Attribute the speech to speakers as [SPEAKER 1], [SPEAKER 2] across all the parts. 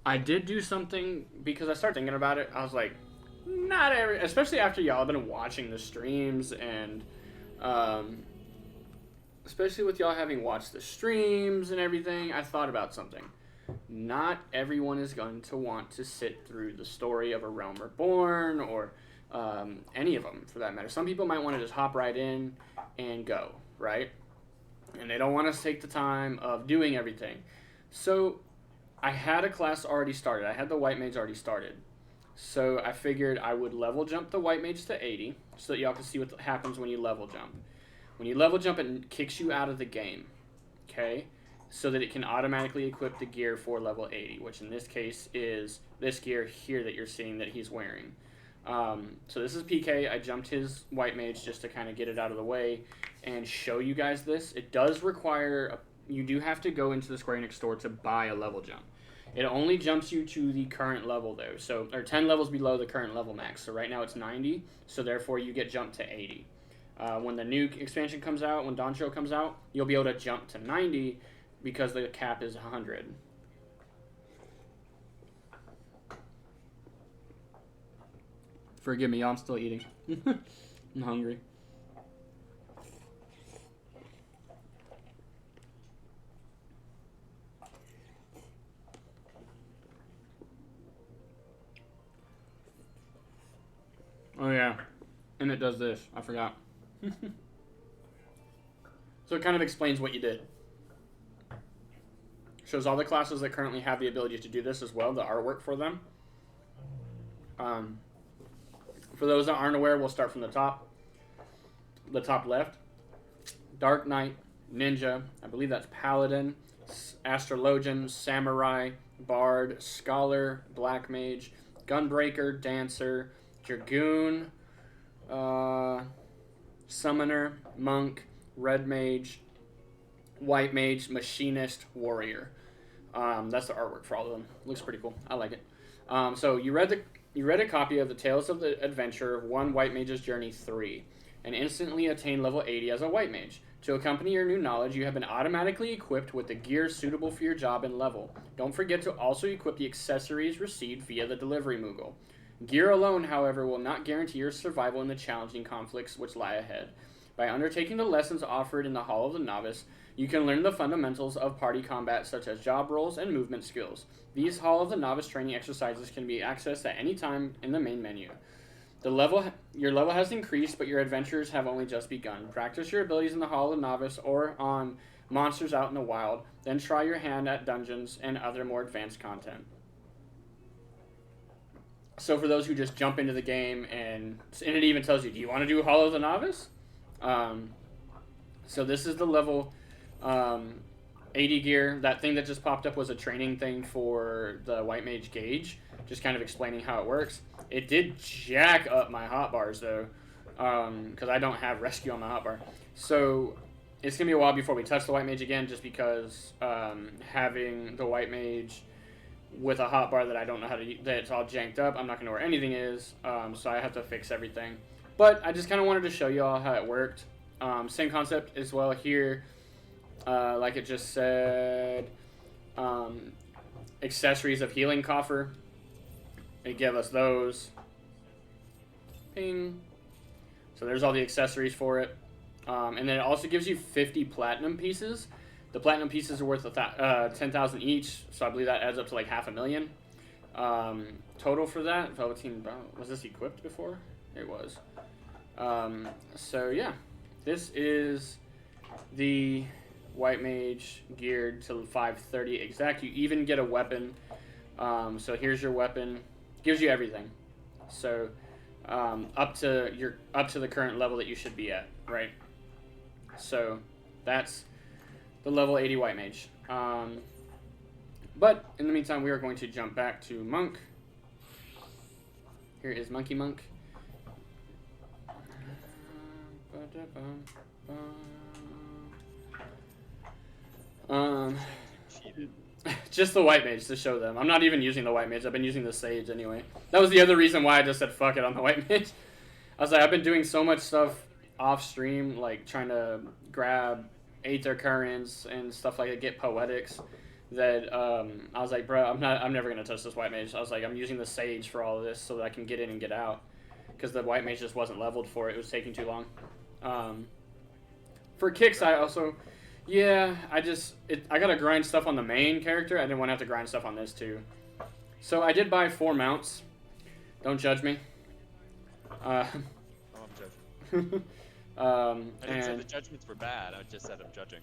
[SPEAKER 1] I did do something because I started thinking about it. I was like, not every, especially after y'all have been watching the streams and, um, especially with y'all having watched the streams and everything, I thought about something. Not everyone is going to want to sit through the story of A Realm Reborn or any of them for that matter. Some people might want to just hop right in and go, right? And they don't want to take the time of doing everything. So I had a class already started. I had the White Mage already started. So I figured I would level jump the White Mage to 80 so that y'all can see what happens when you level jump. When you level jump, it kicks you out of the game, okay? So that it can automatically equip the gear for level 80, which in this case is this gear here that you're seeing that he's wearing. So this is PK. I jumped his White Mage just to kind of get it out of the way and show you guys this. It does require, you do have to go into the Square Enix store to buy a level jump. It only jumps you to the current level though, so or 10 levels below the current level max. So right now it's 90, so therefore you get jumped to 80. When the new expansion comes out, when Doncho comes out, you'll be able to jump to 90 because the cap is 100. Forgive me, y'all, I'm still eating. I'm hungry. Oh yeah, and it does this. I forgot. So it kind of explains what you did. Shows all the classes that currently have the ability to do this as well, the artwork for them. For those that aren't aware, we'll start from the top left. Dark Knight, Ninja, I believe that's Paladin, Astrologian, Samurai, Bard, Scholar, Black Mage, Gunbreaker, Dancer, Dragoon, Summoner, Monk, Red Mage, White Mage, Machinist, Warrior. That's the artwork for all of them. Looks pretty cool. I like it. So you read a copy of the Tales of the Adventure 1 White Mage's Journey 3 and instantly attained level 80 as a White Mage. To accompany your new knowledge, you have been automatically equipped with the gear suitable for your job and level. Don't forget to also equip the accessories received via the delivery Moogle. Gear alone, however, will not guarantee your survival in the challenging conflicts which lie ahead. By undertaking the lessons offered in the Hall of the Novice, you can learn the fundamentals of party combat such as job roles and movement skills. These Hall of the Novice training exercises can be accessed at any time in the main menu. Your level has increased, but your adventures have only just begun. Practice your abilities in the Hall of the Novice or on monsters out in the wild, then try your hand at dungeons and other more advanced content. So for those who just jump into the game and it even tells you, do you want to do Hall of the Novice? So this is the level 80 gear. That thing that just popped up was a training thing for the White Mage Gauge, just kind of explaining how it works. It did jack up my hotbars though, because I don't have rescue on my hotbar. So it's going to be a while before we touch the White Mage again, just because having the White Mage with a hotbar that I don't know how to, that it's all janked up, I'm not going to know where anything is, so I have to fix everything. But I just kind of wanted to show you all how it worked. Same concept as well here. Like it just said, accessories of healing coffer. It gave us those. Ping. So there's all the accessories for it. And then it also gives you 50 platinum pieces. The platinum pieces are worth 10,000 each, so I believe that adds up to like 500,000 total for that. Velveteen, was this equipped before? It was. So yeah, this is the White Mage geared to 530 exact. You even get a weapon. So here's your weapon. Gives you everything. So up to the current level that you should be at, right? So that's the level 80 White Mage. But in the meantime, we are going to jump back to Monk. Here is Monkey Monk. Just the White Mage to show them. I'm not even using the White Mage. I've been using the Sage anyway. That was the other reason why I just said fuck it on the White Mage. I was like, I've been doing so much stuff off stream, like trying to grab Aether Currents and stuff like that, get Poetics, that I was like, bro, I'm never gonna touch this white mage. I was like, I'm using the sage for all of this so that I can get in and get out, because the white mage just wasn't leveled for it. It was taking too long. For kicks, I also, yeah, I gotta grind stuff on the main character. I didn't want to have to grind stuff on this too. So I did buy 4 mounts. Don't judge me.
[SPEAKER 2] Oh, I'm judging. I didn't say
[SPEAKER 1] And
[SPEAKER 2] the judgments were bad. I just said I'm judging.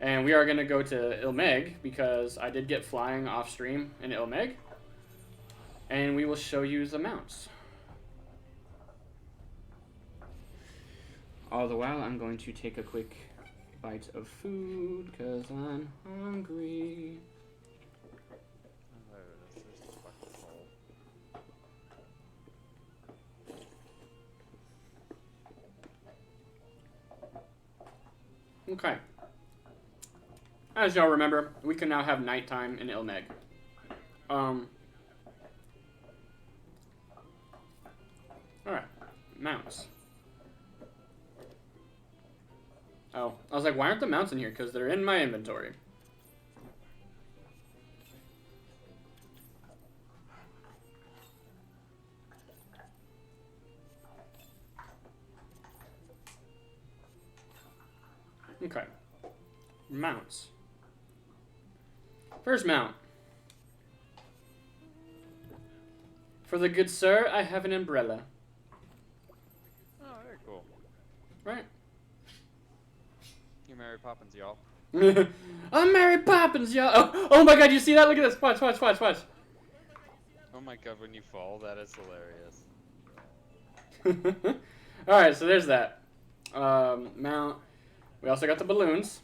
[SPEAKER 1] and we are gonna go to Ilmeg because I did get flying off stream in Ilmeg, and we will show you the mounts. All the while, I'm going to take a quick bite of food because I'm hungry.
[SPEAKER 2] Oh, there it is. There's the fucking hole.
[SPEAKER 1] Okay. As y'all remember, we can now have nighttime in Ilmeg. Alright. Mounts. Oh, I was like, why aren't the mounts in here? Because they're in my inventory. Okay. Mounts. First mount. For the good sir, I have an umbrella.
[SPEAKER 2] Oh, very cool.
[SPEAKER 1] Right?
[SPEAKER 2] You Mary Poppins, y'all.
[SPEAKER 1] I'm Mary Poppins, y'all. Oh my god, you see that? Look at this. Watch, watch, watch, watch.
[SPEAKER 2] Oh my god, when you fall, that is hilarious.
[SPEAKER 1] Alright, so there's that. Mount. We also got the balloons.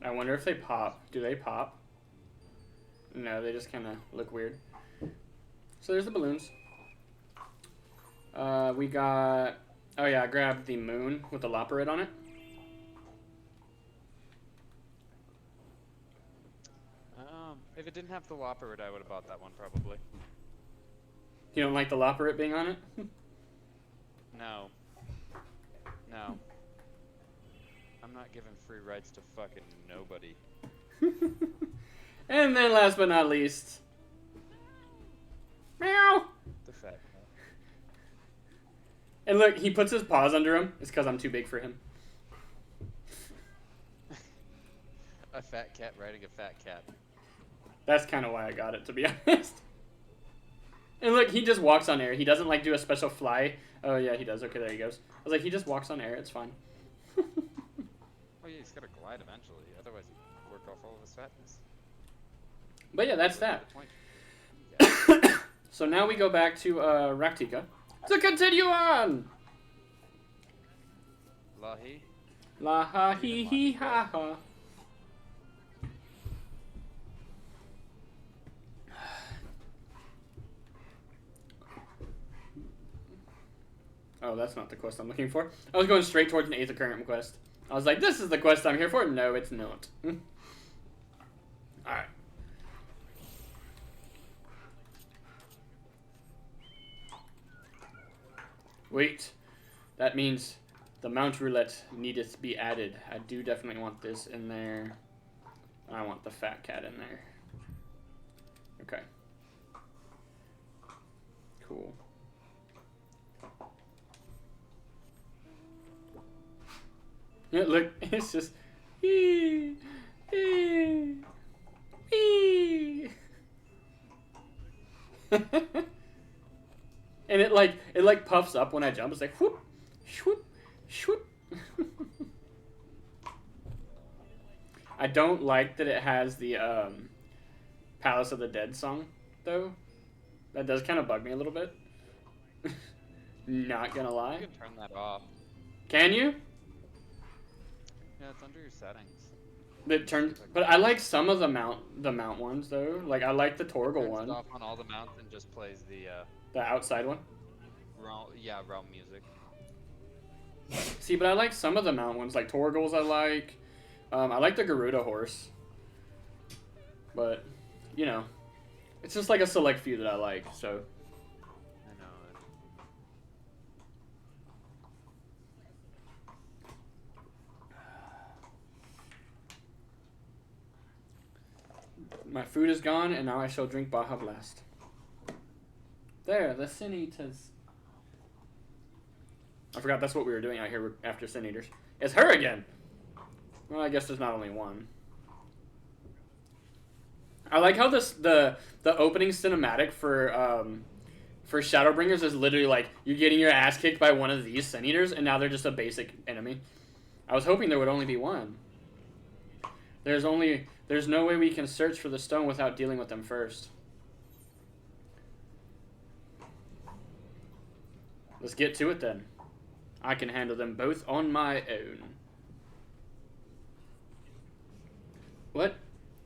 [SPEAKER 1] I wonder if they pop. Do they pop? No, they just kind of look weird. So there's the balloons. We got... Oh yeah, I grabbed the moon with the loperate on it.
[SPEAKER 2] If it didn't have the loperate, I would have bought that one, probably.
[SPEAKER 1] You don't like the loperate being on it?
[SPEAKER 2] No. No. I'm not giving free rights to fucking nobody.
[SPEAKER 1] And then last but not least... Meow!
[SPEAKER 2] The fat.
[SPEAKER 1] And look, he puts his paws under him. It's because I'm too big for him.
[SPEAKER 2] A fat cat riding a fat cat.
[SPEAKER 1] That's kind of why I got it, to be honest. And look, he just walks on air. He doesn't, like, do a special fly. Oh, yeah, he does. Okay, there he goes. I was like, he just walks on air. It's fine.
[SPEAKER 2] Oh, yeah, he's got to glide eventually. Otherwise, he'd work off all of his fatness.
[SPEAKER 1] But, yeah, that's that.
[SPEAKER 2] Yeah.
[SPEAKER 1] So now we go back to Raktika to continue on.
[SPEAKER 2] Lahi.
[SPEAKER 1] La ha he he ha ha. Oh, that's not the quest I'm looking for. I was going straight towards an 8th occurrence quest. I was like, this is the quest I'm here for. No, it's not. Alright. Wait. That means the mount roulette needeth be added. I do definitely want this in there. I want the fat cat in there. Okay. Cool. Yeah, look, it's just and it like puffs up when I jump. It's like whoop, whoop, whoop. I don't like that it has the Palace of the Dead song though. That does kind of bug me a little bit. Not gonna lie.
[SPEAKER 2] You can turn that off.
[SPEAKER 1] Can you?
[SPEAKER 2] Yeah, it's under your settings.
[SPEAKER 1] That turns, but I like some of the mount ones though. Like I like the Torgal one.
[SPEAKER 2] Turns it off on all the mounts and just plays the
[SPEAKER 1] outside one.
[SPEAKER 2] realm music.
[SPEAKER 1] See, but I like some of the mount ones, like Torgal's. I like the Garuda horse. But you know, it's just like a select few that I like. So.
[SPEAKER 2] I know it.
[SPEAKER 1] My food is gone, and now I shall drink Baja Blast. There, the Sin Eaters. I forgot that's what we were doing out here after Sin Eaters. It's her again! Well, I guess there's not only one. I like how the opening cinematic for Shadowbringers is literally like, you're getting your ass kicked by one of these Sin Eaters, and now they're just a basic enemy. I was hoping there would only be one. There's no way we can search for the stone without dealing with them first. Let's get to it then. I can handle them both on my own. What?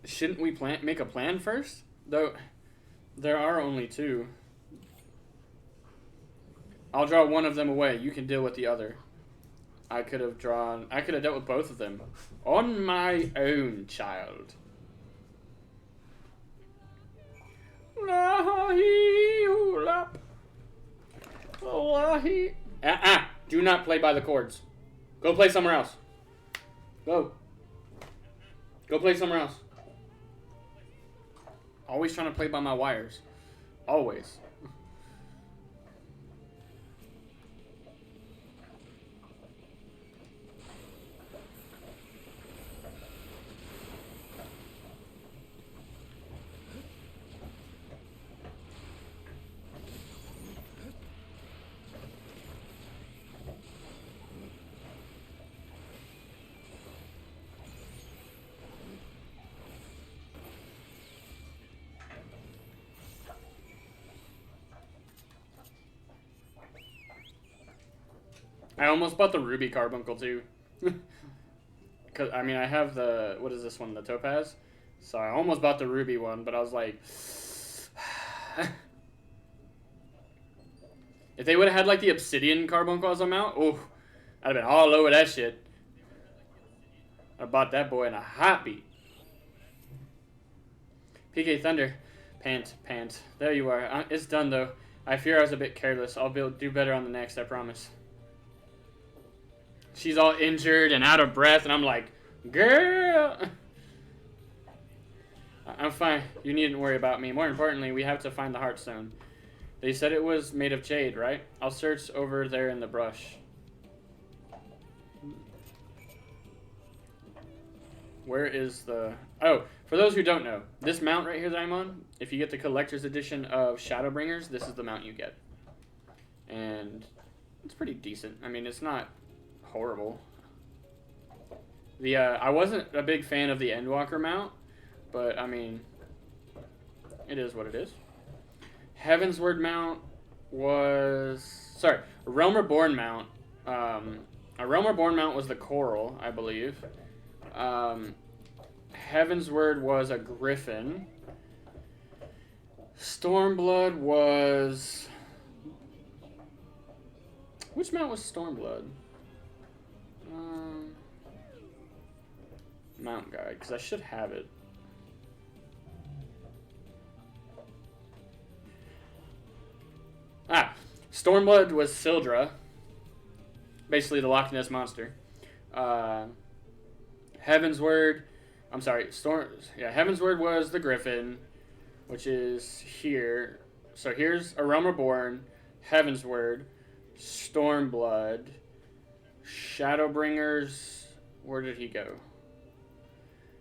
[SPEAKER 1] Shouldn't we make a plan first? Though, there are only two. I'll draw one of them away. You can deal with the other. I could have dealt with both of them. On my own, child. Do not play by the chords. Go play somewhere else. Go. Go play somewhere else. Always trying to play by my wires. Always. I almost bought the Ruby Carbuncle too. Cause I mean I have the, what is this one, the Topaz? So I almost bought the Ruby one, but I was like, if they would have had like the Obsidian Carbuncle as a mount, oh, I'd have been all over that shit. I bought that boy in a heartbeat. PK Thunder, pant. There you are. It's done though. I fear I was a bit careless. I'll do better on the next, I promise. She's all injured and out of breath, and I'm like, girl. I'm fine. You needn't worry about me. More importantly, we have to find the Heartstone. They said it was made of jade, right? I'll search over there in the brush. Where is the... Oh, for those who don't know, this mount right here that I'm on, if you get the collector's edition of Shadowbringers, this is the mount you get. And it's pretty decent. I mean, it's not horrible. I wasn't a big fan of the Endwalker mount, but I mean, it is what it is. Heavensward mount was... Sorry, a Realm Reborn mount. A Realm Reborn mount was the Coral, I believe. Heavensward was a Griffin. Stormblood was... Which mount was Stormblood? Mount guide, because I should have it. Stormblood was Sildra, basically the Loch Ness monster. Heavensward, I'm sorry, Heavensward was the Griffin, which is here. So here's A Realm Reborn, Heavensward, Stormblood, Shadowbringers. Where did he go?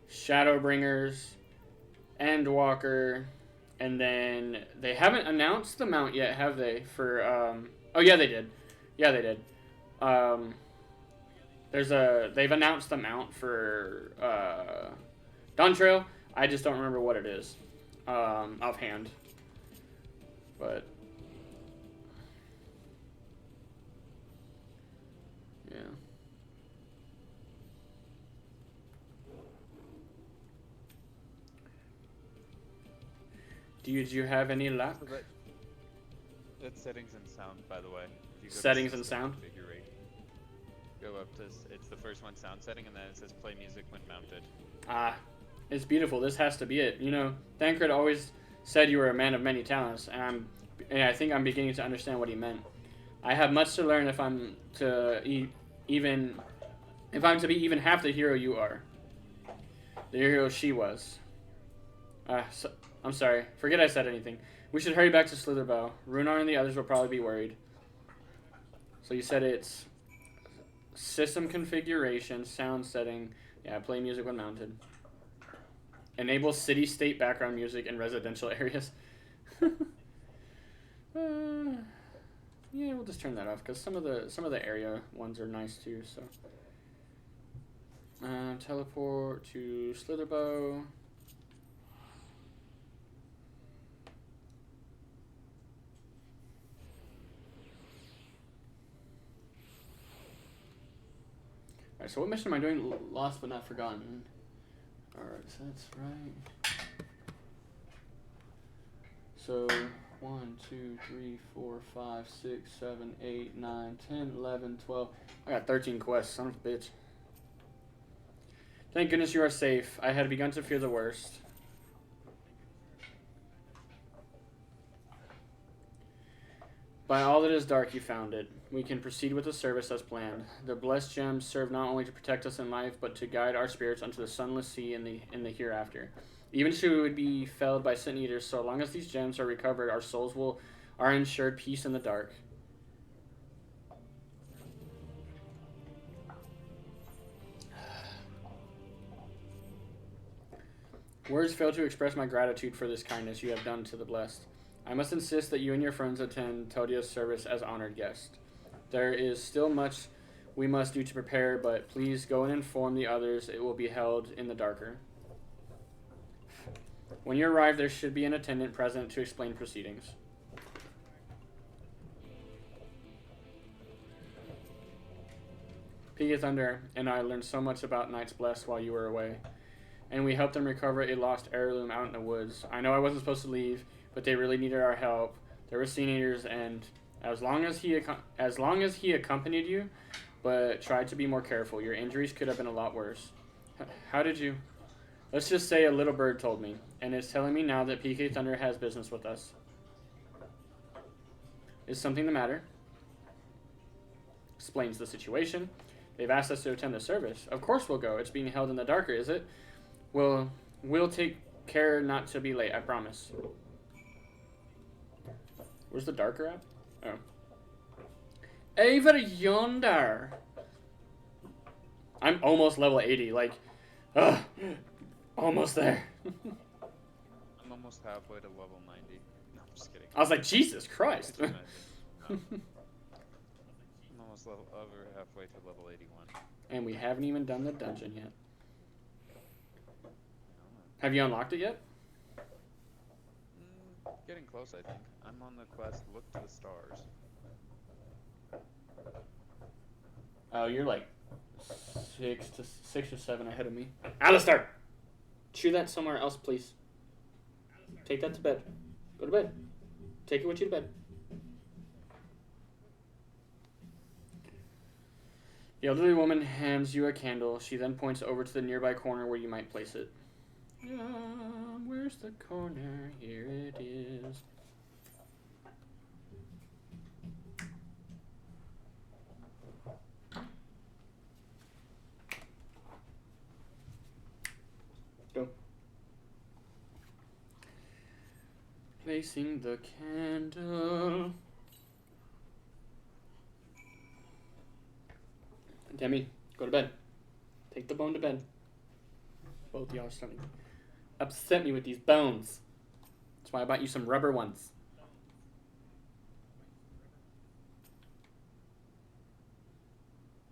[SPEAKER 1] Shadowbringers, Endwalker, and then they haven't announced the mount yet, have they? For oh yeah, they did. Yeah, they did. They've announced the mount for Dawn Trail. I just don't remember what it is offhand. But yeah. Do you have any luck?
[SPEAKER 2] So that's settings and sound, by the way. If you go
[SPEAKER 1] Settings
[SPEAKER 2] to
[SPEAKER 1] and sound?
[SPEAKER 2] configure, go up to, it's the first one, sound setting, and then it says play music when mounted.
[SPEAKER 1] It's beautiful. This has to be it. You know, Thancred always said you were a man of many talents, and I think I'm beginning to understand what he meant. I have much to learn if I'm to be even half the hero you are. The hero she was. I'm sorry. Forget I said anything. We should hurry back to Slitherbow. Runar and the others will probably be worried. So you said it's system configuration, sound setting. Yeah, play music when mounted. Enable city-state background music in residential areas. Yeah, we'll just turn that off because some of the area ones are nice too. So, teleport to Slitherbow. Alright, so what mission am I doing? Lost but not forgotten. Alright, so that's right. So 1, 2, 3, 4, 5, 6, 7, 8, 9, 10, 11, 12. I got 13 quests, son of a bitch. Thank goodness you are safe. I had begun to fear the worst. By all that is dark, you found it. We can proceed with the service as planned. The blessed gems serve not only to protect us in life, but to guide our spirits unto the sunless sea in the hereafter. Even should we be felled by sin eaters, so long as these gems are recovered, our souls are ensured peace in the dark. Words fail to express my gratitude for this kindness you have done to the blessed. I must insist that you and your friends attend Todia's service as honored guests. There is still much we must do to prepare, but please go and inform the others it will be held in the darker. When you arrive, there should be an attendant present to explain proceedings. Pika Thunder and I learned so much about Knights Blessed while you were away, and we helped them recover a lost heirloom out in the woods. I know I wasn't supposed to leave, but they really needed our help. There were sin eaters, and as long as he accompanied you, but tried to be more careful, your injuries could have been a lot worse. How did you? Let's just say a little bird told me, and is telling me now that PK Thunder has business with us. Is something the matter? Explains the situation. They've asked us to attend the service. Of course we'll go. It's being held in the darker, is it? We'll take care not to be late, I promise. Where's the darker at? Oh. Over yonder. I'm almost level 80, like, almost there.
[SPEAKER 2] I'm almost halfway to level 90. No, I'm just kidding.
[SPEAKER 1] I was like, Jesus Christ.
[SPEAKER 2] I'm almost over halfway to level 81.
[SPEAKER 1] And we haven't even done the dungeon yet. Have you unlocked it yet?
[SPEAKER 2] Getting close, I think. I'm on the quest, look to the stars.
[SPEAKER 1] Oh, you're like 6 or 7 ahead of me. Alistair! Chew that somewhere else, please. Take that to bed. Go to bed. Take it with you to bed. The elderly woman hands you a candle. She then points over to the nearby corner where you might place it. Where's the corner? Here it is. Go. Placing the candle. Demi, go to bed. Take the bone to bed. Both y'all are starting to upset me with these bones. That's why I bought you some rubber ones.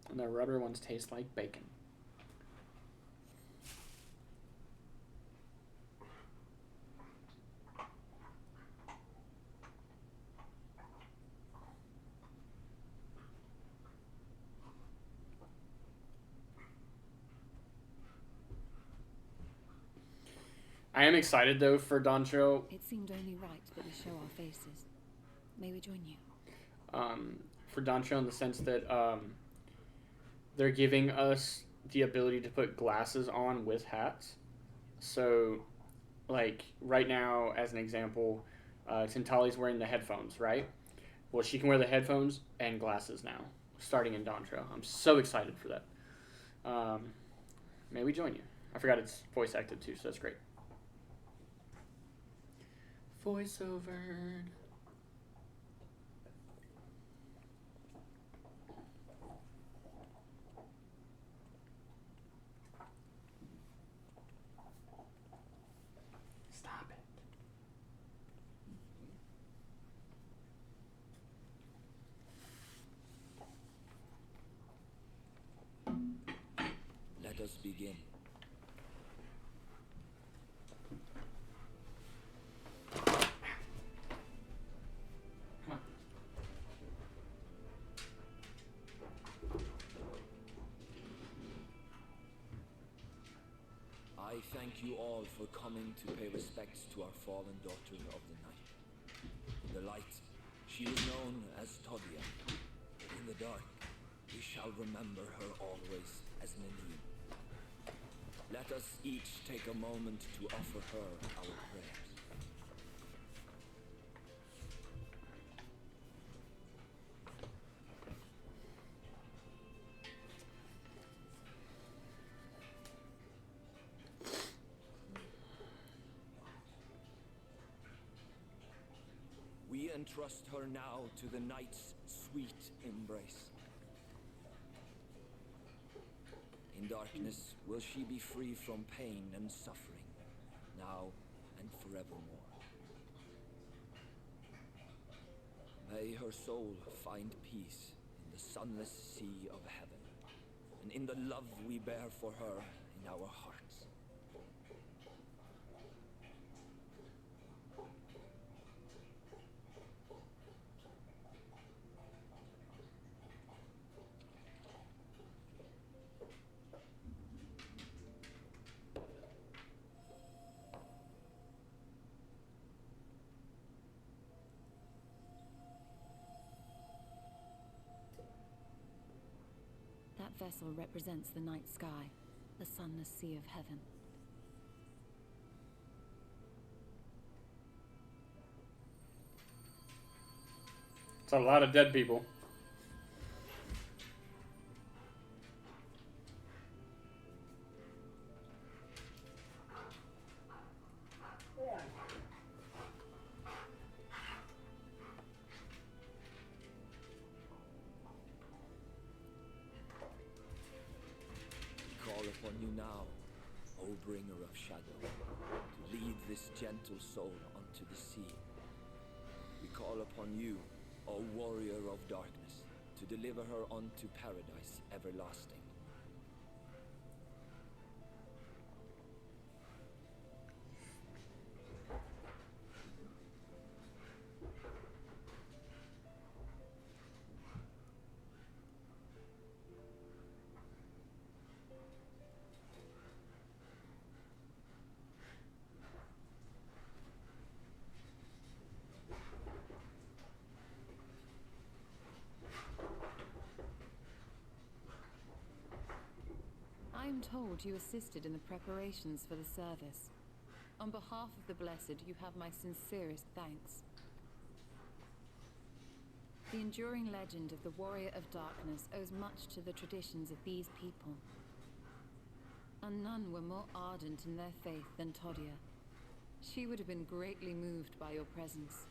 [SPEAKER 1] And the rubber ones taste like bacon. I am excited though for Doncho.
[SPEAKER 3] It seemed only right that we show our faces. May we join you?
[SPEAKER 1] For Doncho in the sense that they're giving us the ability to put glasses on with hats. So, like right now, as an example, Tintali's wearing the headphones, right? Well, she can wear the headphones and glasses now, starting in Doncho. I'm so excited for that. May we join you? I forgot it's voice acted too, so that's great. Voiceover. Stop it.
[SPEAKER 4] Let us begin.
[SPEAKER 1] Come on.
[SPEAKER 4] I thank you all for coming to pay respects to our fallen daughter of the night. In the light, she was known as Todia. In the dark, we shall remember her always as Nenine. Let us each take a moment to offer her our prayers. We entrust her now to the night's sweet embrace. In darkness will she be free from pain and suffering, now and forevermore. May her soul find peace in the sunless sea of heaven, and in the love we bear for her in our hearts.
[SPEAKER 3] That vessel represents the night sky, the sunless sea of heaven.
[SPEAKER 1] It's a lot of dead people.
[SPEAKER 4] Call upon you now, O bringer of shadow, to lead this gentle soul onto the sea. We call upon you, O warrior of darkness, to deliver her onto paradise everlasting.
[SPEAKER 3] I am told you assisted in the preparations for the service. On behalf of the Blessed, you have my sincerest thanks. The enduring legend of the Warrior of Darkness owes much to the traditions of these people. And none were more ardent in their faith than Todia. She would have been greatly moved by your presence.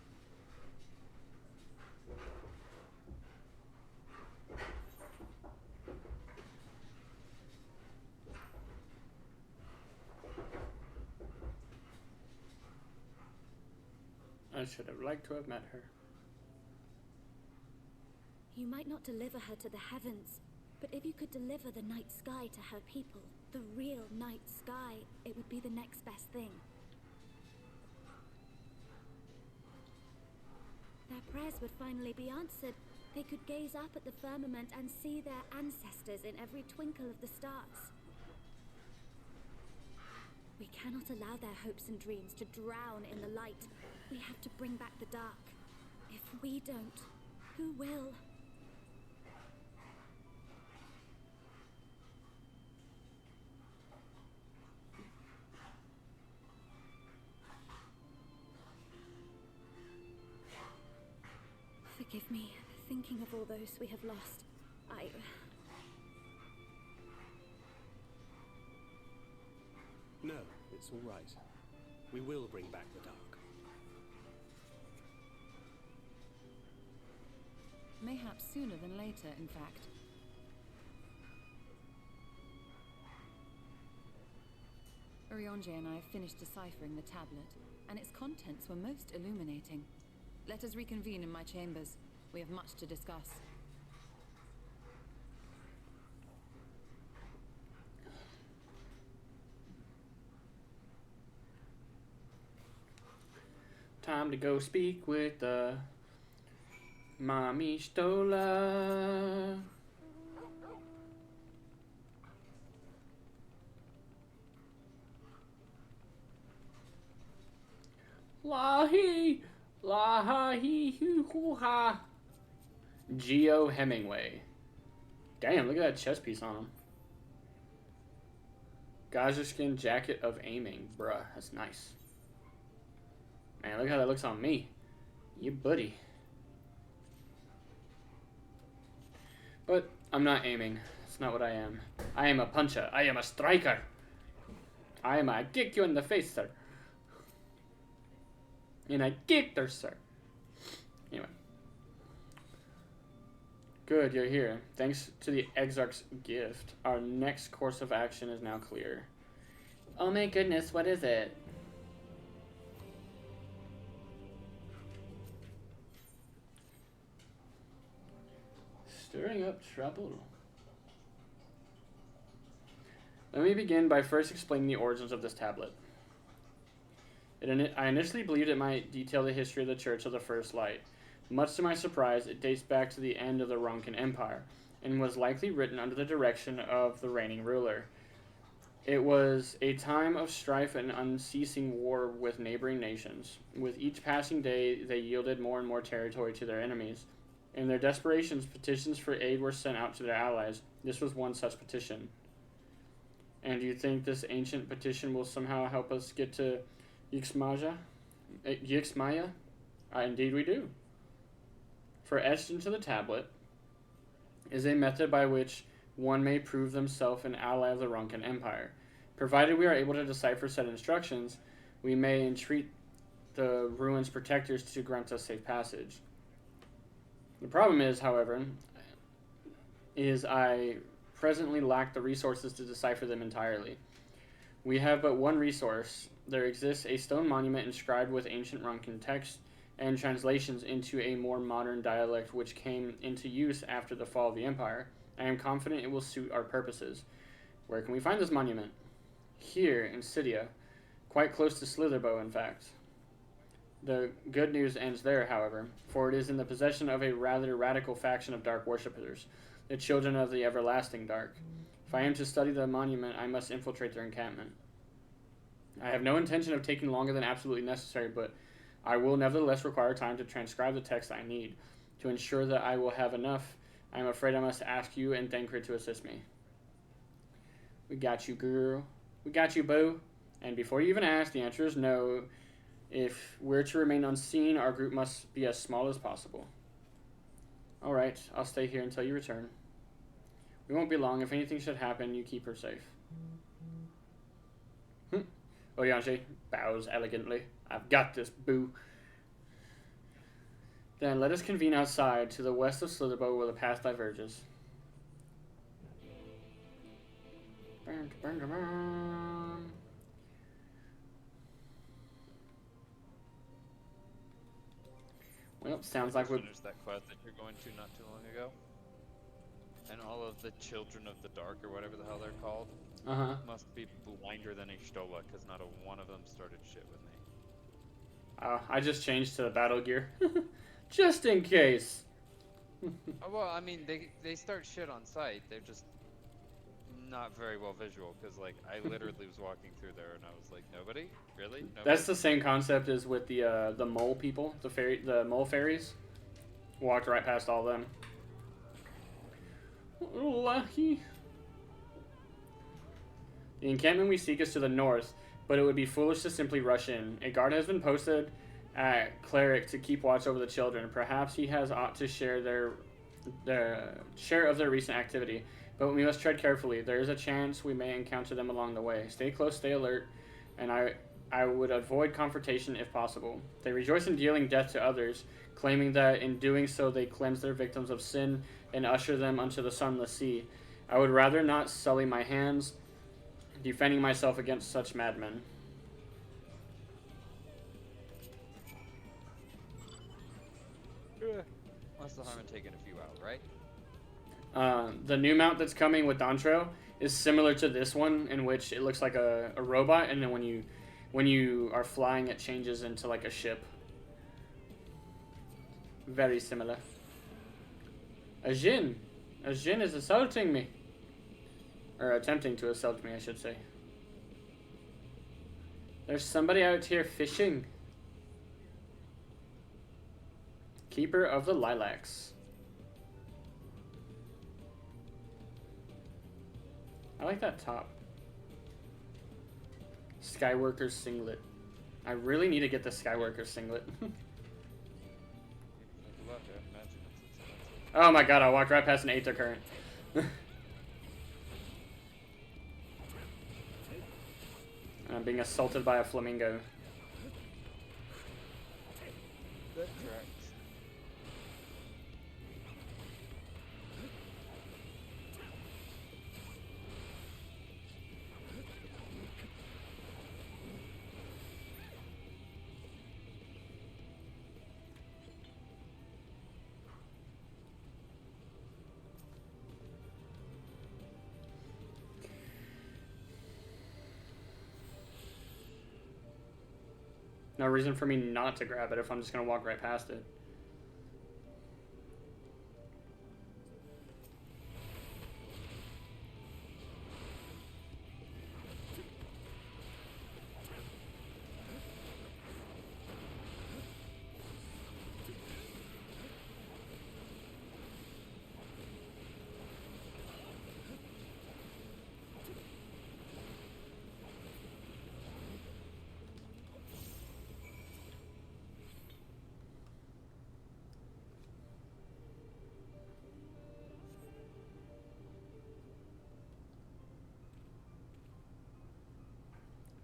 [SPEAKER 1] I should have liked to have met her.
[SPEAKER 5] You might not deliver her to the heavens, but if you could deliver the night sky to her people, the real night sky, it would be the next best thing. Their prayers would finally be answered. They could gaze up at the firmament and see their ancestors in every twinkle of the stars. We cannot allow their hopes and dreams to drown in the light. We have to bring back the dark. If we don't, who will? Forgive me, thinking of all those we have lost.
[SPEAKER 6] No, it's all right. We will bring back the dark.
[SPEAKER 3] Mayhaps sooner than later, in fact. Urianger and I have finished deciphering the tablet, and its contents were most illuminating. Let us reconvene in my chambers. We have much to discuss.
[SPEAKER 1] Time to go speak with the Mommy Stola. La-hee, la-ha-hee-hoo-hoo-ha. Geo Hemingway. Damn, look at that chest piece on him. Geyser skin jacket of aiming. Bruh, that's nice. Man, look how that looks on me. You buddy. But I'm not aiming. That's not what I am. I am a puncher. I am a striker. I kick you in the face, sir. And I kicked her, sir. Anyway. Good, you're here. Thanks to the Exarch's gift, our next course of action is now clear. Oh my goodness, what is it? Stirring up trouble. Let me begin by first explaining the origins of this tablet. I initially believed it might detail the history of the Church of the First Light. Much to my surprise, it dates back to the end of the Roncan Empire, and was likely written under the direction of the reigning ruler. It was a time of strife and unceasing war with neighboring nations. With each passing day, they yielded more and more territory to their enemies. In their desperations, petitions for aid were sent out to their allies. This was one such petition. And do you think this ancient petition will somehow help us get to Yixmaya? Indeed we do. For etched into the tablet is a method by which one may prove themselves an ally of the Roncan Empire. Provided we are able to decipher said instructions, we may entreat the ruins' protectors to grant us safe passage. The problem is, however, I presently lack the resources to decipher them entirely. We have but one resource. There exists a stone monument inscribed with ancient Roncan text and translations into a more modern dialect which came into use after the fall of the Empire. I am confident it will suit our purposes. Where can we find this monument? Here, in Cydia, quite close to Slitherbow, in fact. The good news ends there, however, for it is in the possession of a rather radical faction of dark worshippers, the children of the everlasting dark. If I am to study the monument, I must infiltrate their encampment. I have no intention of taking longer than absolutely necessary, but I will nevertheless require time to transcribe the text I need. To ensure that I will have enough, I am afraid I must ask you and Thancred to assist me. We got you, girl. We got you, boo. And before you even ask, the answer is no. If we're to remain unseen, our group must be as small as possible. Alright, I'll stay here until you return. We won't be long. If anything should happen, you keep her safe. Urianger bows elegantly. I've got this, boo. Then let us convene outside to the west of Slitherbow where the path diverges. Well, sounds like we're...
[SPEAKER 2] finished that quest that you're going to not too long ago. And all of the children of the dark, or whatever the hell they're called, must be blinder than a Stola, because not a one of them started shit with me.
[SPEAKER 1] I just changed to the battle gear. Just in case.
[SPEAKER 2] Oh, well, I mean, they start shit on sight. They're just not very well visual, because, like, I literally was walking through there, and I was like, nobody? Really? Nobody?
[SPEAKER 1] That's the same concept as with the mole people, the mole fairies. Walked right past all of them. Lucky. The encampment we seek is to the north, but it would be foolish to simply rush in. A guard has been posted at Cleric to keep watch over the children. Perhaps he has ought to share their share of their recent activity, but we must tread carefully. There is a chance we may encounter them along the way. Stay close, stay alert, and I would avoid confrontation if possible. They rejoice in dealing death to others, claiming that in doing so they cleanse their victims of sin and usher them unto the sunless sea. I would rather not sully my hands, defending myself against such madmen.
[SPEAKER 2] What's the harm in taking a few out, right?
[SPEAKER 1] The new mount that's coming with Dontrell is similar to this one, in which it looks like a robot, and then when you are flying, it changes into like a ship. Very similar. A Jin is assaulting me. Or attempting to assault me, I should say. There's somebody out here fishing. Keeper of the Lilacs. I like that top. Skyworker singlet. I really need to get the Skyworker singlet. Oh my god, I walked right past an Aether Current. I'm being assaulted by a flamingo.
[SPEAKER 2] That tracks.
[SPEAKER 1] No reason for me not to grab it if I'm just going to walk right past it.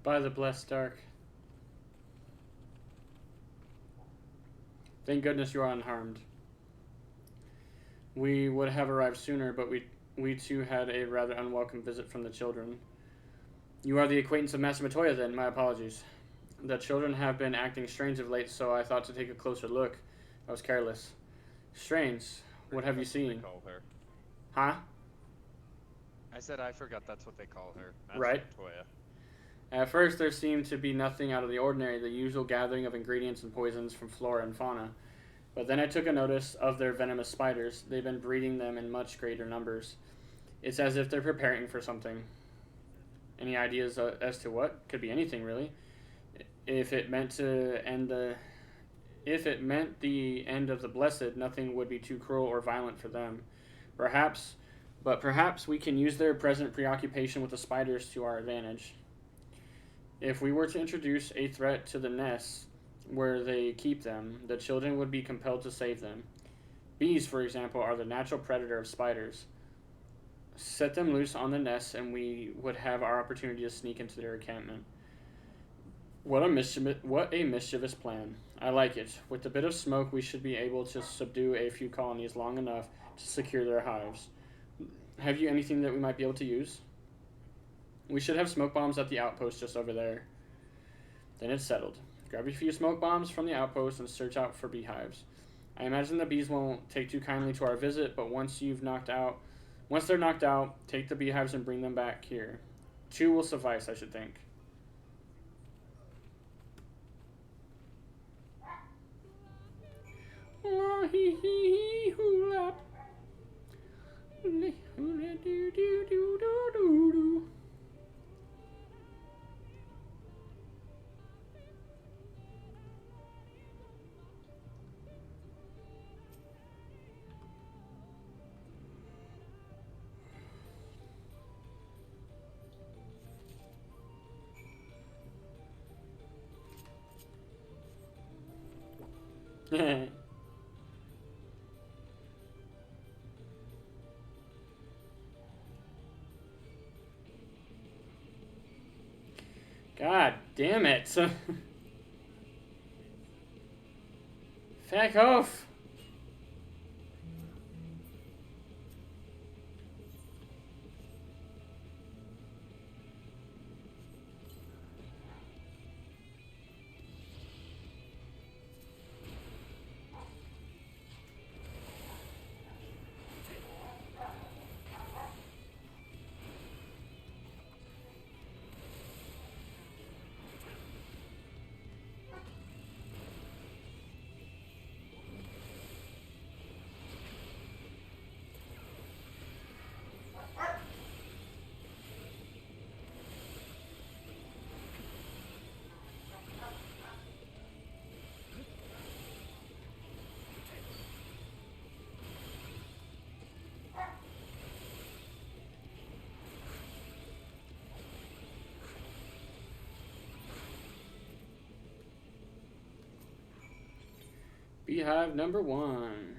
[SPEAKER 1] By the blessed dark. Thank goodness you are unharmed. We would have arrived sooner, but we too had a rather unwelcome visit from the children. You are the acquaintance of Master Matoya, then. My apologies. The children have been acting strange of late, so I thought to take a closer look. I was careless. Strange. What have you seen?
[SPEAKER 2] They call her.
[SPEAKER 1] Huh?
[SPEAKER 2] I said I forgot that's what they call her. Master
[SPEAKER 1] Right.
[SPEAKER 2] Matoya.
[SPEAKER 1] At first, there seemed to be nothing out of the ordinary, the usual gathering of ingredients and poisons from flora and fauna. But then I took a notice of their venomous spiders. They've been breeding them in much greater numbers. It's as if they're preparing for something. Any ideas as to what? Could be anything, really. If it meant the end of the blessed, nothing would be too cruel or violent for them. Perhaps we can use their present preoccupation with the spiders to our advantage. If we were to introduce a threat to the nests where they keep them, the children would be compelled to save them. Bees, for example, are the natural predator of spiders. Set them loose on the nests and we would have our opportunity to sneak into their encampment. What a mischievous plan. I like it. With a bit of smoke, we should be able to subdue a few colonies long enough to secure their hives. Have you anything that we might be able to use? We should have smoke bombs at the outpost just over there. Then it's settled. Grab a few smoke bombs from the outpost and search out for beehives. I imagine the bees won't take too kindly to our visit, but once they're knocked out, take the beehives and bring them back here. 2 will suffice, I should think. God damn it. Fuck off. Beehive number 1.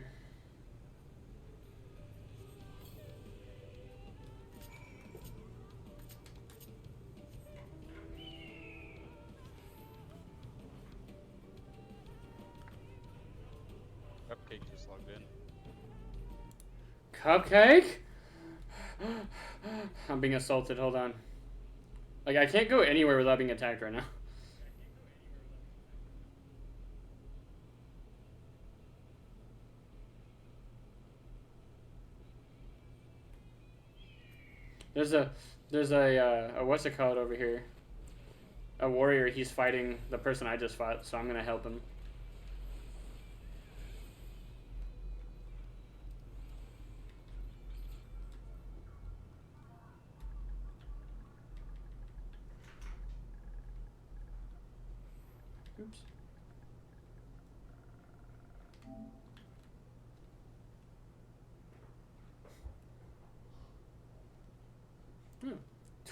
[SPEAKER 2] Cupcake just logged in.
[SPEAKER 1] Cupcake? I'm being assaulted. Hold on. Like, I can't go anywhere without being attacked right now. There's a what's it called over here? A warrior. He's fighting the person I just fought, so I'm gonna help him. Oops.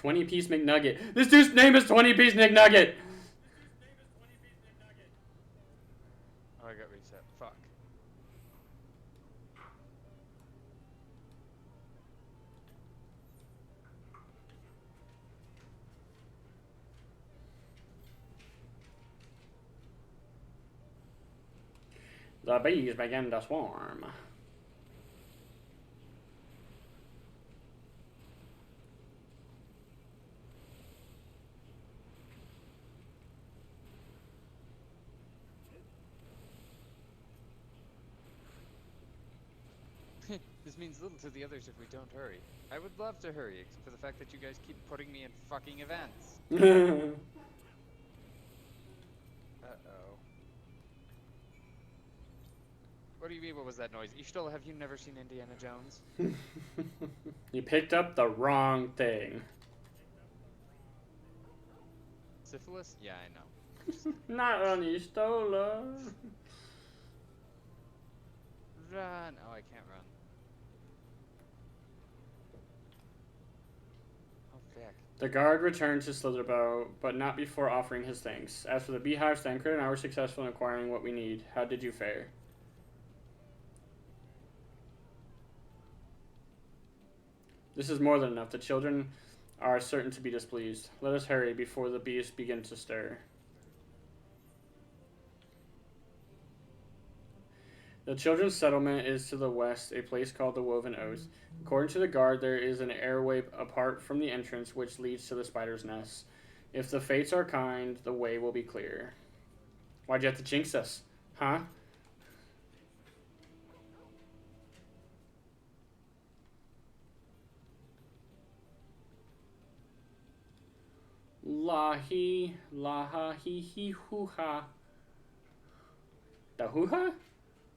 [SPEAKER 1] 20-piece McNugget. This dude's name is 20-piece McNugget.
[SPEAKER 2] Oh, I got reset. Fuck.
[SPEAKER 1] The bees begin to swarm.
[SPEAKER 2] This means little to the others if we don't hurry. I would love to hurry, except for the fact that you guys keep putting me in fucking events. Uh-oh. What do you mean, what was that noise? Ishtola, have you never seen Indiana Jones?
[SPEAKER 1] You picked up the wrong thing.
[SPEAKER 2] Syphilis? Yeah, I know.
[SPEAKER 1] Not on Ishtola.
[SPEAKER 2] Run! Oh, I can't run. Oh, fuck.
[SPEAKER 1] The guard returned to Slitherbow, but not before offering his thanks. As for the beehive, Stancred and I were successful in acquiring what we need. How did you fare? This is more than enough. The children are certain to be displeased. Let us hurry before the bees begin to stir. The children's settlement is to the west, a place called the Woven Oath. According to the guard, there is an airway apart from the entrance which leads to the spider's nest. If the fates are kind, the way will be clear. Why'd you have to jinx us? Huh? La-hee, la-ha-hee-hee-hoo-ha. The hoo-ha?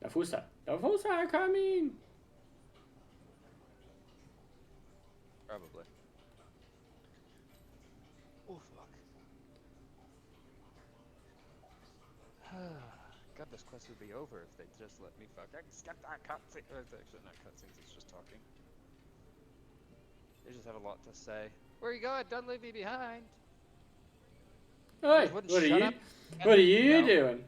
[SPEAKER 1] The fusa. The fusa are coming!
[SPEAKER 2] Probably. Oh, fuck. God, this quest would be over if they just let me fuck. I can skip that cutscene. It's actually not cutscenes, it's just talking. They just have a lot to say. Where you going? Don't leave me behind.
[SPEAKER 1] Hey, what are you doing?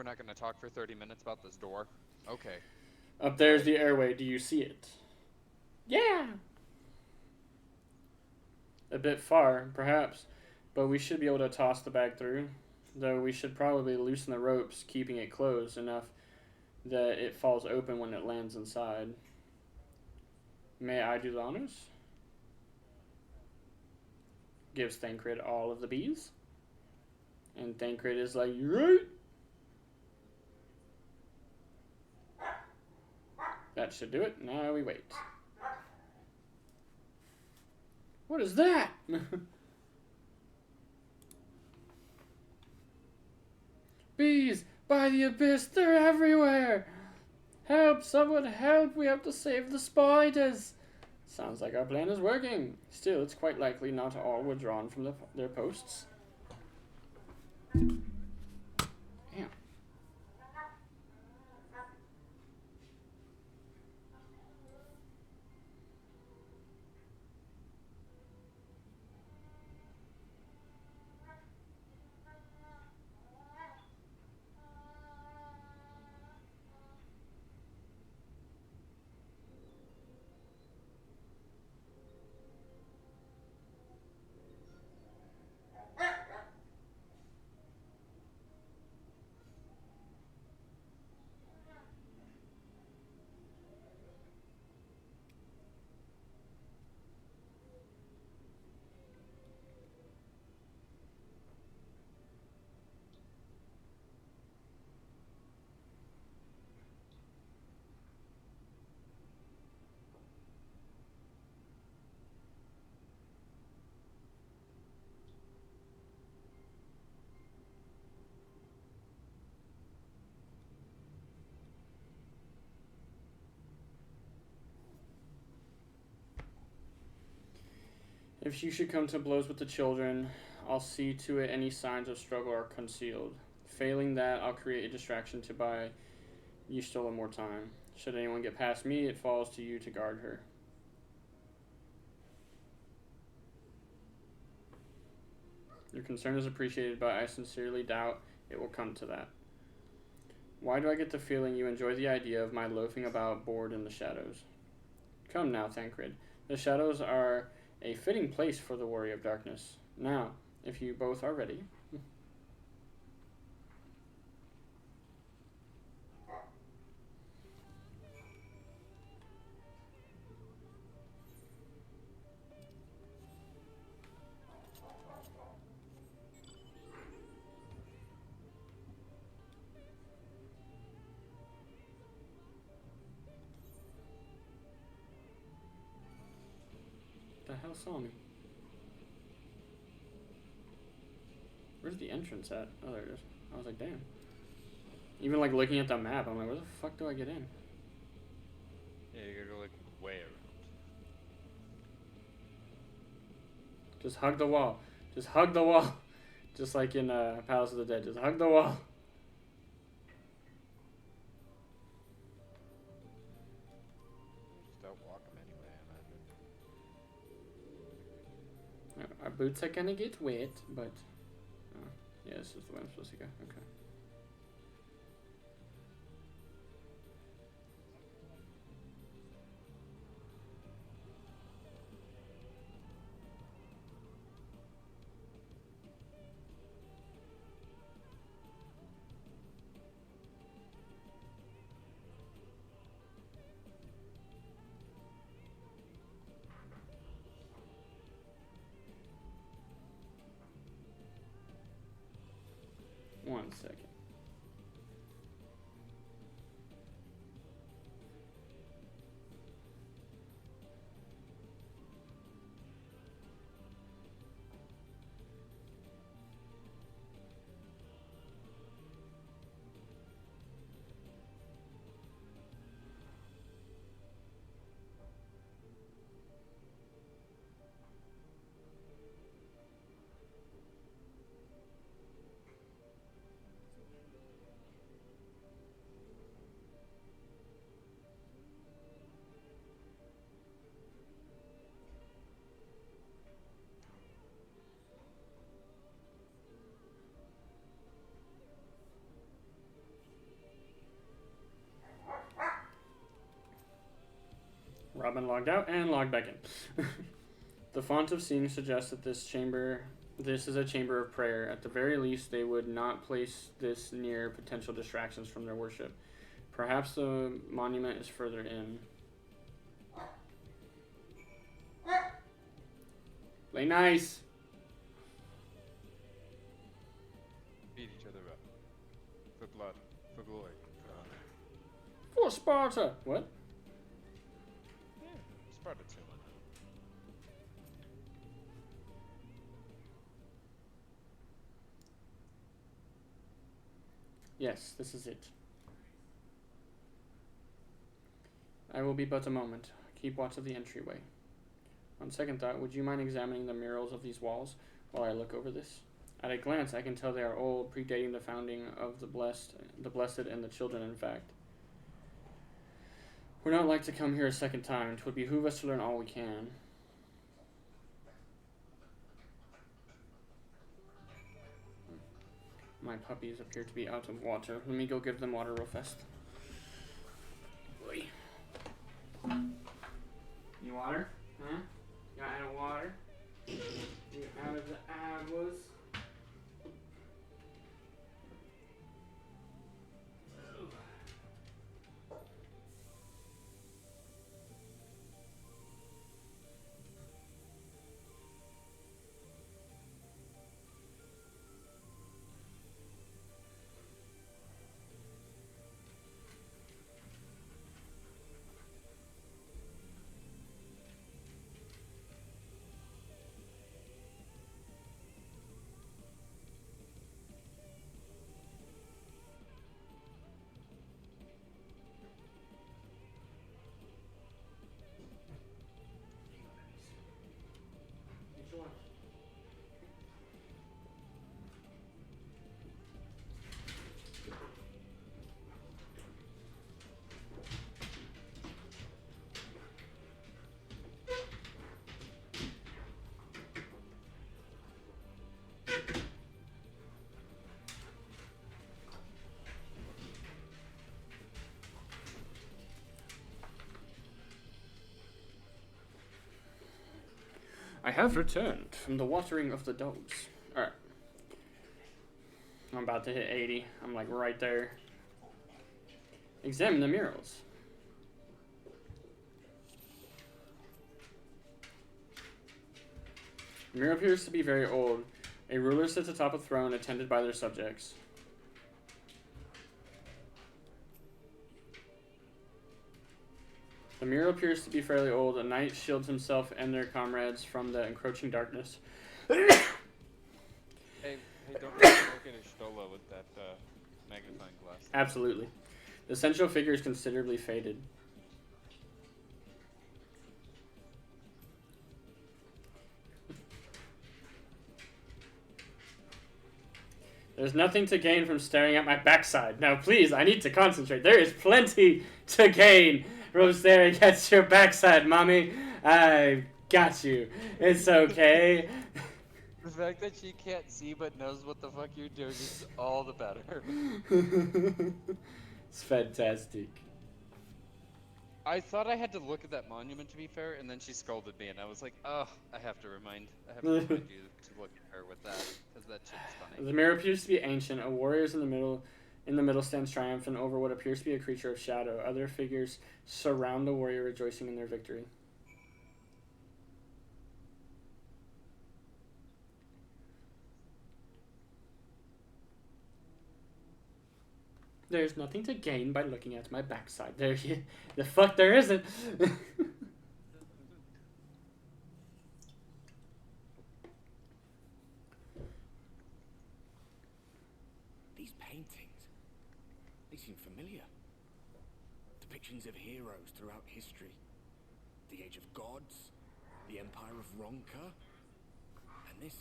[SPEAKER 2] not going to talk for 30 minutes about this door? Okay.
[SPEAKER 1] Up there's the airway. Do you see it? Yeah! A bit far, perhaps, but we should be able to toss the bag through. Though we should probably loosen the ropes, keeping it closed enough that it falls open when it lands inside. May I do the honors? Gives Thancred all of the bees. And Thancred is like, right? That should do it. Now we wait. What is that? Bees! By the abyss! They're everywhere! Help! Someone help! We have to save the spiders! Sounds like our plan is working. Still, it's quite likely not all were drawn from their posts. Damn. If you should come to blows with the children, I'll see to it any signs of struggle are concealed. Failing that, I'll create a distraction to buy Y'shtola more time. Should anyone get past me, it falls to you to guard her. Your concern is appreciated, but I sincerely doubt it will come to that. Why do I get the feeling you enjoy the idea of my loafing about bored in the shadows? Come now, Thancred. The shadows are a fitting place for the Warrior of Darkness. Now, if you both are ready. The hell saw me? Where's the entrance at? Oh, there it is. I was like, damn. Even like looking at the map, I'm like, where the fuck do I get in?
[SPEAKER 2] Yeah, you gotta go like way around.
[SPEAKER 1] Just hug the wall. Just hug the wall. Just like in Palace of the Dead. Just hug the wall.
[SPEAKER 2] Just outwalk them anyway, I imagine.
[SPEAKER 1] Our boots are gonna get wet, but yeah, this is the way I'm supposed to go. Okay. One second. Robin logged out and logged back in. The font of seeing suggests that this is a chamber of prayer. At the very least, they would not place this near potential distractions from their worship. Perhaps the monument is further in. Play nice.
[SPEAKER 2] Beat each other up. For blood, for glory, for honor.
[SPEAKER 1] For Sparta. What?
[SPEAKER 2] Yeah, Sparta too.
[SPEAKER 1] Yes, this is it. I will be but a moment. Keep watch of the entryway. On second thought, would you mind examining the murals of these walls while I look over this? At a glance, I can tell they are old, predating the founding of the blessed and the children, in fact. We're not like to come here a second time. 'Twould behoove us to learn all we can. My puppies appear to be out of water. Let me go give them water real fast. Boy. You water? Huh? You got any water? You out of the apples? I have returned from the watering of the dogs. Alright. I'm about to hit 80. I'm like right there. Examine the murals. The mural appears to be very old. A ruler sits atop a throne attended by their subjects. The mural appears to be fairly old. A knight shields himself and their comrades from the encroaching darkness.
[SPEAKER 2] Hey, don't look at a Stola with that magnifying glass.
[SPEAKER 1] Absolutely. The central figure is considerably faded. There's nothing to gain from staring at my backside. Now, please, I need to concentrate. There is plenty to gain from staring at your backside, mommy. I got you. It's okay.
[SPEAKER 2] The fact that she can't see but knows what the fuck you're doing is all the better.
[SPEAKER 1] It's fantastic.
[SPEAKER 2] I thought I had to look at that monument to be fair, and then she scolded me, and I was like, oh, I have to remind you to look at her with that, because that shit's funny.
[SPEAKER 1] The mirror appears to be ancient. A warrior is in the middle stands triumphant over what appears to be a creature of shadow. Other figures surround the warrior, rejoicing in their victory. There's nothing to gain by looking at my backside. The fuck there isn't.
[SPEAKER 4] These paintings, they seem familiar. Depictions of heroes throughout history. The Age of Gods, the Empire of Ronka, and this.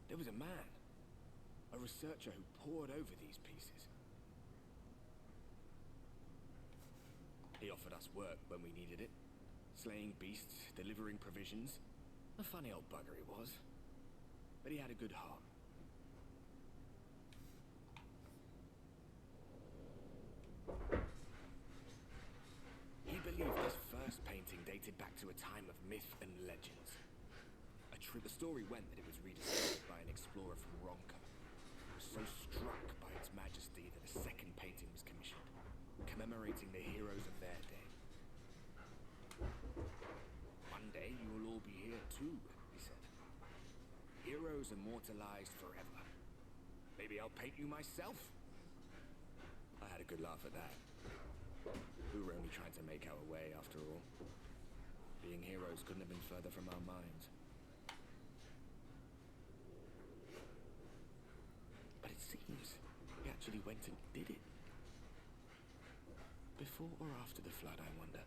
[SPEAKER 4] There was a man, a researcher who pored over these pieces. He offered us work when we needed it.
[SPEAKER 6] slaying beasts, delivering provisions. A funny old bugger he was, but he had a good heart. He believed this first painting dated back to a time of myth and legends. The story went that it was rediscovered by an explorer from Ronca, who was so struck by its majesty that a second painting was commissioned, commemorating the heroes of their day. One day you will all be here too, he said. Heroes immortalized forever. Maybe I'll paint you myself? I had a good laugh at that. We were only trying to make our way after all. Being heroes couldn't have been further from our minds. But it seems he actually went and did it. Before or after the flood, I wonder.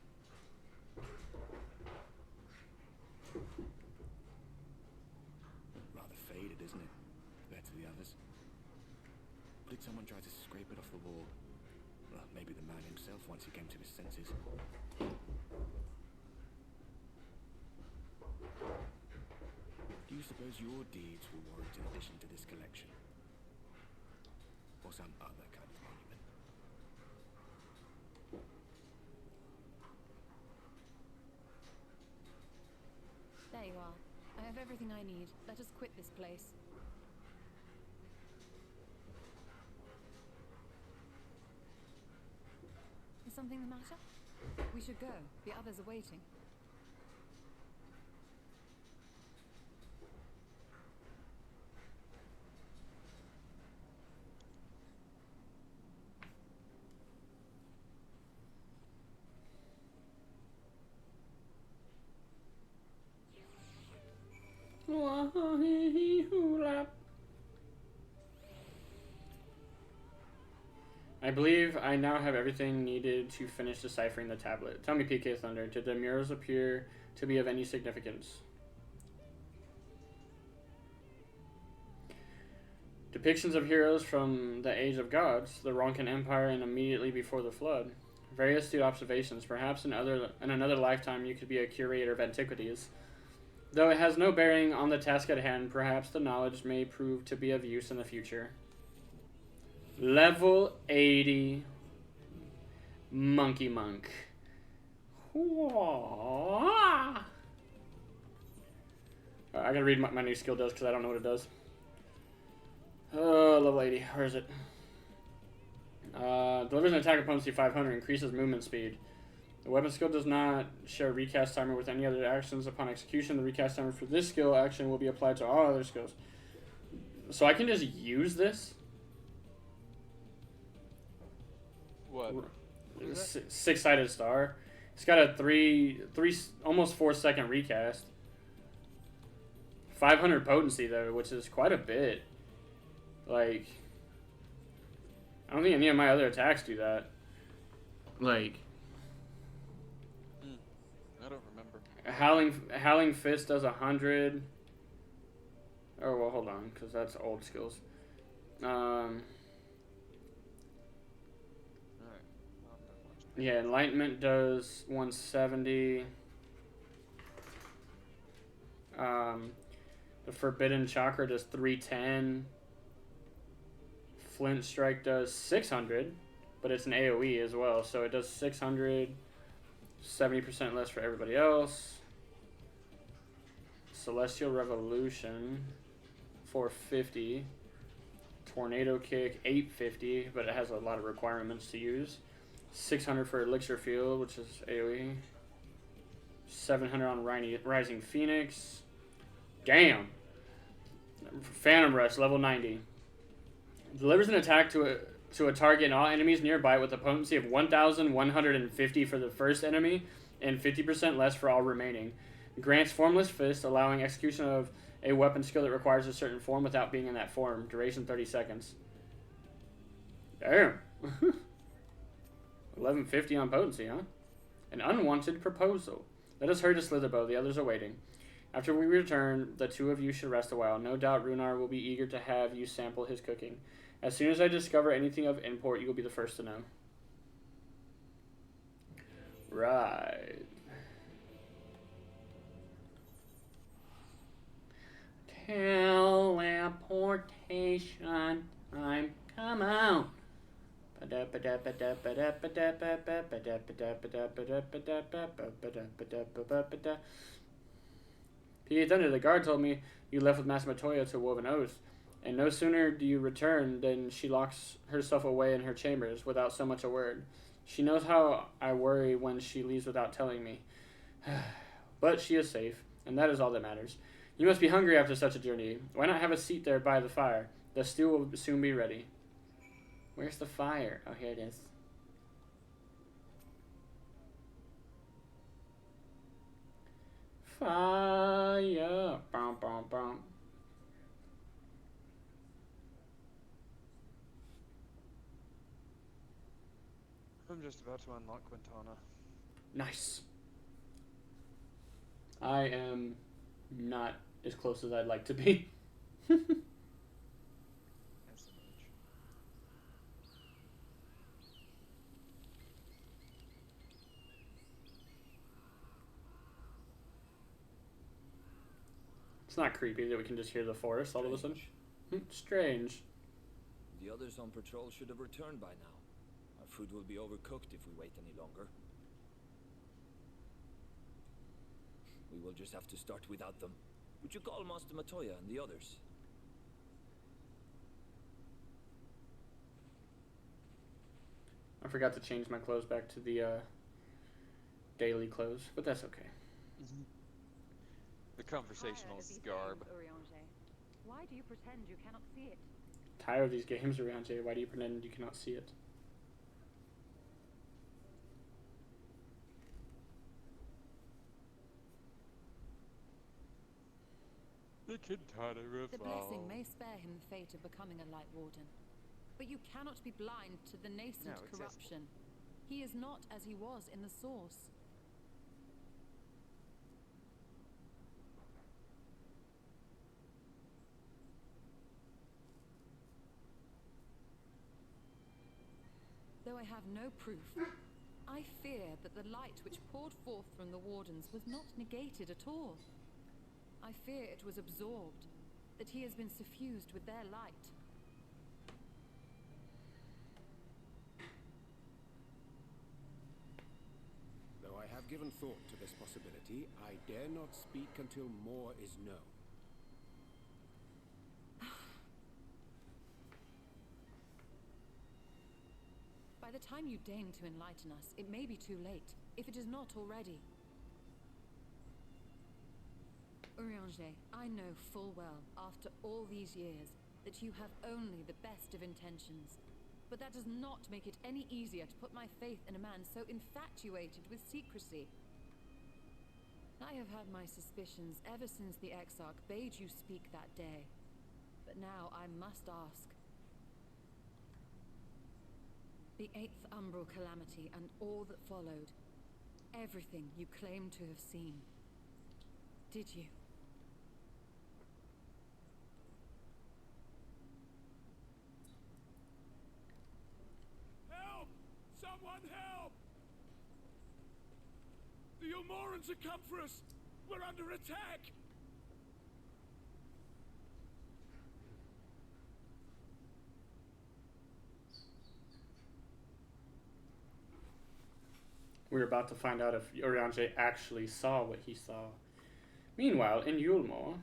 [SPEAKER 6] Rather faded, isn't it, compared to the others? Or did someone try to scrape it off the wall? Well, maybe the man himself once he came to his senses. Do you suppose your deeds will warrant an addition to this collection? Or some other kind of monument?
[SPEAKER 3] There you are. I have everything I need. Let us quit this place. Is something the matter? We should go. The others are waiting.
[SPEAKER 1] I believe I now have everything needed to finish deciphering the tablet. Tell me, PK Thunder, did the murals appear to be of any significance? Depictions of heroes from the Age of Gods, the Roncan Empire, and immediately before the Flood. Very astute observations. Perhaps in another lifetime you could be a curator of antiquities. Though it has no bearing on the task at hand, perhaps the knowledge may prove to be of use in the future. Level 80 Monkey Monk. I gotta read what my new skill does because I don't know what it does. Level 80. Where is it? Delivers an attack opponent to 500. Increases movement speed. The weapon skill does not share a recast timer with any other actions upon execution. The recast timer for this skill action will be applied to all other skills. So I can just use this?
[SPEAKER 2] What?
[SPEAKER 1] Six-sided star. It's got a almost 4-second recast. 500 potency though, which is quite a bit. Like, I don't think any of my other attacks do that. Like,
[SPEAKER 2] I don't remember.
[SPEAKER 1] Howling Fist does 100. Oh well, hold on, because that's old skills. Yeah, Enlightenment does 170. The Forbidden Chakra does 310. Flint Strike does 600, but it's an AoE as well, so it does 600. 70% less for everybody else. Celestial Revolution 450. Tornado Kick 850, but it has a lot of requirements to use. 600 for Elixir Field, which is AoE. 700 on Rising Phoenix. Damn! Phantom Rush, level 90. Delivers an attack to a target and all enemies nearby with a potency of 1,150 for the first enemy and 50% less for all remaining. Grants Formless Fist, allowing execution of a weapon skill that requires a certain form without being in that form. Duration 30 seconds. Damn! 1150 on potency, huh? An unwanted proposal. Let us hurry to Slitherbow. The others are waiting. After we return, the two of you should rest a while. No doubt Runar will be eager to have you sample his cooking. As soon as I discover anything of import, you will be the first to know. Right. destination time. Come on. pt25, the guard told me you left with Master Matoya to Woven Oath, and no sooner do you return than she locks herself away in her chambers without so much a word. She knows how I worry when she leaves without telling me. But she is safe, and that is all that matters. You must be hungry after such a journey. Why not have a seat there by the fire? The stew will soon be ready. Where's the fire? Oh, here it is. Fire. Bum, bum, bum.
[SPEAKER 2] I'm just about to unlock Quintana.
[SPEAKER 1] Nice. I am not as close as I'd like to be. It's not creepy that we can just hear the forest all of a sudden. Strange.
[SPEAKER 4] The others on patrol should have returned by now. Our food will be overcooked if we wait any longer. We will just have to start without them. Would you call Master Matoya and the others?
[SPEAKER 1] I forgot to change my clothes back to the daily clothes, but that's okay.
[SPEAKER 2] The conversational garb.
[SPEAKER 3] Why do you pretend you cannot see it?
[SPEAKER 1] Tired of these games, Oriange. Why do you pretend you cannot see it?
[SPEAKER 2] The Quintana River.
[SPEAKER 3] The blessing may spare him the fate of becoming a Light Warden, but you cannot be blind to the nascent corruption. He is not as he was in the source. Though I have no proof, I fear that the light which poured forth from the Wardens was not negated at all. I fear it was absorbed, that he has been suffused with their light.
[SPEAKER 7] Though I have given thought to this possibility, I dare not speak until more is known.
[SPEAKER 3] By the time you deign to enlighten us, it may be too late, if it is not already. Oriange, I know full well, after all these years, that you have only the best of intentions. But that does not make it any easier to put my faith in a man so infatuated with secrecy. I have had my suspicions ever since the Exarch bade you speak that day. But now I must ask. The 8th Umbral Calamity and all that followed. Everything you claim to have seen. Did you?
[SPEAKER 7] Help! Someone help! The Umorans have come for us! We're under attack!
[SPEAKER 1] We're about to find out if Oriange actually saw what he saw. Meanwhile, in Yulmore...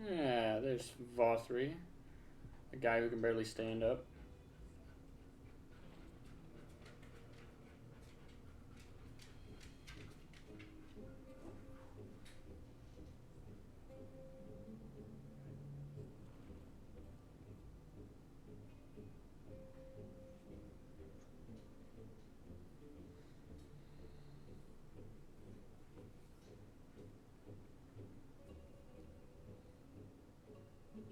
[SPEAKER 1] Yeah, there's Vothri. A guy who can barely stand up.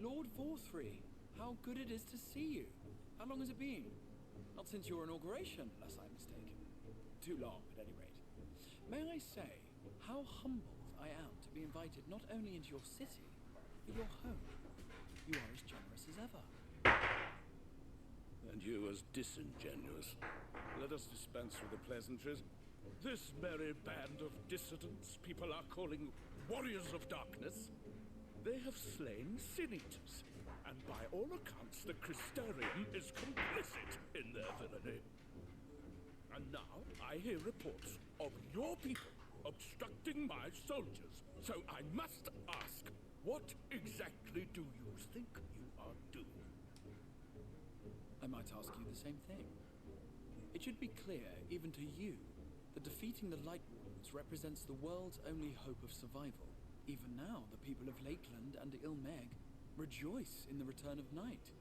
[SPEAKER 4] Lord Vothri, how good it is to see you. How long has it been? Not since your inauguration, unless I'm mistaken. Too long, at any rate. May I say how humbled I am to be invited not only into your city, but your home. You are as generous as ever.
[SPEAKER 7] And you as disingenuous. Let us dispense with the pleasantries. This merry band of dissidents people are calling
[SPEAKER 8] warriors of darkness. They have slain sin eaters, and by all accounts the Crystarium is complicit in their villainy. And now I hear reports of your people obstructing my soldiers. So I must ask, what exactly do you think you are doing?
[SPEAKER 9] I might ask you the same thing. It should be clear, even to you, that defeating the Lightwalls represents the world's only hope of survival. Even now, the people of Lakeland and Ilmeg rejoice in the return of night.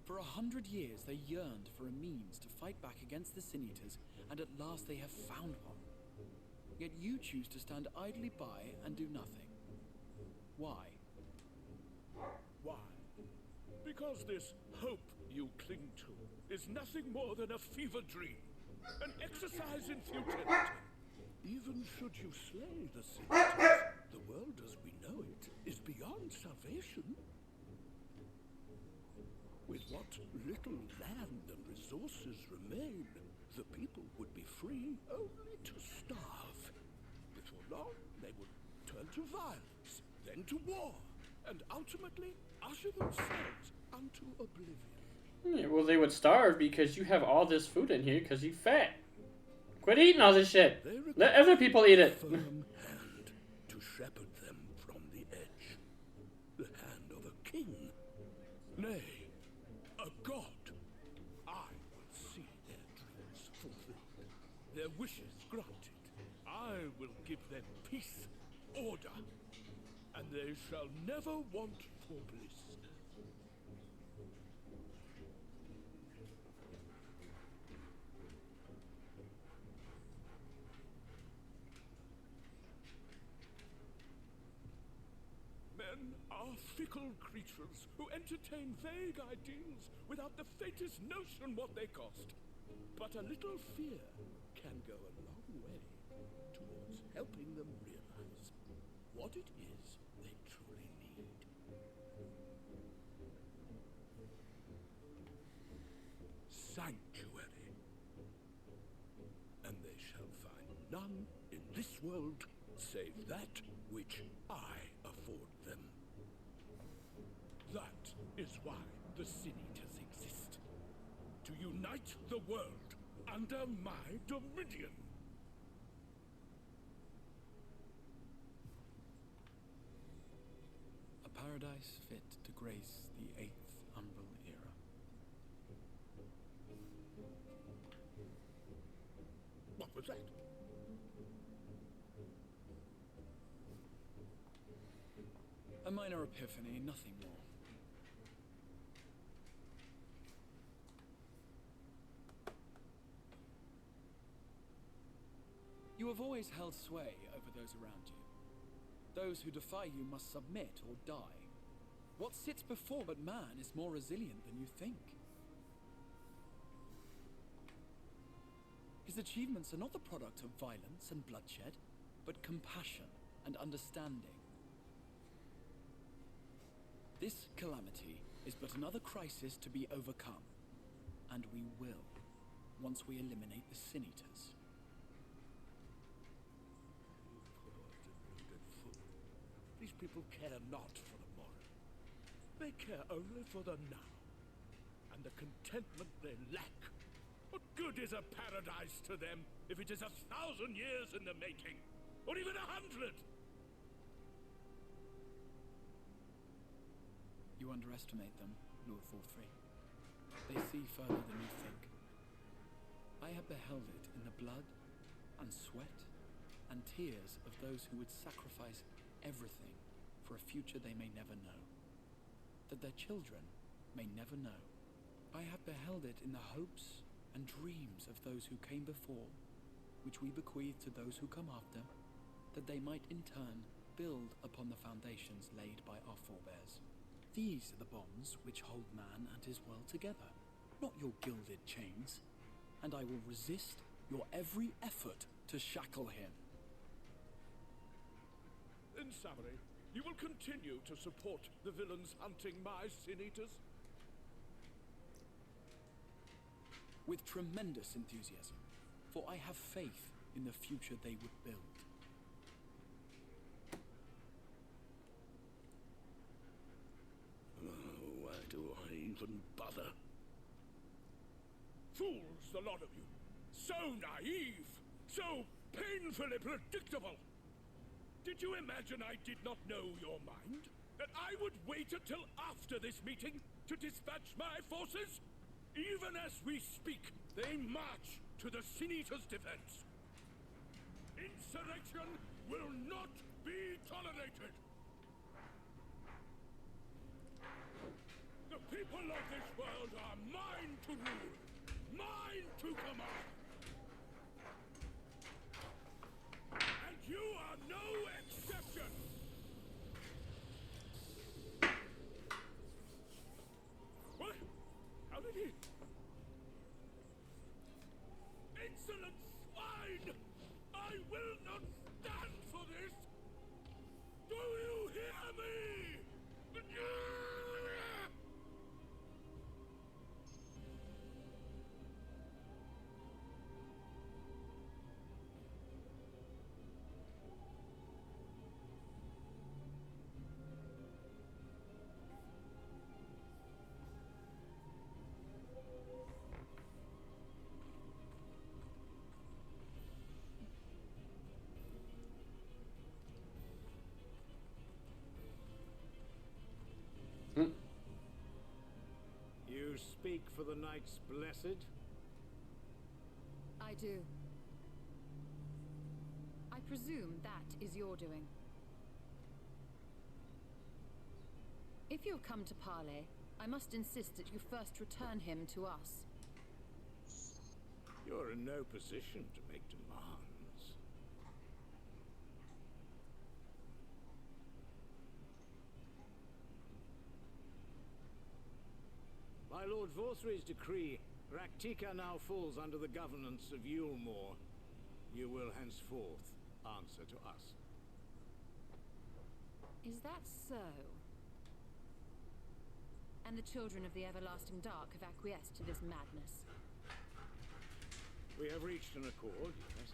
[SPEAKER 9] For 100 years, they yearned for a means to fight back against the Sin Eaters, and at last they have found one. Yet you choose to stand idly by and do nothing. Why?
[SPEAKER 8] Why? Because this hope you cling to is nothing more than a fever dream, an exercise in futility. Even should you slay the Sin Eaters, the world as we know it is beyond salvation. With what little land and resources remain, the people would be free only to starve. Before long, they would turn to violence, then to war, and ultimately usher themselves unto oblivion.
[SPEAKER 1] Yeah, well, they would starve because you have all this food in here because you fat. Quit eating all this shit. Let other people eat it.
[SPEAKER 8] Firm hand to shepherd them from the edge. The hand of a king. Nay, a god. I will see their dreams fulfilled, their wishes granted. I will give them peace, order, and they shall never want for bliss. Men are fickle creatures who entertain vague ideals without the faintest notion what they cost. But a little fear can go a long way towards helping them realize what it is they truly need. Sanctuary. And they shall find none in this world save that which I afford them. That is why the Sin Eaters exist. To unite the world under my dominion.
[SPEAKER 9] A paradise fit to grace the 8th Umbral era.
[SPEAKER 8] What was that?
[SPEAKER 9] A minor epiphany, nothing more. You have always held sway over those around you. Those who defy you must submit or die. What sits before but man is more resilient than you think. His achievements are not the product of violence and bloodshed, but compassion and understanding. This calamity is but another crisis to be overcome, and we will, once we eliminate the Sin Eaters.
[SPEAKER 8] These people care not for the morrow. They care only for the now, and the contentment they lack. What good is a paradise to them if it is 1,000 years in the making, or even 100?
[SPEAKER 9] You underestimate them, Lord 4-3. They see further than you think. I have beheld it in the blood and sweat and tears of those who would sacrifice everything for a future they may never know, that their children may never know. I have beheld it in the hopes and dreams of those who came before, which we bequeath to those who come after, that they might in turn build upon the foundations laid by our forebears. These are the bonds which hold man and his world together, not your gilded chains, and I will resist your every effort to shackle him.
[SPEAKER 8] In summary, you will continue to support the villains hunting my Sin Eaters?
[SPEAKER 9] With tremendous enthusiasm, for I have faith in the future they would build.
[SPEAKER 8] Fools, the lot of you. So naive. So painfully predictable. Did you imagine I did not know your mind? That I would wait until after this meeting to dispatch my forces? Even as we speak, they march to the Sin Eater's defense. Insurrection will not be tolerated. The people of this world are mine to rule, mine to command. And you are no exception. What? How did he? Insolent swine! I will not stand for this! Do you hear me?
[SPEAKER 7] You speak for the Knights Blessed?
[SPEAKER 3] I do. I presume that is your doing. If you have come to parley, I must insist that you first return him to us.
[SPEAKER 7] You're in no position to make demands. By Lord Vorthry's decree, Raktika now falls under the governance of Yulmore. You will henceforth answer to us.
[SPEAKER 3] Is that so? And the children of the Everlasting Dark have acquiesced to this madness?
[SPEAKER 7] We have reached an accord, yes.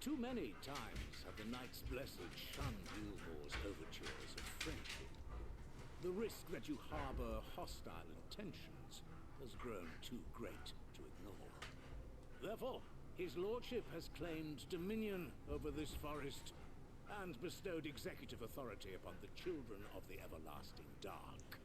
[SPEAKER 7] Too many times have the Knights Blessed shunned Yulmore's overtures of friendship. The risk that you harbor hostile intentions has grown too great to ignore. Therefore, his lordship has claimed dominion over this forest and bestowed executive authority upon the children of the Everlasting Dark.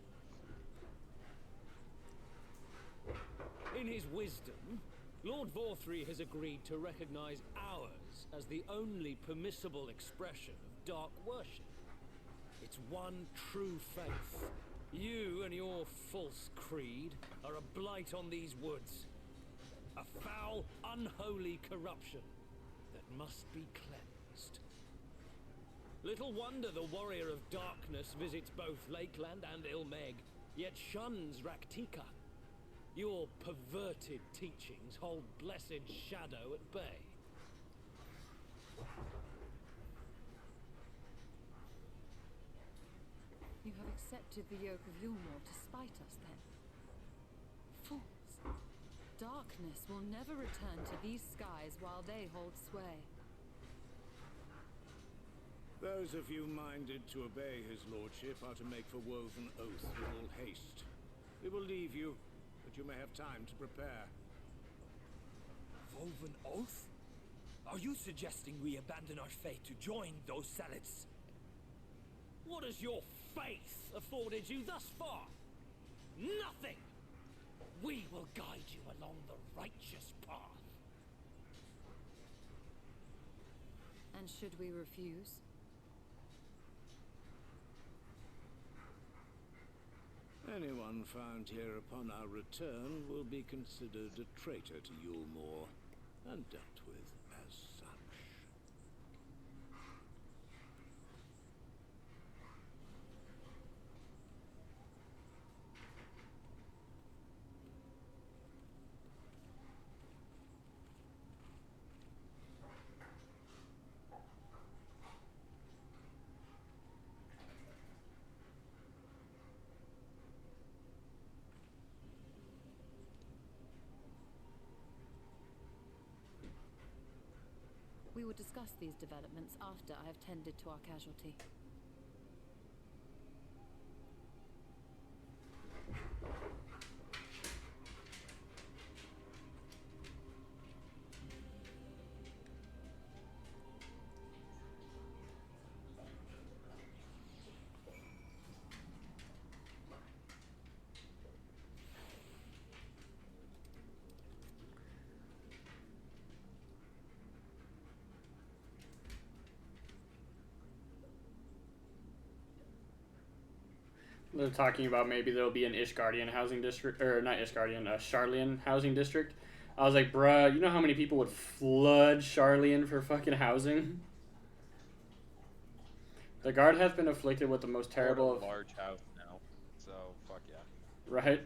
[SPEAKER 10] In his wisdom, Lord Vorthry has agreed to recognize ours as the only permissible expression of dark worship. It's one true faith. You and your false creed are a blight on these woods. A foul, unholy corruption that must be cleansed. Little wonder the Warrior of Darkness visits both Lakeland and Ilmeg, yet shuns Raktika. Your perverted teachings hold blessed shadow at bay.
[SPEAKER 3] You have accepted the yoke of Yulmore to spite us, then? Fools! Darkness will never return to these skies while they hold sway.
[SPEAKER 7] Those of you minded to obey his lordship are to make for Woven Oath with all haste. We will leave you, but you may have time to prepare.
[SPEAKER 4] Woven Oath? Are you suggesting we abandon our fate to join those zealots?
[SPEAKER 10] What has your faith afforded you thus far? Nothing! We will guide you along the righteous path.
[SPEAKER 3] And should we refuse?
[SPEAKER 7] Anyone found here upon our return will be considered a traitor to Yulmore and dealt with as such.
[SPEAKER 3] We will discuss these developments after I have tended to our casualty.
[SPEAKER 1] They're talking about maybe there'll be an Ishgardian housing district, or not Ishgardian, a Sharlayan housing district. I was like, bruh, you know how many people would flood Sharlayan for fucking housing? The guard has been afflicted with the most terrible of...
[SPEAKER 2] large house now, so fuck yeah.
[SPEAKER 1] Right?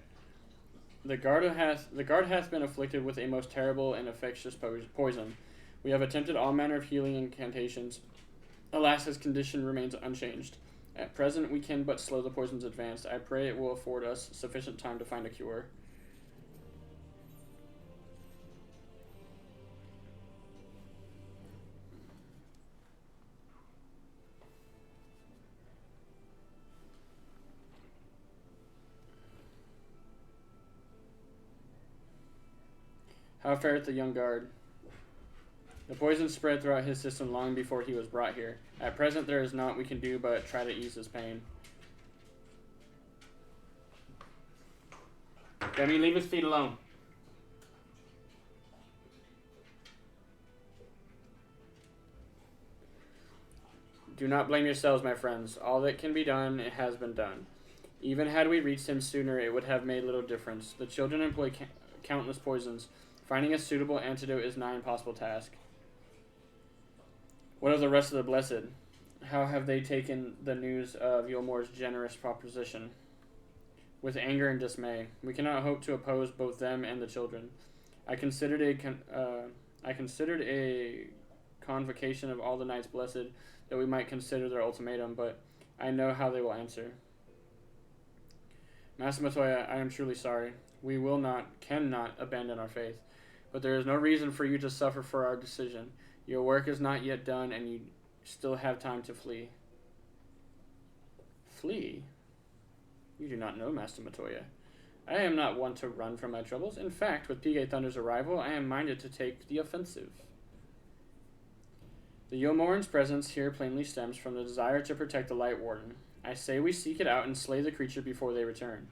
[SPEAKER 1] The guard has been afflicted with a most terrible and infectious poison. We have attempted all manner of healing incantations. Alas, his condition remains unchanged. At present, we can but slow the poison's advance. I pray it will afford us sufficient time to find a cure. How fareth the young guard? The poison spread throughout his system long before he was brought here. At present, there is naught we can do but try to ease his pain. Demi, leave his feet alone. Do not blame yourselves, my friends. All that can be done, it has been done. Even had we reached him sooner, it would have made little difference. The children employ countless poisons. Finding a suitable antidote is nigh impossible task. What of the rest of the blessed? How have they taken the news of Yulmor's generous proposition? With anger and dismay. We cannot hope to oppose both them and the children. I considered a convocation of all the knights blessed that we might consider their ultimatum, but I know how they will answer. Master Matoya, I am truly sorry. We cannot abandon our faith, but there is no reason for you to suffer for our decision. Your work is not yet done, and you still have time to flee. Flee? You do not know, Master Matoya. I am not one to run from my troubles. In fact, with P.K. Thunder's arrival, I am minded to take the offensive. The Yulmoran's presence here plainly stems from the desire to protect the Light Warden. I say we seek it out and slay the creature before they return.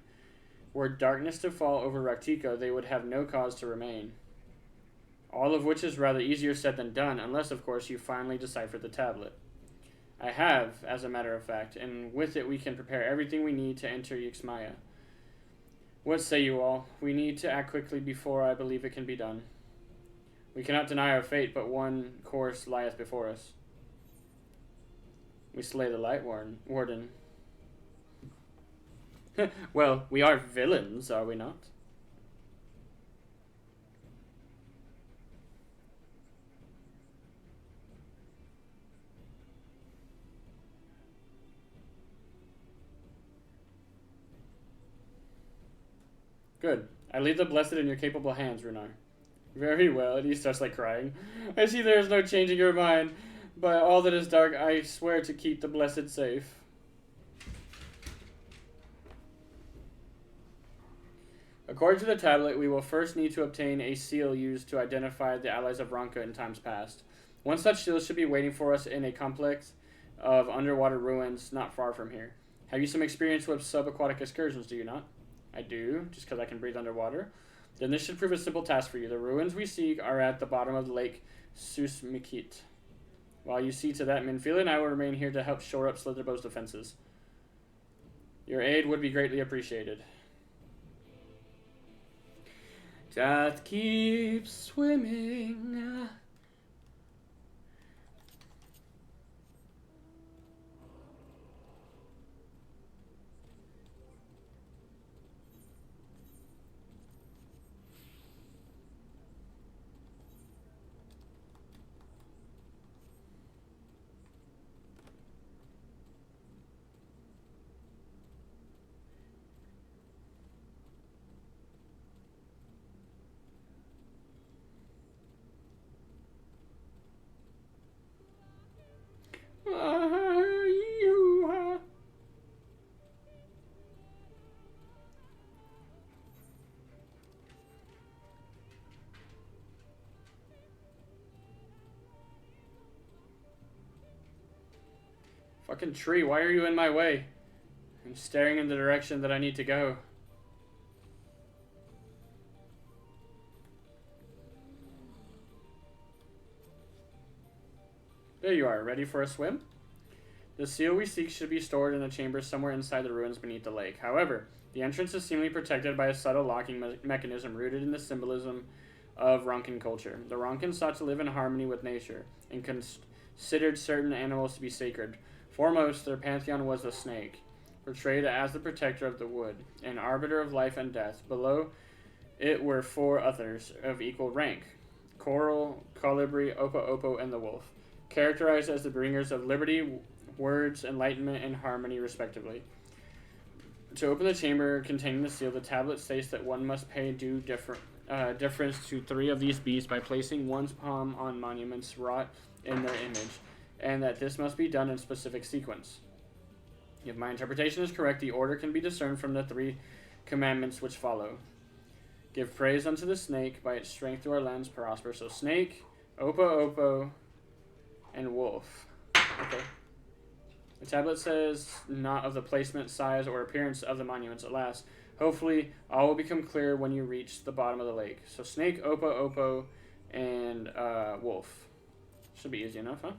[SPEAKER 1] Were darkness to fall over Raktika, they would have no cause to remain. All of which is rather easier said than done, unless, of course, you finally decipher the tablet. I have, as a matter of fact, and with it we can prepare everything we need to enter Ixmaya. What say you all? We need to act quickly before I believe it can be done. We cannot deny our fate, but one course lieth before us. We slay the Light Warden. Well, we are villains, are we not? Good. I leave the blessed in your capable hands, Runar. Very well, and he starts like crying. I see there is no changing your mind. By all that is dark, I swear to keep the blessed safe. According to the tablet, we will first need to obtain a seal used to identify the allies of Ronka in times past. One such seal should be waiting for us in a complex of underwater ruins not far from here. Have you some experience with subaquatic excursions, do you not? I do, just because I can breathe underwater. Then this should prove a simple task for you. The ruins we seek are at the bottom of the lake Susmikit. While you see to that, Minfila and I will remain here to help shore up Slitherbow's defenses. Your aid would be greatly appreciated. Just keep swimming. Fucking tree, why are you in my way? I'm staring in the direction that I need to go. There you are, ready for a swim? The seal we seek should be stored in a chamber somewhere inside the ruins beneath the lake. However, the entrance is seemingly protected by a subtle locking mechanism rooted in the symbolism of Ronkin culture. The Ronkin sought to live in harmony with nature and considered certain animals to be sacred. Foremost, their pantheon was the snake, portrayed as the protector of the wood, an arbiter of life and death. Below it were 4 others of equal rank: coral, colibri, opo, and the wolf, characterized as the bringers of liberty, words, enlightenment, and harmony, respectively. To open the chamber containing the seal, the tablet states that one must pay due deference to 3 of these beasts by placing one's palm on monuments wrought in their image, and that this must be done in specific sequence. If my interpretation is correct, the order can be discerned from the 3 commandments which follow. Give praise unto the snake, by its strength do our lands prosper. So snake, opo, and wolf. Okay. The tablet says not of the placement, size, or appearance of the monuments at last. Hopefully, all will become clear when you reach the bottom of the lake. So snake, opo, and wolf. Should be easy enough, huh?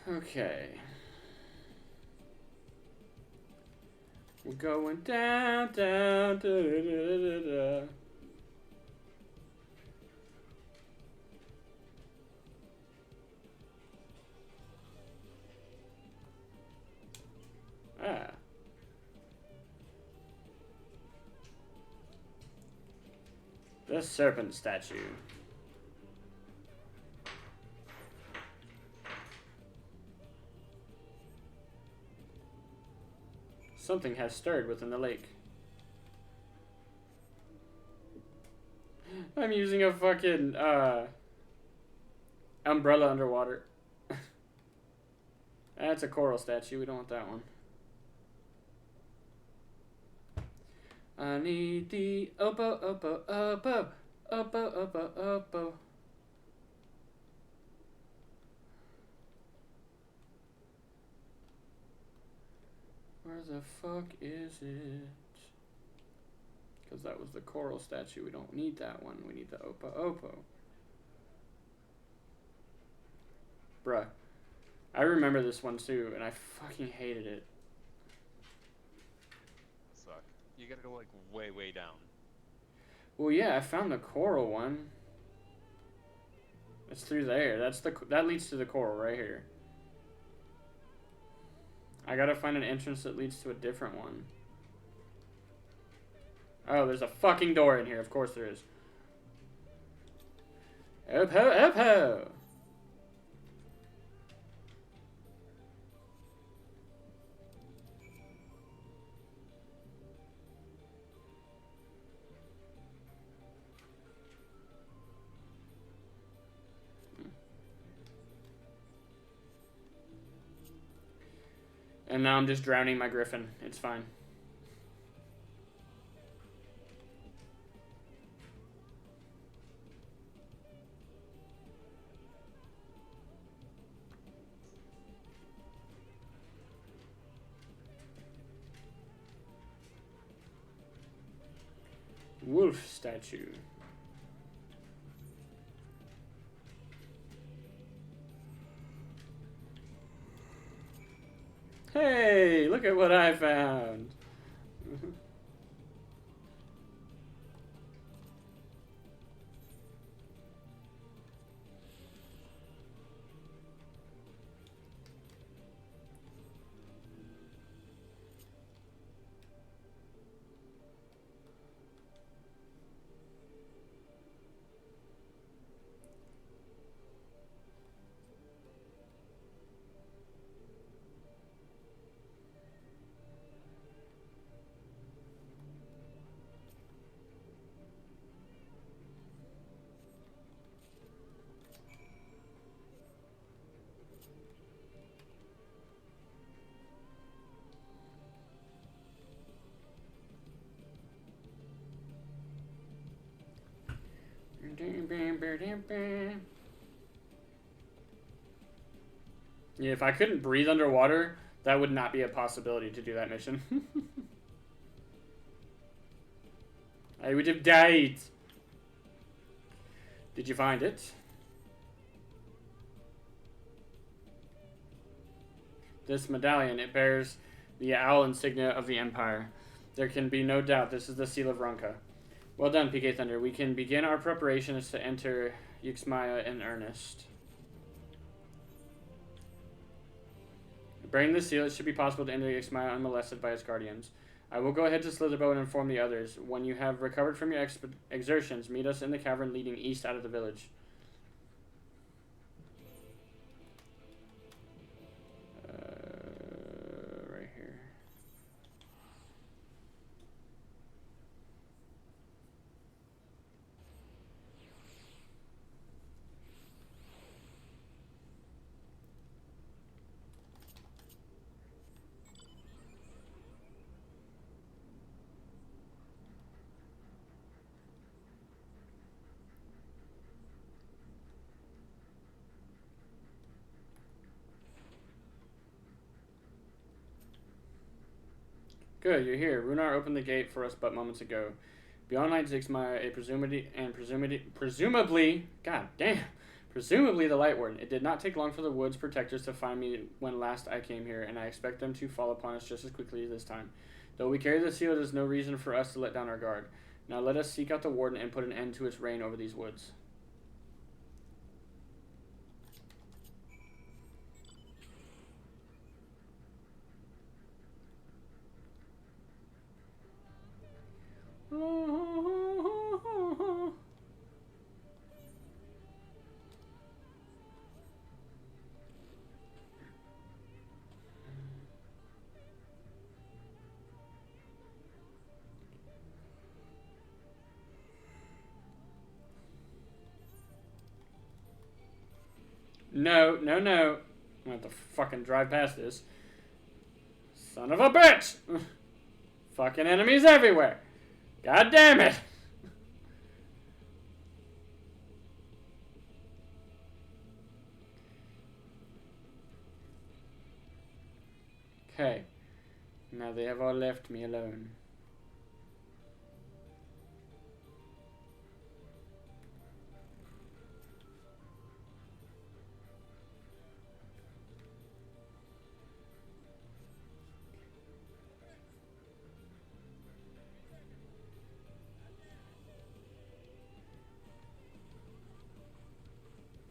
[SPEAKER 1] Okay. We're going down, down, da, da, da, da, da. Ah. The serpent statue. Something has stirred within the lake. I'm using a fucking umbrella underwater. That's a coral statue. We don't want that one. I need the opo. Where the fuck is it? Because that was the coral statue. We don't need that one. We need the opo. Bruh. I remember this one too, and I fucking hated it.
[SPEAKER 2] Suck. You gotta go like way down.
[SPEAKER 1] Well, yeah, I found the coral one. It's through there. That leads to the coral right here. I gotta find an entrance that leads to a different one. Oh, there's a fucking door in here. Of course there is. Opo. And now I'm just drowning my griffin. It's fine. Wolf statue. Hey, look at what I found. Yeah, if I couldn't breathe underwater, that would not be a possibility to do that mission. I would have died. Did you find it? This medallion, it bears the owl insignia of the Empire. There can be no doubt this is the seal of Ronka. Well done, PK Thunder. We can begin our preparations to enter Yuxmaya in earnest. Bearing the seal, it should be possible to enter Yuxmaya unmolested by its guardians. I will go ahead to Slitherbow and inform the others. When you have recovered from your exertions, meet us in the cavern leading east out of the village. Right here. Good, you're here. Runar opened the gate for us but moments ago. Beyond Light Zixmaya, presumably, god damn, presumably the Light Warden. It did not take long for the Wood's protectors to find me when last I came here, and I expect them to fall upon us just as quickly this time. Though we carry the seal, there's no reason for us to let down our guard. Now let us seek out the Warden and put an end to its reign over these woods. No, no, no. I'm gonna have to fucking drive past this. Son of a bitch! Fucking enemies everywhere. God damn it! Okay. Now they have all left me alone.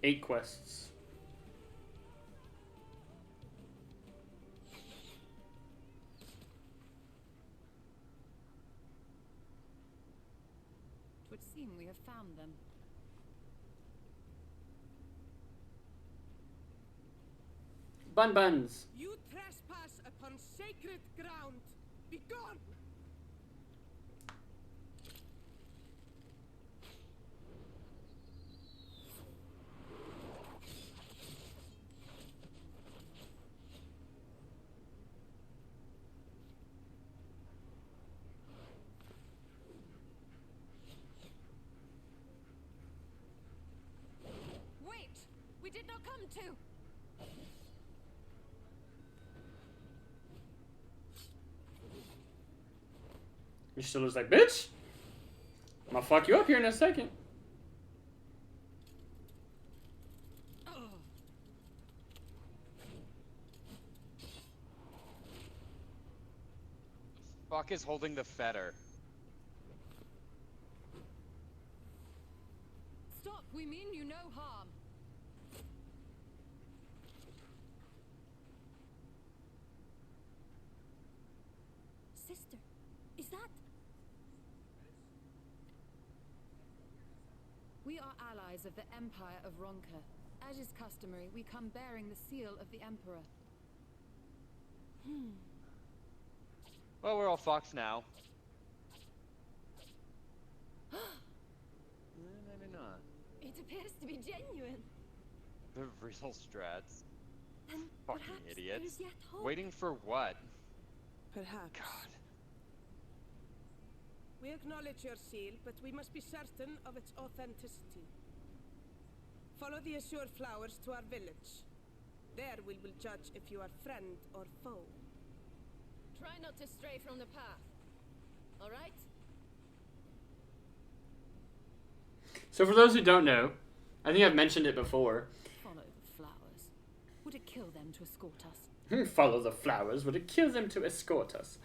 [SPEAKER 1] Eight quests.
[SPEAKER 3] It would seem we have found them.
[SPEAKER 1] Bun buns.
[SPEAKER 11] You trespass upon sacred ground. Begone!
[SPEAKER 3] Wait! We did not come to!
[SPEAKER 1] Mr. was like, bitch! I'm gonna fuck you up here in a second.
[SPEAKER 2] Fuck is holding the fetter?
[SPEAKER 3] Stop! We mean you no harm.
[SPEAKER 5] Sister, is that...
[SPEAKER 3] We are allies of the Empire of Ronka. As is customary, we come bearing the seal of the Emperor.
[SPEAKER 2] Well, we're all fucked now. Maybe not.
[SPEAKER 5] It appears to be genuine.
[SPEAKER 2] The real strats.
[SPEAKER 5] Then
[SPEAKER 2] Fucking
[SPEAKER 5] perhaps
[SPEAKER 2] idiots.
[SPEAKER 5] there is yet hope.
[SPEAKER 2] Waiting for what?
[SPEAKER 11] Perhaps.
[SPEAKER 2] God.
[SPEAKER 11] We acknowledge your seal, but we must be certain of its authenticity. Follow the azure flowers to our village. There we will judge if you are friend or foe.
[SPEAKER 12] Try not to stray from the path. All right?
[SPEAKER 1] So for those who don't know, I think I've mentioned it before.
[SPEAKER 3] Follow the flowers. Would it kill them to escort us?
[SPEAKER 1] Follow the flowers. Would it kill them to escort us?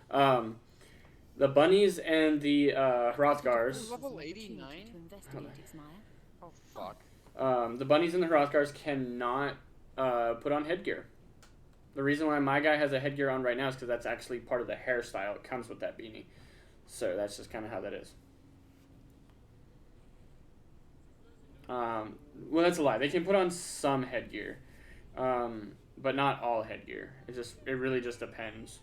[SPEAKER 1] The bunnies and the Hrothgars.
[SPEAKER 2] Level 89? Oh, fuck.
[SPEAKER 1] The bunnies and the Hrothgars cannot put on headgear. The reason why my guy has a headgear on right now is because that's actually part of the hairstyle. It comes with that beanie. So that's just kind of how that is. Well, that's a lie. They can put on some headgear, but not all headgear. It really just depends.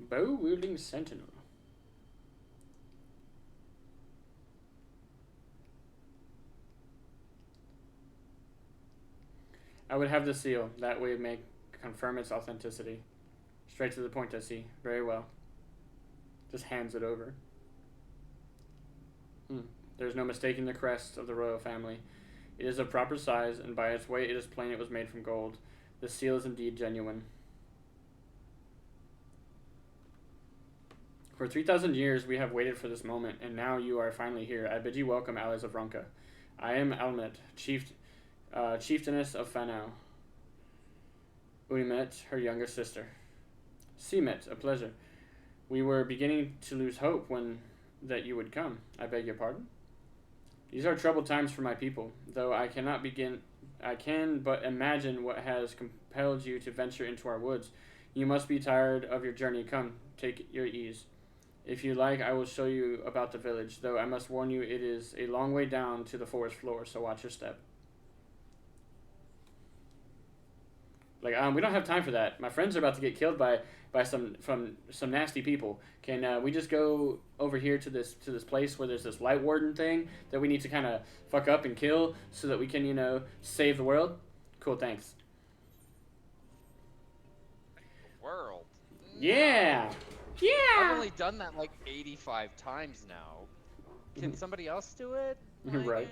[SPEAKER 1] Bow-wielding sentinel. I would have the seal. That way it may confirm its authenticity. Straight to the point, I see. Very well. Just hands it over. There's no mistaking the crest of the royal family. It is of proper size, and by its weight it is plain it was made from gold. The seal is indeed genuine. For 3,000 years we have waited for this moment, and now you are finally here. I bid you welcome, allies of Ronka. I am Almet, chieftainess of Fanau. Unimet, her younger sister. Seamet, a pleasure. We were beginning to lose hope that you would come. I beg your pardon? These are troubled times for my people, though I can but imagine what has compelled you to venture into our woods. You must be tired of your journey. Come, take your ease. If you like, I will show you about the village, though I must warn you it is a long way down to the forest floor, so watch your step. Like, we don't have time for that. My friends are about to get killed by some nasty people. Can we just go over here to this place where there's this light warden thing that we need to kind of fuck up and kill so that we can, save the world? Cool, thanks.
[SPEAKER 2] World.
[SPEAKER 1] Yeah. Yeah.
[SPEAKER 2] I've only done that like 85 times now. Can somebody else do it? Like,
[SPEAKER 1] right.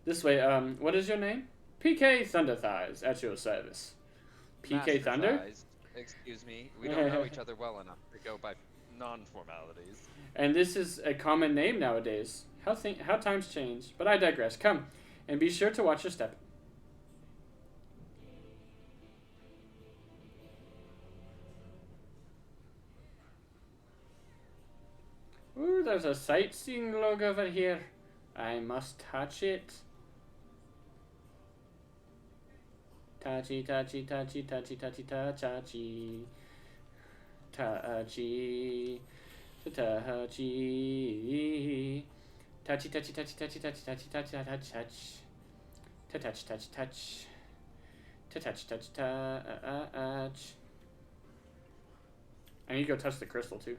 [SPEAKER 1] This way. What is your name? PK Thunderthighs at your service. PK
[SPEAKER 2] Master
[SPEAKER 1] Thunder?
[SPEAKER 2] Thighs. Excuse me. We don't know each other well enough to go by non-formalities.
[SPEAKER 1] And this is a common name nowadays. How times change. But I digress. Come, and be sure to watch your step. Ooh, there's a sightseeing log over here. I must touch it. Touchy, touchy, touchy, touchy, touchy, touchy. Touchy. Touchy. Touchy, touchy, touchy, touchy, touchy, touchy, touchy, touch. Touch, touch, touch. Touch, touch, touch. I need to go touch the crystal too.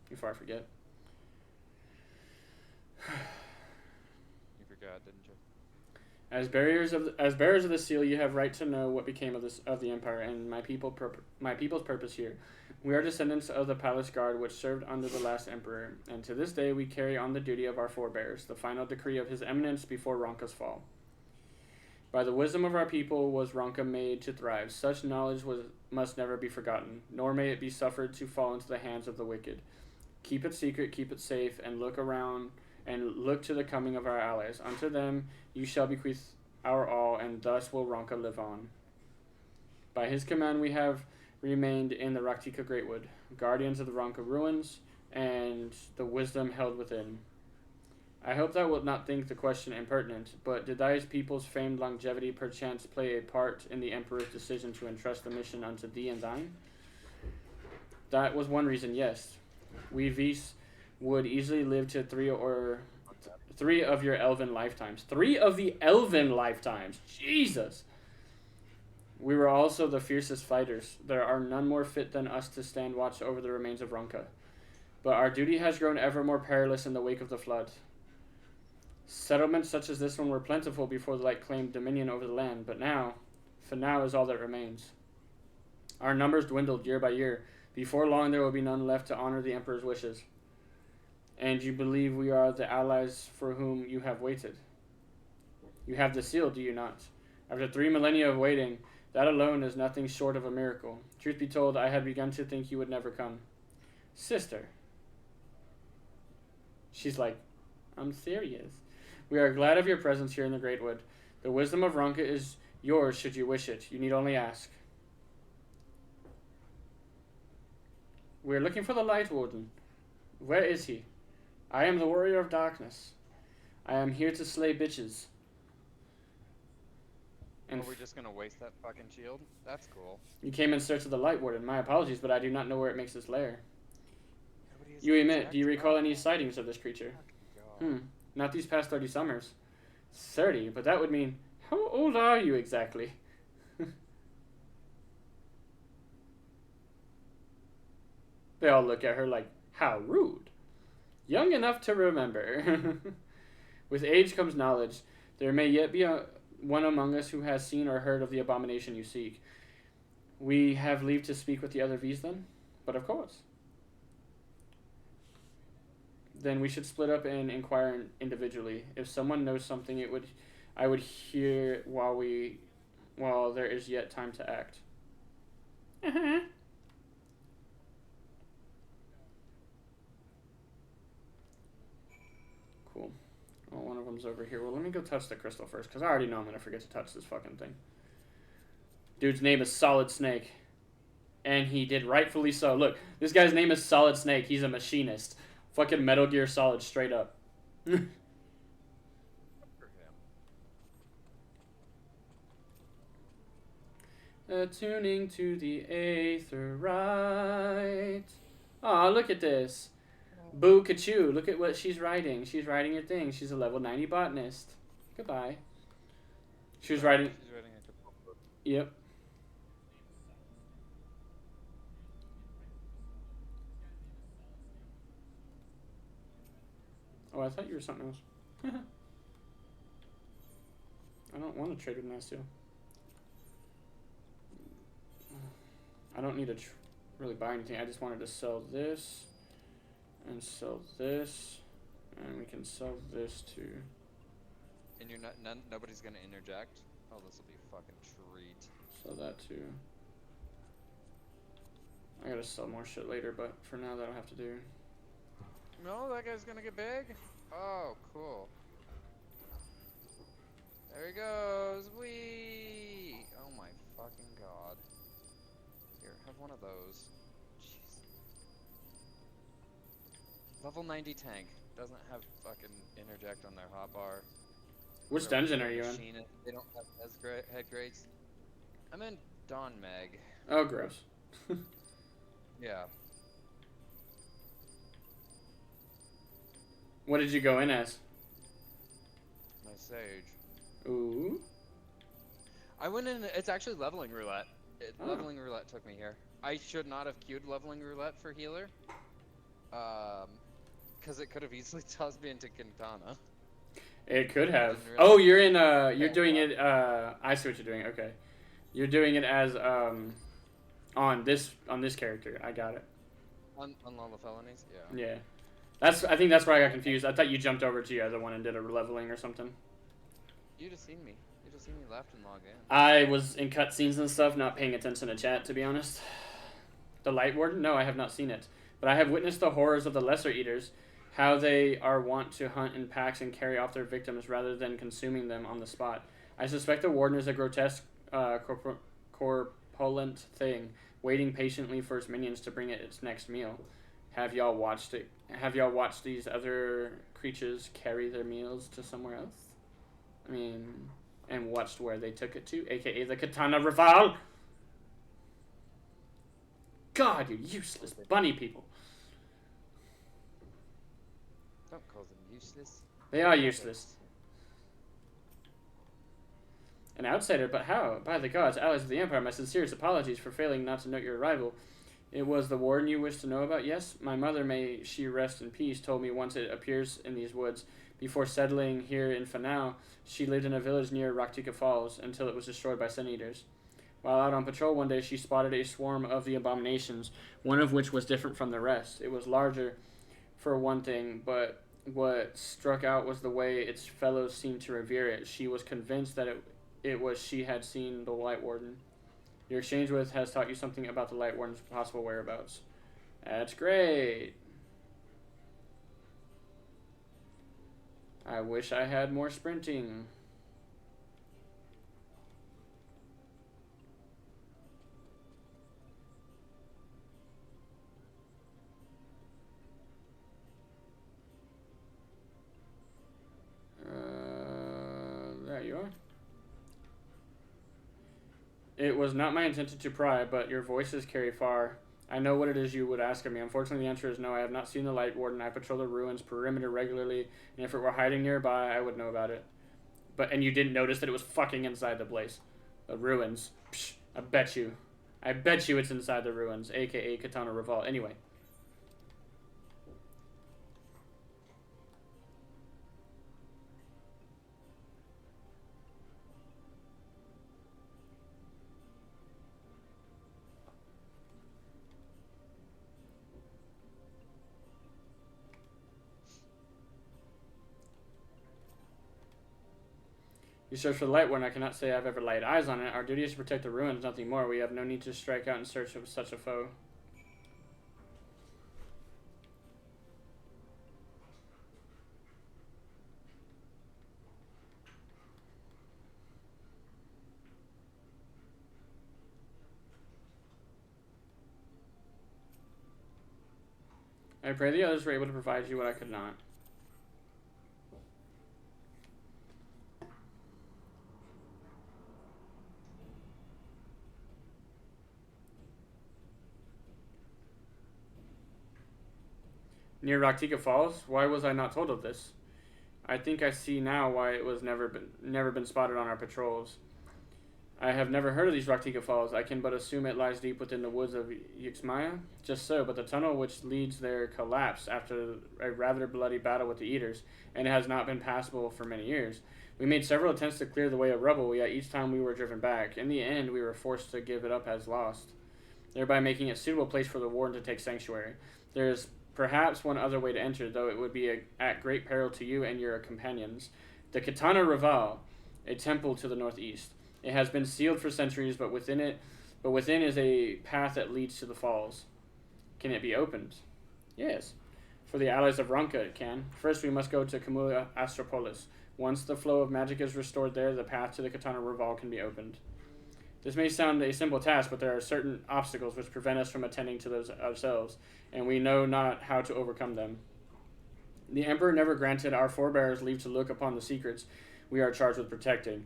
[SPEAKER 1] Before I forget.
[SPEAKER 2] You forgot, didn't you?
[SPEAKER 1] As bearers of the seal, you have right to know what became of the empire and my people's purpose here. We are descendants of the palace guard which served under the last emperor, and to this day we carry on the duty of our forebears, the final decree of his eminence before Ronka's fall. By the wisdom of our people was Ronka made to thrive. Such knowledge must never be forgotten, nor may it be suffered to fall into the hands of the wicked. Keep it secret, keep it safe, and look around and look to the coming of our allies. Unto them you shall bequeath our all, and thus will Ronka live on. By his command we have remained in the Raktika Greatwood, guardians of the Ronka ruins, and the wisdom held within. I hope thou wilt not think the question impertinent, but did thy people's famed longevity perchance play a part in the Emperor's decision to entrust the mission unto thee and thine? That was one reason, yes. We Vis would easily live to three of your elven lifetimes. 3 of the elven lifetimes! Jesus! We were also the fiercest fighters. There are none more fit than us to stand watch over the remains of Ronka. But our duty has grown ever more perilous in the wake of the flood. Settlements such as this one were plentiful before the light claimed dominion over the land, but now, for now is all that remains. Our numbers dwindled year by year. Before long there will be none left to honor the Emperor's wishes. And you believe we are the allies for whom you have waited? You have the seal, do you not? After 3 millennia of waiting, that alone is nothing short of a miracle. Truth be told, I had begun to think you would never come. Sister. She's like, I'm serious. We are glad of your presence here in the Great Wood. The wisdom of Ronka is yours should you wish it. You need only ask. We are looking for the Light Warden. Where is he? I am the Warrior of Darkness. I am here to slay bitches.
[SPEAKER 2] And are we just gonna waste that fucking shield? That's cool.
[SPEAKER 1] You came in search of the Light Warden. My apologies, but I do not know where it makes its lair. You emit, do you recall any sightings of this creature? Not these past 30 summers. 30? But that would mean... How old are you exactly? They all look at her like, how rude. Young enough to remember. With age comes knowledge. There may yet be one among us who has seen or heard of the abomination you seek. We have leave to speak with the other V's then? But of course. Then we should split up and inquire individually. If someone knows something, I would hear while there is yet time to act. Cool. Well, one of them's over here. Well, let me go touch the crystal first, because I already know I'm going to forget to touch this fucking thing. Dude's name is Solid Snake. And he did rightfully so. Look, this guy's name is Solid Snake. He's a machinist. Fucking Metal Gear Solid straight up. Attuning to the Aetherite. Aw, look at this. Boo Kachu, look at what she's writing. She's writing her thing. She's a level 90 botanist. Goodbye. She was writing...
[SPEAKER 2] She's writing a...
[SPEAKER 1] Yep. Oh, I thought you were something else. I don't want to trade with Nasio. I don't need to really buy anything. I just wanted to sell this and sell this, and we can sell this too.
[SPEAKER 2] And you're not nobody's gonna interject. Oh, this will be a fucking treat.
[SPEAKER 1] Sell that too. I gotta sell more shit later, but for now that'll have to do.
[SPEAKER 2] No, that guy's gonna get big. Oh, cool. There he goes. Whee! Oh my fucking god. Here, have one of those. Jeez. Level 90 tank. Doesn't have fucking interject on their hotbar.
[SPEAKER 1] Which dungeon are you in?
[SPEAKER 2] They don't have head grades. I'm in Dawn Meg.
[SPEAKER 1] Oh, gross.
[SPEAKER 2] Yeah.
[SPEAKER 1] What did you go in as?
[SPEAKER 2] My sage.
[SPEAKER 1] Ooh.
[SPEAKER 2] I went in. It's actually leveling roulette. Leveling roulette took me here. I should not have queued leveling roulette for healer. Because it could have easily tossed me into Quintana.
[SPEAKER 1] It could have. Oh, you're in. You're doing it. I see what you're doing. Okay, you're doing it as on this character. I got it.
[SPEAKER 2] On all the felonies. Yeah.
[SPEAKER 1] Yeah. I think that's where I got confused. I thought you jumped over to the other one and did a leveling or something.
[SPEAKER 2] You'd have seen me. You'd have seen me left and log in.
[SPEAKER 1] I was in cutscenes and stuff, not paying attention to chat, to be honest. The Light Warden? No, I have not seen it. But I have witnessed the horrors of the Lesser Eaters, how they are wont to hunt in packs and carry off their victims rather than consuming them on the spot. I suspect the Warden is a grotesque, corpulent thing, waiting patiently for its minions to bring it its next meal. Have y'all watched it? Have y'all watched these other creatures carry their meals to somewhere else? I mean, and watched where they took it to, aka the Katana Rival. God, you useless bunny people.
[SPEAKER 2] Don't call them useless.
[SPEAKER 1] They are useless. An outsider, but how? By the gods, allies of the Empire, my sincerest apologies for failing not to note your arrival. It was the warden you wished to know about? Yes, my mother, may she rest in peace, told me once it appears in these woods. Before settling here in Fanau, she lived in a village near Raktika Falls until it was destroyed by Sun Eaters. While out on patrol one day, she spotted a swarm of the abominations, one of which was different from the rest. It was larger, for one thing, but what struck out was the way its fellows seemed to revere it. She was convinced that it was she had seen the Light Warden. Your exchange with has taught you something about the Light Warden's possible whereabouts. That's great. I wish I had more sprinting. There you are. It was not my intention to pry, but your voices carry far. I know what it is you would ask of me. Unfortunately, the answer is no. I have not seen the Light Warden. I patrol the ruins perimeter regularly, and if it were hiding nearby, I would know about it. And you didn't notice that it was fucking inside the place. The ruins. Psh, I bet you. I bet you it's inside the ruins, aka Katana Rival. Anyway. You search for the Light Warden. I cannot say I've ever laid eyes on it. Our duty is to protect the ruins, nothing more. We have no need to strike out in search of such a foe. I pray the others were able to provide you what I could not. Near Raktika Falls? Why was I not told of this? I think I see now why it was never been spotted on our patrols. I have never heard of these Raktika Falls. I can but assume it lies deep within the woods of Yxmaya. Just so, but the tunnel which leads there collapsed after a rather bloody battle with the Eaters, and it has not been passable for many years. We made several attempts to clear the way of rubble, yet each time we were driven back. In the end, we were forced to give it up as lost, thereby making it a suitable place for the warden to take sanctuary. There is perhaps one other way to enter, though it would be at great peril to you and your companions. The Katana Rival, a temple to the northeast. It has been sealed for centuries, but within is a path that leads to the falls. Can it be opened? Yes. For the allies of Ronka, it can. First, we must go to Camulia Astropolis. Once the flow of magic is restored there, the path to the Katana Rival can be opened. This may sound a simple task, but there are certain obstacles which prevent us from attending to those ourselves, and we know not how to overcome them. The Emperor never granted our forebears leave to look upon the secrets we are charged with protecting.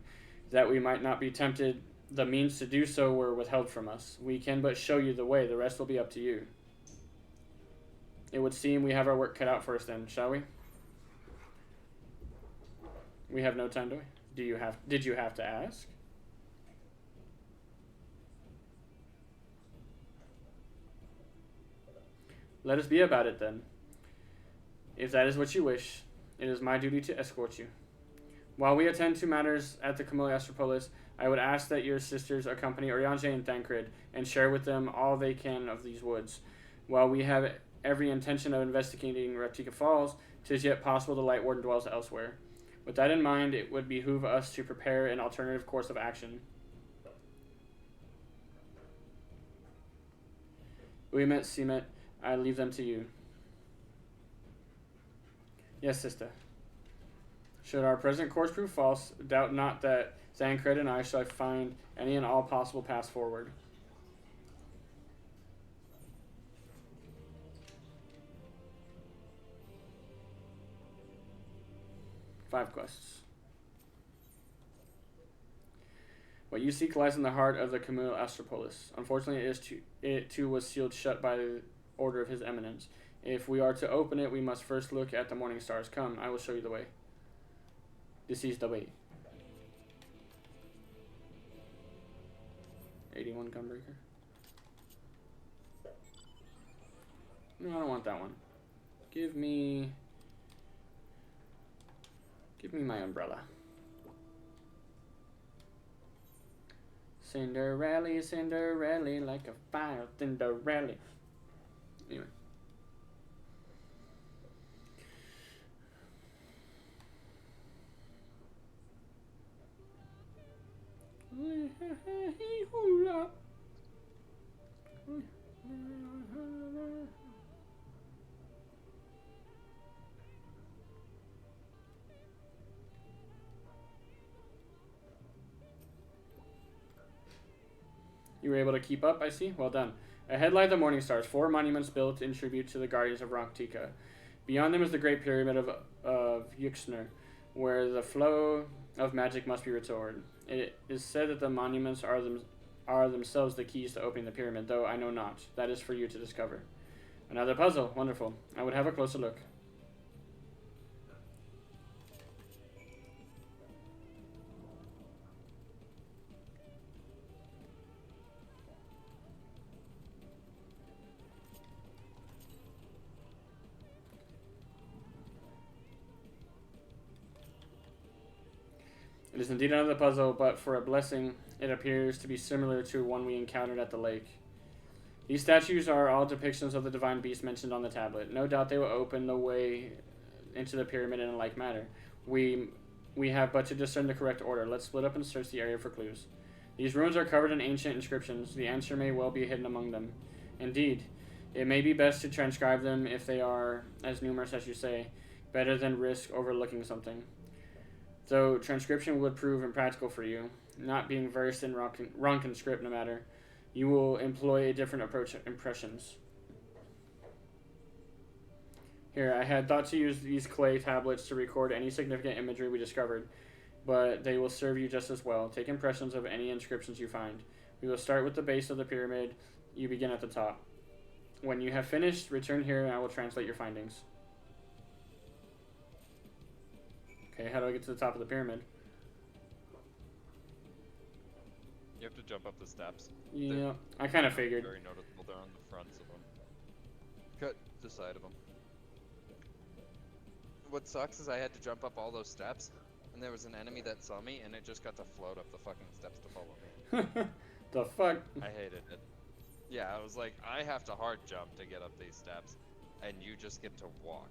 [SPEAKER 1] That we might not be tempted, the means to do so were withheld from us. We can but show you the way, the rest will be up to you. It would seem we have our work cut out for us then, shall we? We have no time, do we? Did you have to ask? Let us be about it then. If that is what you wish, it is my duty to escort you. While we attend to matters at the Camulia Astropolis, I would ask that your sisters accompany Oriange and Thancred and share with them all they can of these woods. While we have every intention of investigating Raktika Falls, 'tis yet possible the Light Warden dwells elsewhere. With that in mind, it would behoove us to prepare an alternative course of action. Uimet Simet, I leave them to you. Yes, sister. Should our present course prove false, doubt not that Thancred and I shall find any and all possible paths forward. 5 quests. What you seek lies in the heart of the Camille Astropolis. Unfortunately, it too was sealed shut by the order of His Eminence. If we are to open it, we must first look at the morning stars. Come, I will show you the way. This is the way. 81 Gunbreaker. No, I don't want that one. Give me my umbrella. Cinderella, Cinderella, like a fire, Cinderella. Anyway. You were able to keep up, I see. Well done. Ahead lie the morning stars, 4 monuments built in tribute to the guardians of Ronktika. Beyond them is the great pyramid of Yuxner, where the flow of magic must be restored. It is said that the monuments are themselves the keys to opening the pyramid, though I know not. That is for you to discover. Another puzzle. Wonderful. I would have a closer look. It is indeed another puzzle, but for a blessing, it appears to be similar to one we encountered at the lake. These statues are all depictions of the divine beast mentioned on the tablet. No doubt they will open the way into the pyramid in a like manner. We have but to discern the correct order. Let's split up and search the area for clues. These ruins are covered in ancient inscriptions. The answer may well be hidden among them. Indeed, it may be best to transcribe them if they are as numerous as you say, better than risk overlooking something. Though transcription would prove impractical for you, not being versed in Ronkin script no matter, you will employ a different approach to impressions. Here, I had thought to use these clay tablets to record any significant imagery we discovered, but they will serve you just as well. Take impressions of any inscriptions you find. We will start with the base of the pyramid. You begin at the top. When you have finished, return here and I will translate your findings. Okay, how do I get to the top of the pyramid?
[SPEAKER 2] You have to jump up the steps.
[SPEAKER 1] Yeah, I kind of figured.
[SPEAKER 2] Very noticeable. They're on the fronts of them. Cut the side of them. What sucks is I had to jump up all those steps, and there was an enemy that saw me, and it just got to float up the fucking steps to follow me.
[SPEAKER 1] The fuck?
[SPEAKER 2] I hated it. Yeah, I was like, I have to hard jump to get up these steps, and you just get to walk.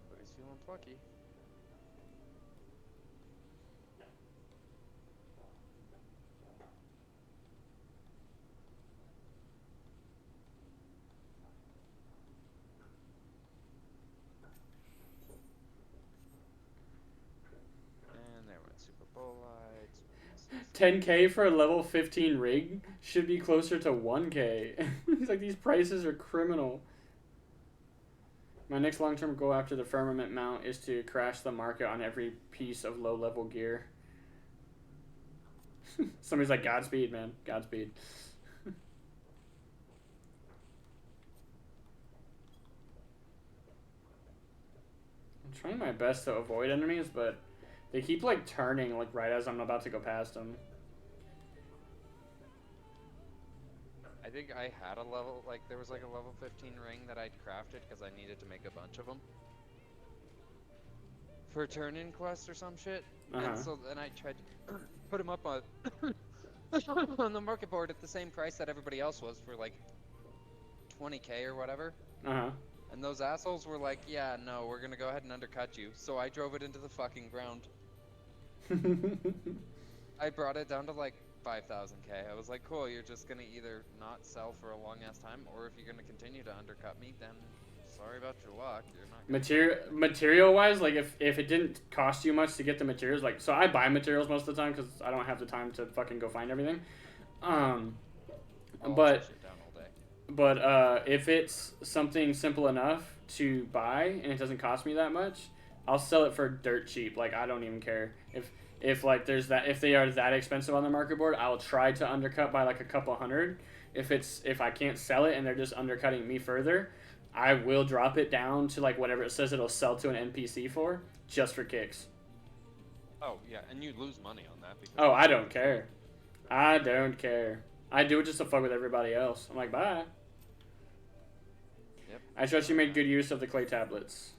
[SPEAKER 2] Somebody's feeling plucky. And there went Super Bowl lights.
[SPEAKER 1] 10K for a level 15 rig should be closer to 1K. It's like these prices are criminal. My next long-term goal after the firmament mount is to crash the market on every piece of low-level gear. Somebody's like, Godspeed, man. Godspeed. I'm trying my best to avoid enemies, but they keep like turning like right as I'm about to go past them.
[SPEAKER 2] I think I had a level, like there was like a level 15 ring that I'd crafted because I needed to make a bunch of them for turn-in quest or some shit. And so then I tried to put them up on on the market board at the same price that everybody else was for like 20K or whatever. And those assholes were like, yeah, no, we're gonna go ahead and undercut you. So I drove it into the fucking ground. I brought it down to like 5,000K. I was like, cool, you're just gonna either not sell for a long ass time, or if you're gonna continue to undercut me, then Sorry about your luck. You're not
[SPEAKER 1] material wise, like if it didn't cost you much to get the materials, like so I buy materials most of the time because I don't have the time to fucking go find everything. But if it's something simple enough to buy and it doesn't cost me that much, I'll sell it for dirt cheap. Like I don't even care if like there's that, if they are that expensive on the market board, I'll try to undercut by like a couple hundred. If I can't sell it and they're just undercutting me further, I will drop it down to like whatever it says it'll sell to an NPC for, just for kicks.
[SPEAKER 2] Oh yeah, and you lose money on that. Because
[SPEAKER 1] oh, I don't care. I don't care. I do it just to fuck with everybody else. I'm like, bye.
[SPEAKER 2] Yep.
[SPEAKER 1] I trust you made good use of the clay tablets.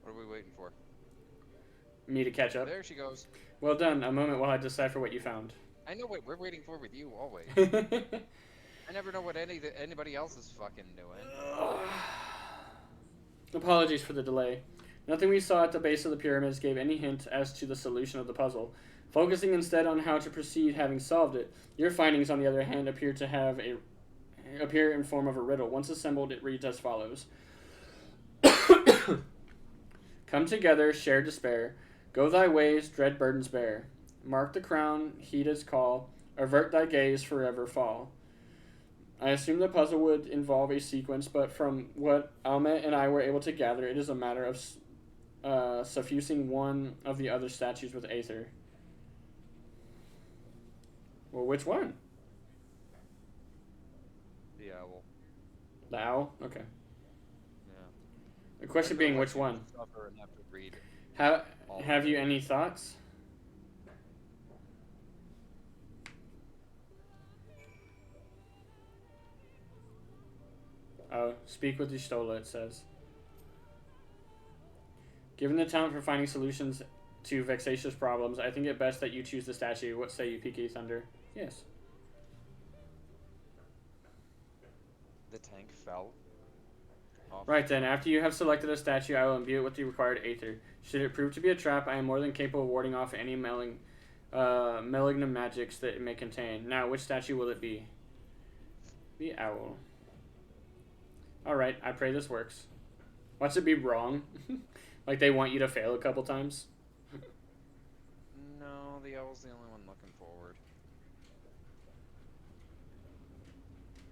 [SPEAKER 2] What are we waiting for?
[SPEAKER 1] Me to catch up.
[SPEAKER 2] There she goes.
[SPEAKER 1] Well done. A moment while I decipher what you found.
[SPEAKER 2] I know what we're waiting for with you always. I never know what anybody else is fucking doing.
[SPEAKER 1] Apologies for the delay. Nothing we saw at the base of the pyramids gave any hint as to the solution of the puzzle. Focusing instead on how to proceed having solved it, your findings, on the other hand, appear in form of a riddle. Once assembled, it reads as follows. Come together, share despair. Go thy ways, dread burdens bear. Mark the crown, heed its call. Avert thy gaze, forever fall. I assume the puzzle would involve a sequence, but from what Almet and I were able to gather, it is a matter of suffusing one of the other statues with aether. Well, which one?
[SPEAKER 2] The owl.
[SPEAKER 1] The owl? Okay.
[SPEAKER 2] Yeah.
[SPEAKER 1] The question being, which one? Have you any thoughts? Oh, speak with the Stola, it says. Given the talent for finding solutions to vexatious problems, I think it best that you choose the statue. What say you, PK Thunder? Yes.
[SPEAKER 2] The tank fell.
[SPEAKER 1] Right then, after you have selected a statue, I will imbue it with the required aether. Should it prove to be a trap, I am more than capable of warding off any malignant magics that it may contain. Now, which statue will it be? The owl. Alright, I pray this works. Watch it be wrong. Like they want you to fail a couple times.
[SPEAKER 2] No, the owl's the only one looking forward.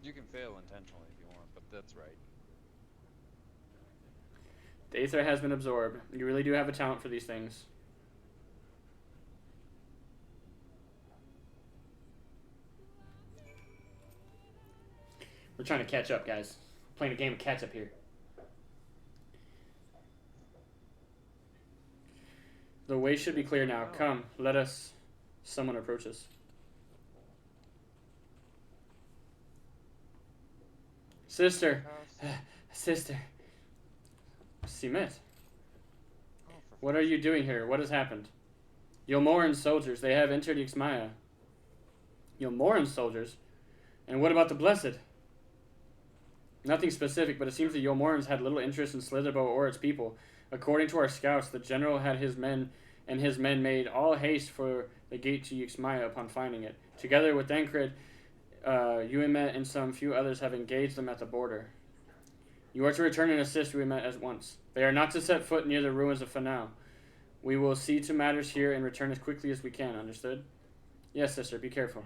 [SPEAKER 2] You can fail intentionally if you want, but that's right.
[SPEAKER 1] The aether has been absorbed. You really do have a talent for these things. We're trying to catch up, guys. We're playing a game of catch up here. The way should be clear now. Come, let us. Someone approach us. Sister. Sister. Simet. What are you doing here? What has happened? Yulmoran's soldiers. They have entered Ixmaya. Yulmoran's soldiers? And what about the Blessed? Nothing specific, but it seems the Yulmorans had little interest in Slitherbow or its people. According to our scouts, the general had his men made all haste for the gate to Ixmaya upon finding it. Together with Dankred, Uemet and some few others have engaged them at the border. You are to return and assist Uemet at once. They are not to set foot near the ruins of Fanau. We will see to matters here and return as quickly as we can, understood? Yes, sister, be careful.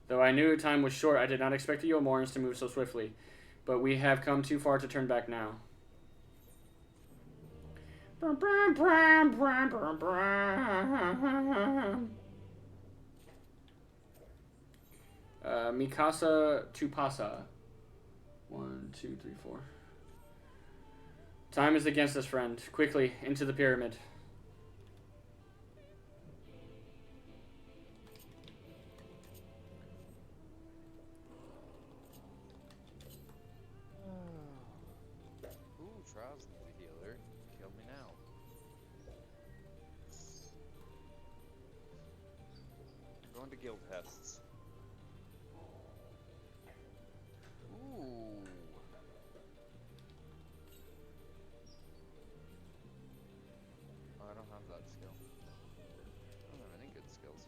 [SPEAKER 1] Though I knew time was short, I did not expect the Yulmorans to move so swiftly. But we have come too far to turn back now. Mikasa Tupasa. 1, 2, 3, 4. Time is against us, friend. Quickly, into the pyramid.
[SPEAKER 2] Going to guild tests. Ooh. Oh, I don't have that skill. I don't have any good skills.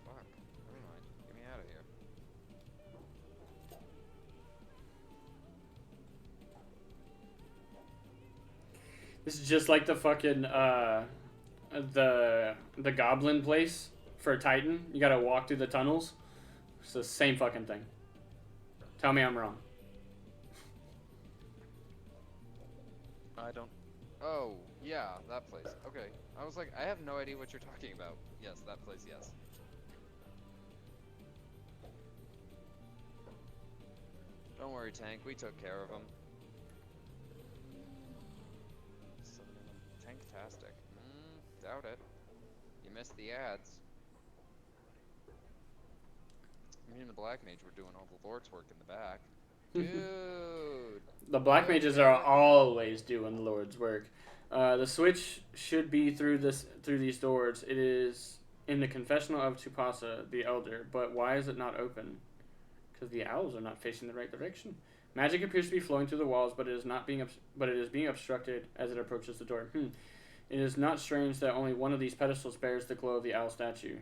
[SPEAKER 1] This is just like the fucking the goblin place for Titan. You gotta walk through the tunnels. It's the same fucking thing. Tell me I'm wrong.
[SPEAKER 2] I don't... Oh, yeah, that place. Okay. I was like, I have no idea what you're talking about. Yes, that place, yes. Don't worry, Tank. We took care of him. Tanktastic. Doubt it. You missed the ads. Me and the Black Mage were doing all the Lord's work in the back. Dude!
[SPEAKER 1] The Black Mages are always doing the Lord's work. The switch should be through these doors. It is in the confessional of Tupasa, the Elder. But why is it not open? Because the owls are not facing the right direction. Magic appears to be flowing through the walls, but it is being obstructed as it approaches the door. It is not strange that only one of these pedestals bears the glow of the owl statue.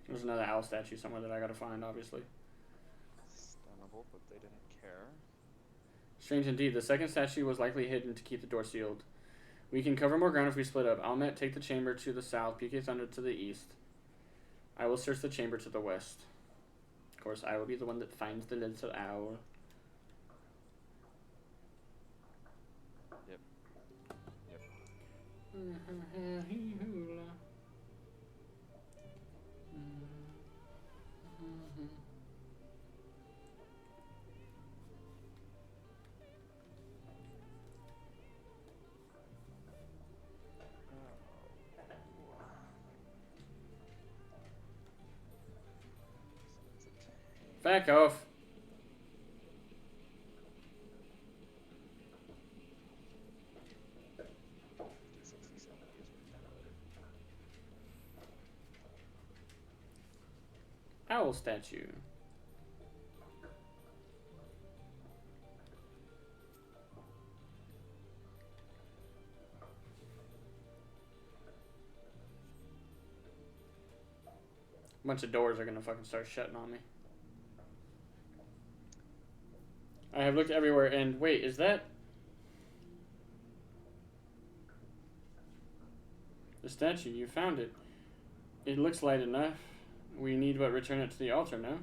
[SPEAKER 1] There's another owl statue somewhere that I gotta find, obviously.
[SPEAKER 2] Stunnable, but they didn't care.
[SPEAKER 1] Strange indeed. The second statue was likely hidden to keep the door sealed. We can cover more ground if we split up. Almet, take the chamber to the south, PK Thunder to the east. I will search the chamber to the west. Of course, I will be the one that finds the little owl.
[SPEAKER 2] Yep.
[SPEAKER 1] Back off. Owl statue. A bunch of doors are gonna fucking start shutting on me. I have looked everywhere and wait, is that the statue? You found it. It looks light enough. We need but return it to the altar, no?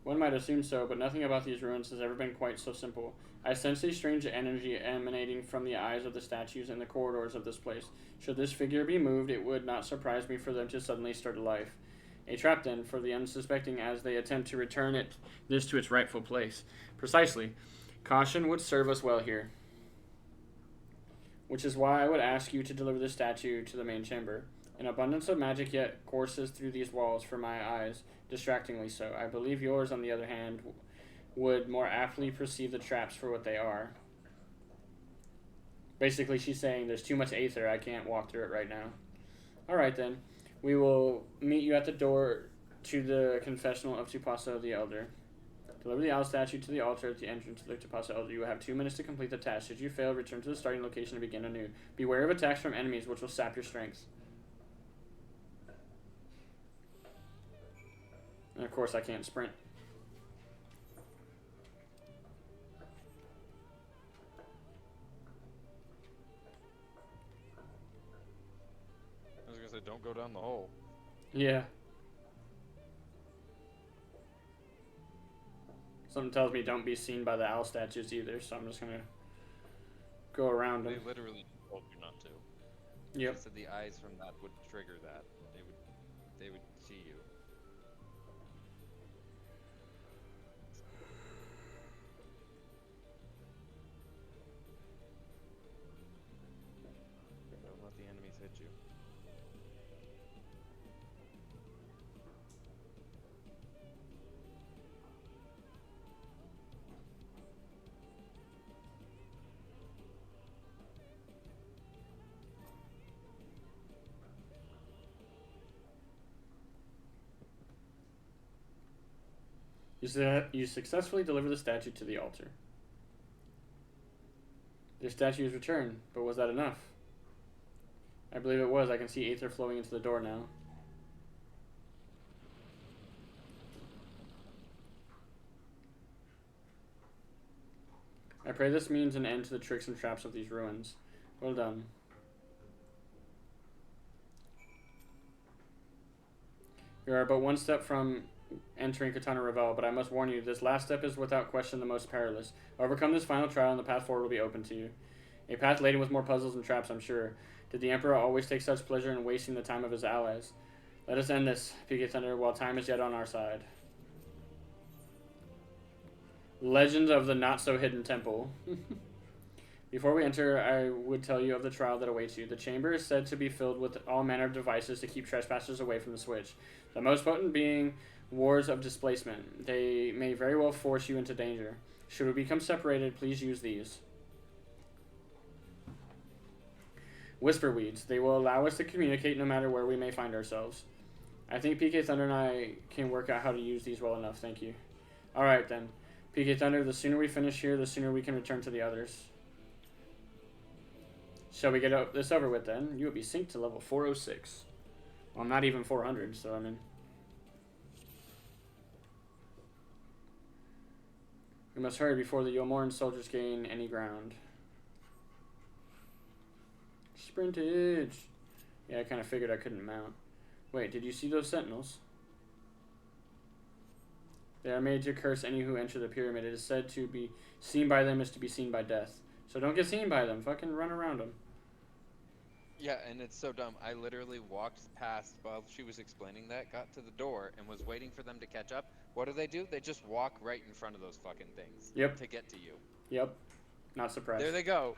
[SPEAKER 1] One might assume so, but nothing about these ruins has ever been quite so simple. I sense a strange energy emanating from the eyes of the statues in the corridors of this place. Should this figure be moved, it would not surprise me for them to suddenly start a life. A trap, then, for the unsuspecting as they attempt to return this to its rightful place. Precisely. Caution would serve us well here. Which is why I would ask you to deliver the statue to the main chamber. An abundance of magic yet courses through these walls for my eyes, distractingly so. I believe yours, on the other hand, would more aptly perceive the traps for what they are. Basically, she's saying there's too much aether, I can't walk through it right now. Alright then. We will meet you at the door to the confessional of Tupasa the Elder. Deliver the owl statue to the altar at the entrance to the Tupasa Elder. You will have 2 minutes to complete the task. Should you fail, return to the starting location and begin anew. Beware of attacks from enemies, which will sap your strength. And of course, I can't sprint.
[SPEAKER 2] I was gonna say, don't go down the hole.
[SPEAKER 1] Yeah. Something tells me don't be seen by the owl statues either, so I'm just gonna go around them.
[SPEAKER 2] They literally told you not to.
[SPEAKER 1] Yep.
[SPEAKER 2] They said the eyes from that would trigger that. They would see you. Don't let the enemies hit you.
[SPEAKER 1] You successfully deliver the statue to the altar. The statue is returned, but was that enough? I believe it was. I can see aether flowing into the door now. I pray this means an end to the tricks and traps of these ruins. Well done. You are but one step from entering Katana Revel, but I must warn you, this last step is without question the most perilous. Overcome this final trial and the path forward will be open to you. A path laden with more puzzles and traps, I'm sure. Did the Emperor always take such pleasure in wasting the time of his allies? Let us end this, PK Thunder, while time is yet on our side. Legend of the Not-So-Hidden Temple. Before we enter, I would tell you of the trial that awaits you. The chamber is said to be filled with all manner of devices to keep trespassers away from the switch. The most potent being wars of displacement. They may very well force you into danger. Should we become separated, please use these. Whisper weeds. They will allow us to communicate no matter where we may find ourselves. I think PK Thunder and I can work out how to use these well enough, thank you. Alright then. PK Thunder, the sooner we finish here, the sooner we can return to the others. Shall we get this over with then? You will be synced to level 406. Well, I'm not even 400, so I mean... We must hurry before the Yomoran soldiers gain any ground. Sprintage! Yeah, I kind of figured I couldn't mount. Wait, did you see those sentinels? They are made to curse any who enter the pyramid. It is said to be seen by them is to be seen by death. So don't get seen by them. Fucking run around them.
[SPEAKER 2] Yeah, and it's so dumb. I literally walked past while she was explaining that, got to the door, and was waiting for them to catch up. What do? They just walk right in front of those fucking things.
[SPEAKER 1] Yep.
[SPEAKER 2] To get to you.
[SPEAKER 1] Yep. Not surprised.
[SPEAKER 2] There they go.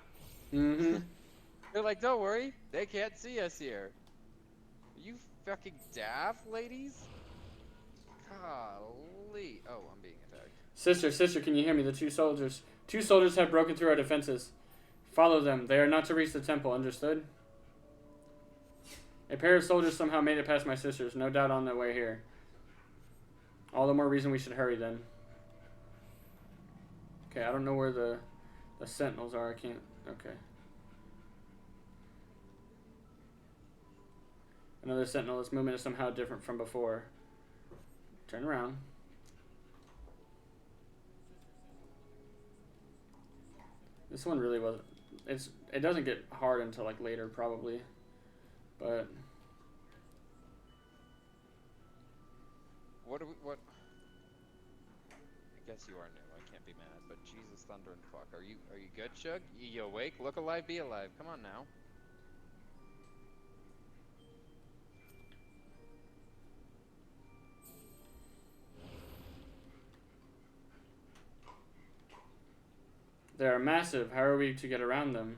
[SPEAKER 1] Mm-hmm.
[SPEAKER 2] They're like, don't worry, they can't see us here. Are you fucking daft, ladies? Golly. Oh, I'm being attacked.
[SPEAKER 1] Sister, can you hear me? The two soldiers have broken through our defenses. Follow them. They are not to reach the temple, understood? A pair of soldiers somehow made it past my sisters, no doubt on their way here. All the more reason we should hurry then. Okay, I don't know where the sentinels are. I can't... Okay. Another sentinel. This movement is somehow different from before. Turn around. This one really wasn't... It doesn't get hard until like later probably. But...
[SPEAKER 2] What? I guess you are new. I can't be mad. But Jesus, thunder and fuck. Are you good, Shug? You awake? Look alive, be alive. Come on now.
[SPEAKER 1] They are massive. How are we to get around them?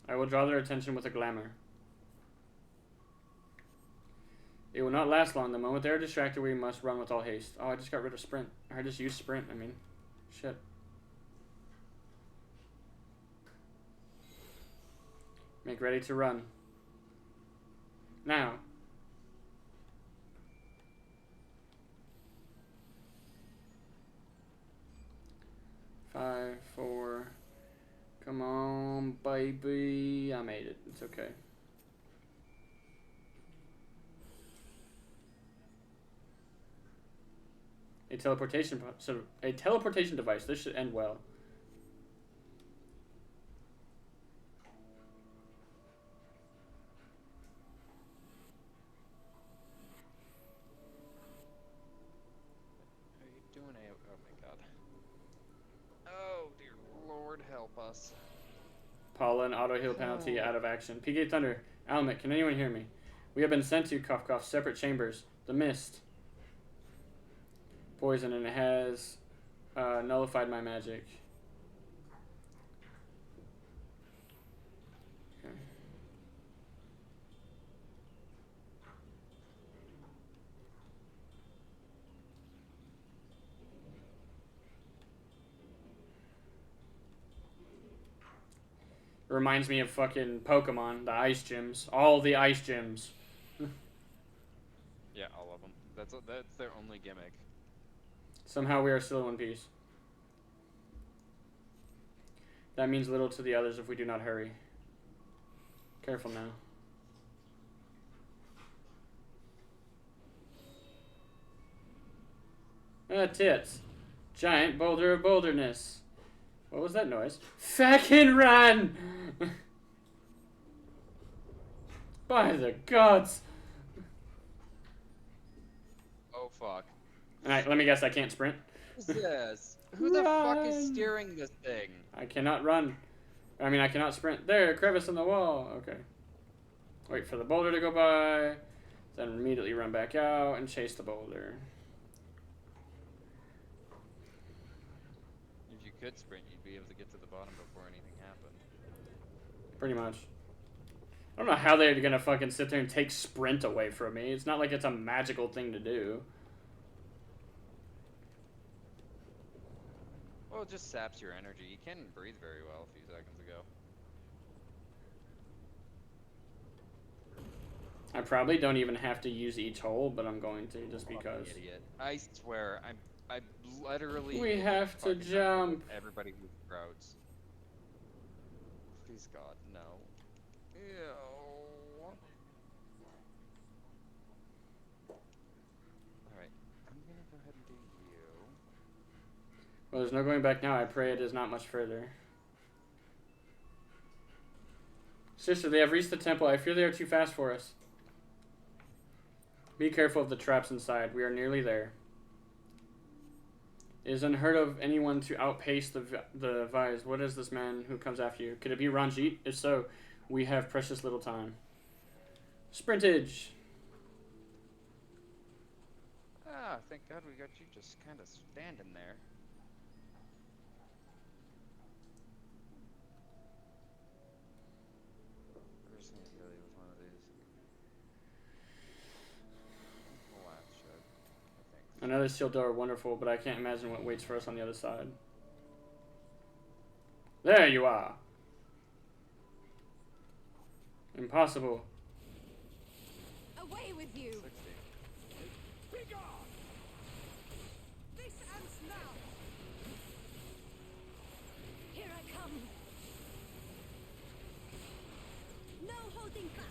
[SPEAKER 1] I will draw their attention with a glamour. It will not last long. The moment they are distracted, we must run with all haste. Oh, I just got rid of sprint. I just used sprint, I mean. Shit. Make ready to run. Now. Five, four. Come on, baby. I made it. It's okay. A teleportation device. This should end well.
[SPEAKER 2] Are you doing a... Oh my god. Oh dear Lord, help us.
[SPEAKER 1] Paula, an auto heal penalty out of action. PK Thunder, Almec, can anyone hear me? We have been sent to cough cough separate chambers. The mist. Poison, and it has nullified my magic. Okay. It reminds me of fucking Pokemon, the ice gyms. All the ice gyms.
[SPEAKER 2] Yeah, all of them. That's their only gimmick.
[SPEAKER 1] Somehow we are still in one piece. That means little to the others if we do not hurry. Careful now. Tits. Giant boulder of boulderness. What was that noise? Fucking run! By the gods!
[SPEAKER 2] Oh fuck.
[SPEAKER 1] Alright, let me guess, I can't sprint.
[SPEAKER 2] Yes. Who the fuck is steering this thing?
[SPEAKER 1] I cannot run. I mean, I cannot sprint. There, crevice in the wall. Okay. Wait for the boulder to go by. Then immediately run back out and chase the boulder.
[SPEAKER 2] If you could sprint, you'd be able to get to the bottom before anything happened.
[SPEAKER 1] Pretty much. I don't know how they're gonna fucking sit there and take sprint away from me. It's not like it's a magical thing to do.
[SPEAKER 2] Well, it just saps your energy. You can't breathe very well a few seconds ago.
[SPEAKER 1] I probably don't even have to use each hole, but I'm going to just because.
[SPEAKER 2] Idiot. I swear, I literally.
[SPEAKER 1] We have to jump.
[SPEAKER 2] Everybody who crowds. Please God, no. Ew. Alright, I'm gonna go ahead and do you.
[SPEAKER 1] Well, there's no going back now. I pray it is not much further. Sister, they have reached the temple. I fear they are too fast for us. Be careful of the traps inside. We are nearly there. It is unheard of anyone to outpace the Vise. What is this man who comes after you? Could it be Ranjit? If so, we have precious little time. Sprintage!
[SPEAKER 2] Ah, thank God we got you just kind of standing there. We're just gonna kill you with one of these. Last shed, I think.
[SPEAKER 1] Another sealed door, wonderful, but I can't imagine what waits for us on the other side. There you are! Impossible.
[SPEAKER 12] Away with you!
[SPEAKER 2] 60.
[SPEAKER 11] Begone! This ends now!
[SPEAKER 5] Here I come. No holding back.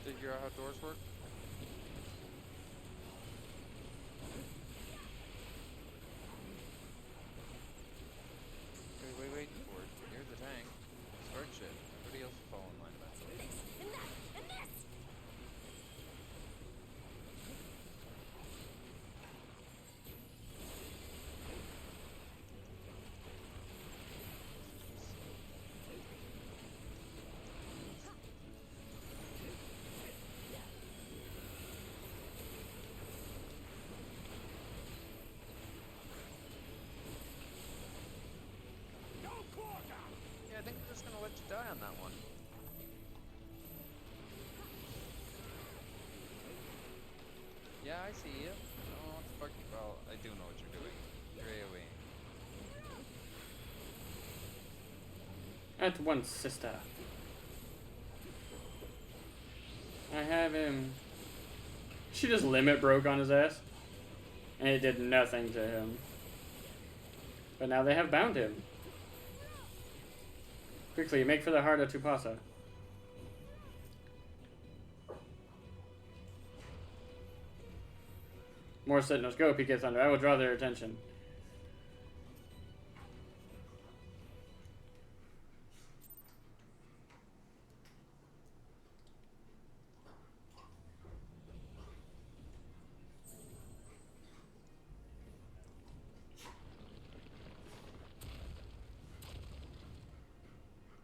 [SPEAKER 2] Figure out how doors work? Wait, Ford. Here's the tank. Start shit. Everybody else will fall in line eventually.
[SPEAKER 5] And that, and this.
[SPEAKER 2] Yeah, I think I'm just gonna let you die on that one. Yeah, I see you. Oh, what the fuck? Well, I do know what you're doing. You're AoE.
[SPEAKER 1] At once, sister. I have him. She just limit broke on his ass. And it did nothing to him. But now they have bound him. Quickly, make for the heart of Tupasa. More sentinels. Go, PK Thunder. I will draw their attention.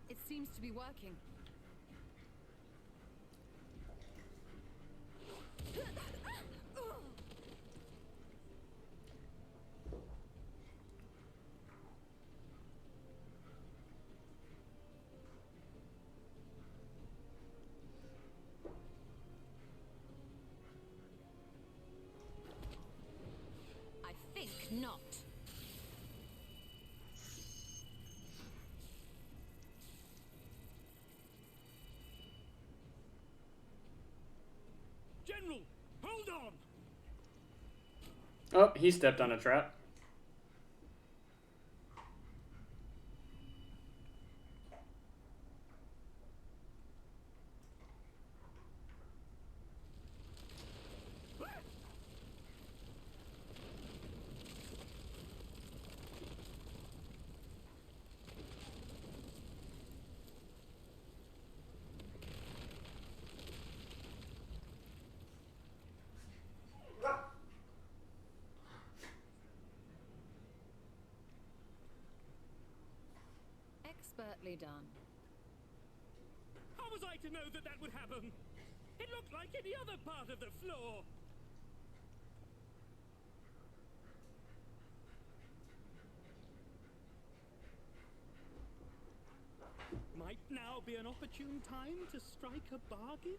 [SPEAKER 3] It seems to be working.
[SPEAKER 12] I think not.
[SPEAKER 7] General, hold on!
[SPEAKER 1] Oh, he stepped on a trap.
[SPEAKER 3] Expertly done.
[SPEAKER 7] How was I to know that that would happen? It looked like any other part of the floor. Might now be an opportune time to strike a bargain?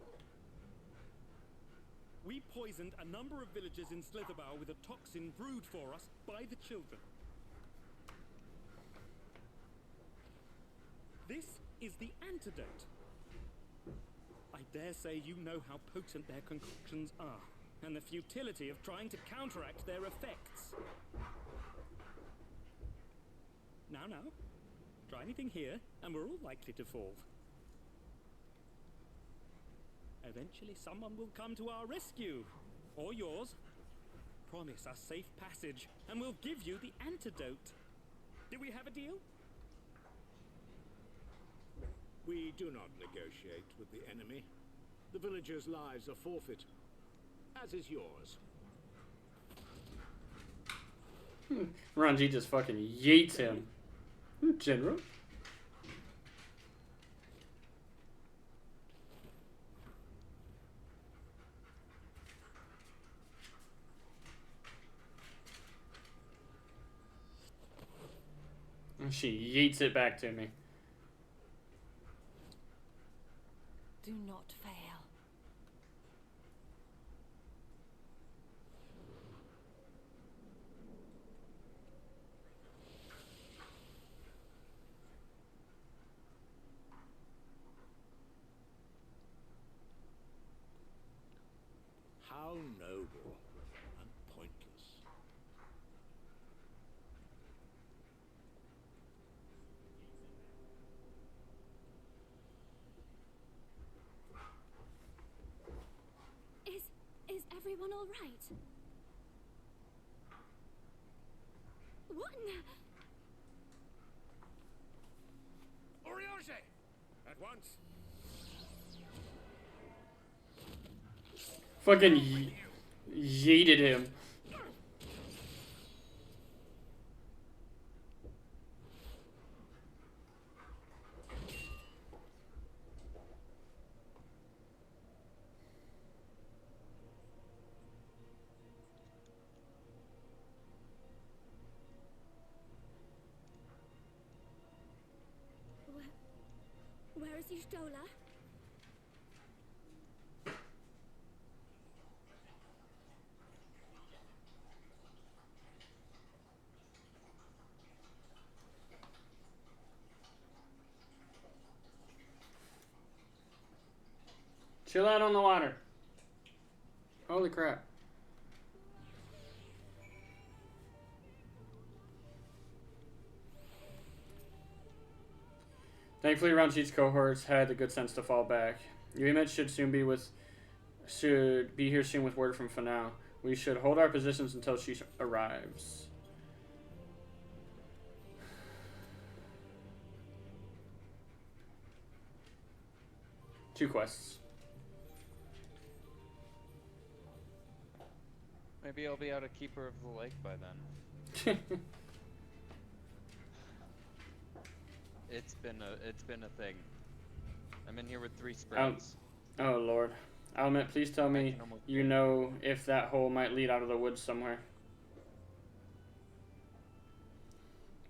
[SPEAKER 7] We poisoned a number of villagers in Slitherbough with a toxin brewed for us by the children. This is the antidote. I dare say you know how potent their concoctions are, and the futility of trying to counteract their effects. Now, try anything here, and we're all likely to fall. Eventually someone will come to our rescue, or yours. Promise us safe passage, and we'll give you the antidote. Do we have a deal?
[SPEAKER 6] We do not negotiate with the enemy. The villagers' lives are forfeit, as is yours.
[SPEAKER 1] Ranji just fucking yeets him. General? She yeets it back to me.
[SPEAKER 3] Do not fail.
[SPEAKER 6] How noble and pointless.
[SPEAKER 5] Is everyone all right? What in the...
[SPEAKER 6] Oriage! At once!
[SPEAKER 1] Fucking yeeted him.
[SPEAKER 5] Where is Y'shtola?
[SPEAKER 1] Chill out on the water. Holy crap. Thankfully, Ranjit's cohorts had the good sense to fall back. Yuimet should be here soon with word from Fanao. We should hold our positions until she arrives. Two quests.
[SPEAKER 2] Maybe I'll be out a keeper of the lake by then. It's been a thing. I'm in here with 3 sprouts.
[SPEAKER 1] Oh lord. Almet, please tell me you know if that hole might lead out of the woods somewhere.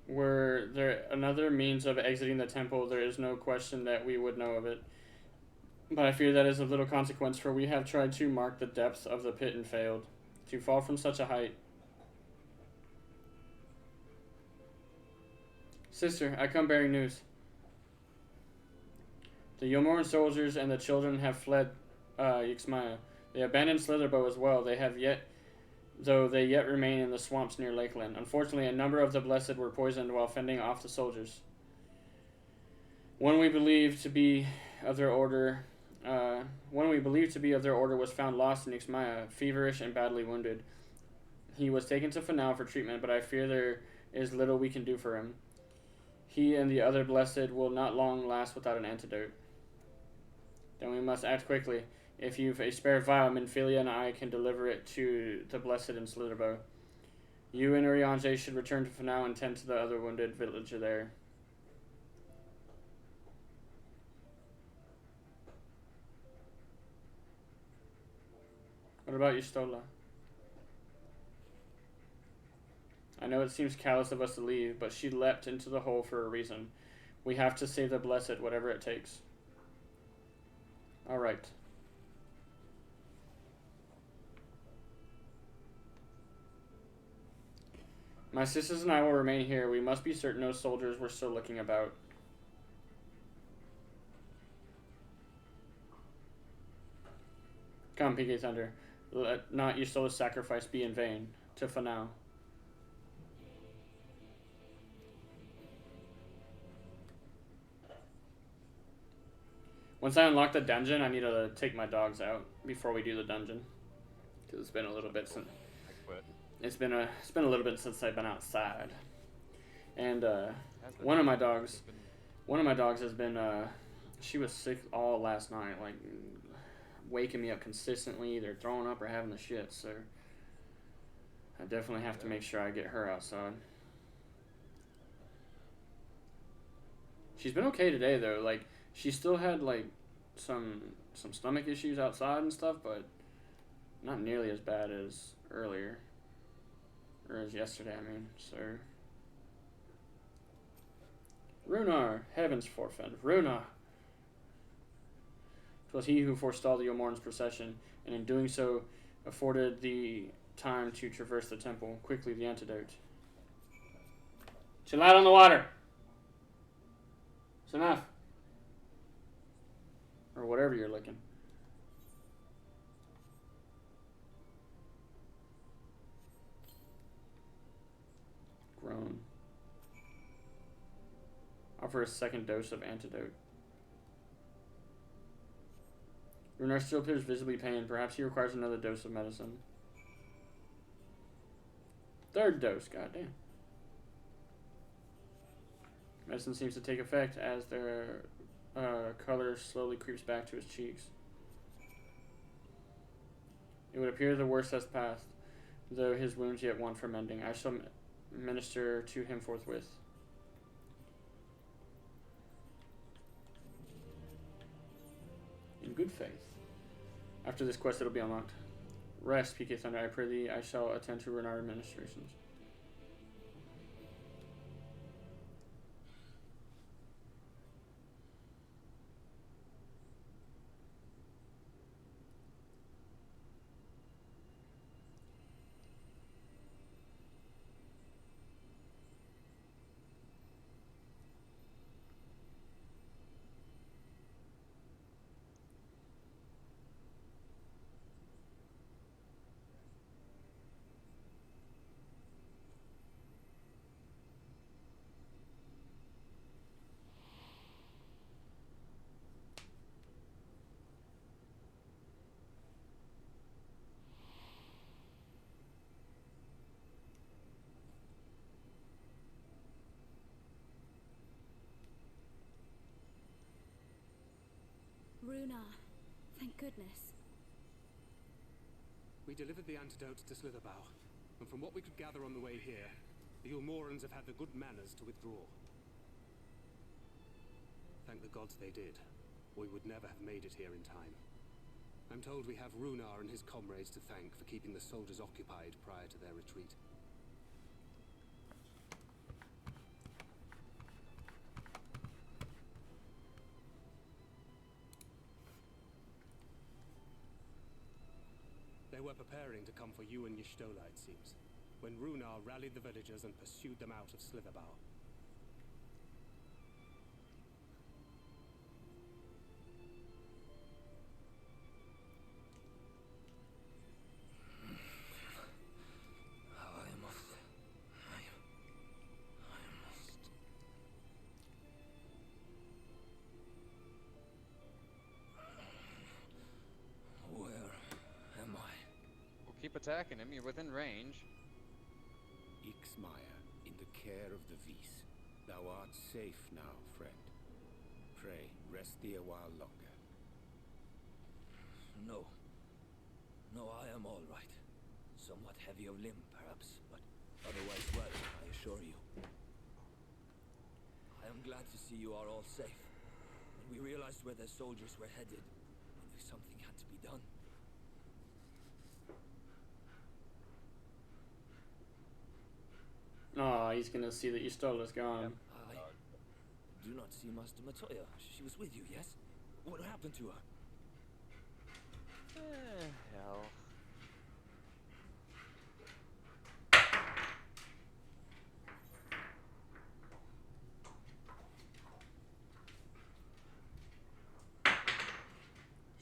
[SPEAKER 1] Were there another means of exiting the temple, there is no question that we would know of it. But I fear that is of little consequence, for we have tried to mark the depth of the pit and failed. To fall from such a height. Sister, I come bearing news. The Yomoran soldiers and the children have fled Yixmaya. They abandoned Slitherbow as well. They have though they yet remain in the swamps near Lakeland. Unfortunately, a number of the blessed were poisoned while fending off the soldiers. One we believe to be of their order was found lost in Ixmaya, feverish and badly wounded. He was taken to Fanau for treatment, but I fear there is little we can do for him. He and the other blessed will not long last without an antidote. Then we must act quickly. If you've a spare vial, Minfilia and I can deliver it to the blessed in Slitherbow. You and Urianger should return to Fanau and tend to the other wounded villager there. What about you, Stola? I know it seems callous of us to leave, but she leapt into the hole for a reason. We have to save the blessed, whatever it takes. Alright. My sisters and I will remain here. We must be certain those soldiers were still looking about. Come, PK Thunder. Let not your soul's sacrifice be in vain. To Fanau. Once I unlock the dungeon, I need to take my dogs out before we do the dungeon. Because it's been a little bit since it's been a little bit since I've been outside. And one of my dogs has been she was sick all last night, like waking me up consistently, either throwing up or having the shit, so I definitely have to make sure I get her outside. She's been okay today though, like she still had like some stomach issues outside and stuff, but not nearly as bad as earlier. Or as yesterday, I mean, so. Runar, heavens forfend. Runar! 'Twas he who forestalled the Yomorn's procession, and in doing so afforded the time to traverse the temple. Quickly, the antidote. Chill out on the water! It's enough. Or whatever you're licking. Groan. Offer a second dose of antidote. Runar still appears visibly pained. Perhaps he requires another dose of medicine. Third dose, goddamn. Medicine seems to take effect as their color slowly creeps back to his cheeks. It would appear the worst has passed, though his wounds yet want for mending. I shall minister to him forthwith. In good faith. After this quest, it'll be unlocked. Rest, PK Thunder, I pray thee. I shall attend to Runar administrations.
[SPEAKER 5] Runar, thank goodness.
[SPEAKER 6] We delivered the antidote to Slitherbow, and from what we could gather on the way here, the Yulmorans have had the good manners to withdraw. Thank the gods they did, or we would never have made it here in time. I'm told we have Runar and his comrades to thank for keeping the soldiers occupied prior to their retreat. They were preparing to come for you and Y'shtola, it seems, when Runar rallied the villagers and pursued them out of Slitherbow.
[SPEAKER 2] attacking him. You're within range.
[SPEAKER 7] Ixmaya, in the care of the Vis. Thou art safe now, friend. Pray, rest thee a while longer.
[SPEAKER 4] No. No, I am all right. Somewhat heavy of limb, perhaps, but otherwise well, I assure you. I am glad to see you are all safe. When we realized where the soldiers were headed, we knew something had to be done.
[SPEAKER 1] Oh, he's gonna see that Ystola's gone.
[SPEAKER 4] I do not see Master Matoya. She was with you, yes? What happened to her?
[SPEAKER 2] Hell.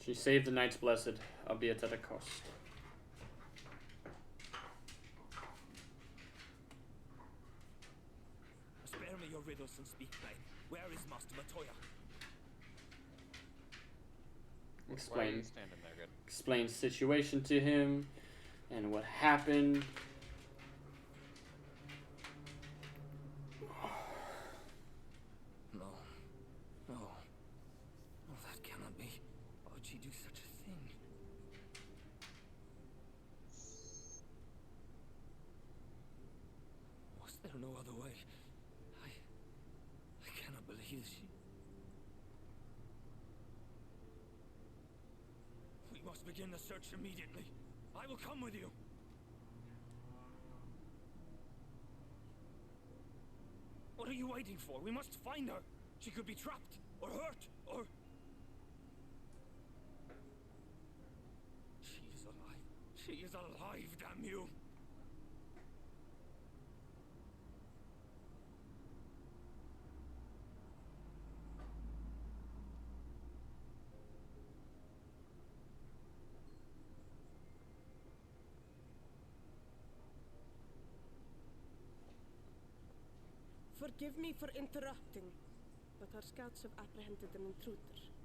[SPEAKER 1] She saved the Knights Blessed, albeit at a cost.
[SPEAKER 4] Spare me your riddles and speak plain. Where is Master Matoya?
[SPEAKER 2] Why are you standing there, good?
[SPEAKER 1] Explain situation to him and what happened.
[SPEAKER 4] No. No. No, that cannot be. Why would she do such a thing? Was there no other way? I cannot believe she... We must begin the search immediately. I will come with you. What are you waiting for? We must find her. She could be trapped, or hurt, or... She is alive. She is alive, damn you!
[SPEAKER 11] Forgive me for interrupting, but our scouts have apprehended an intruder.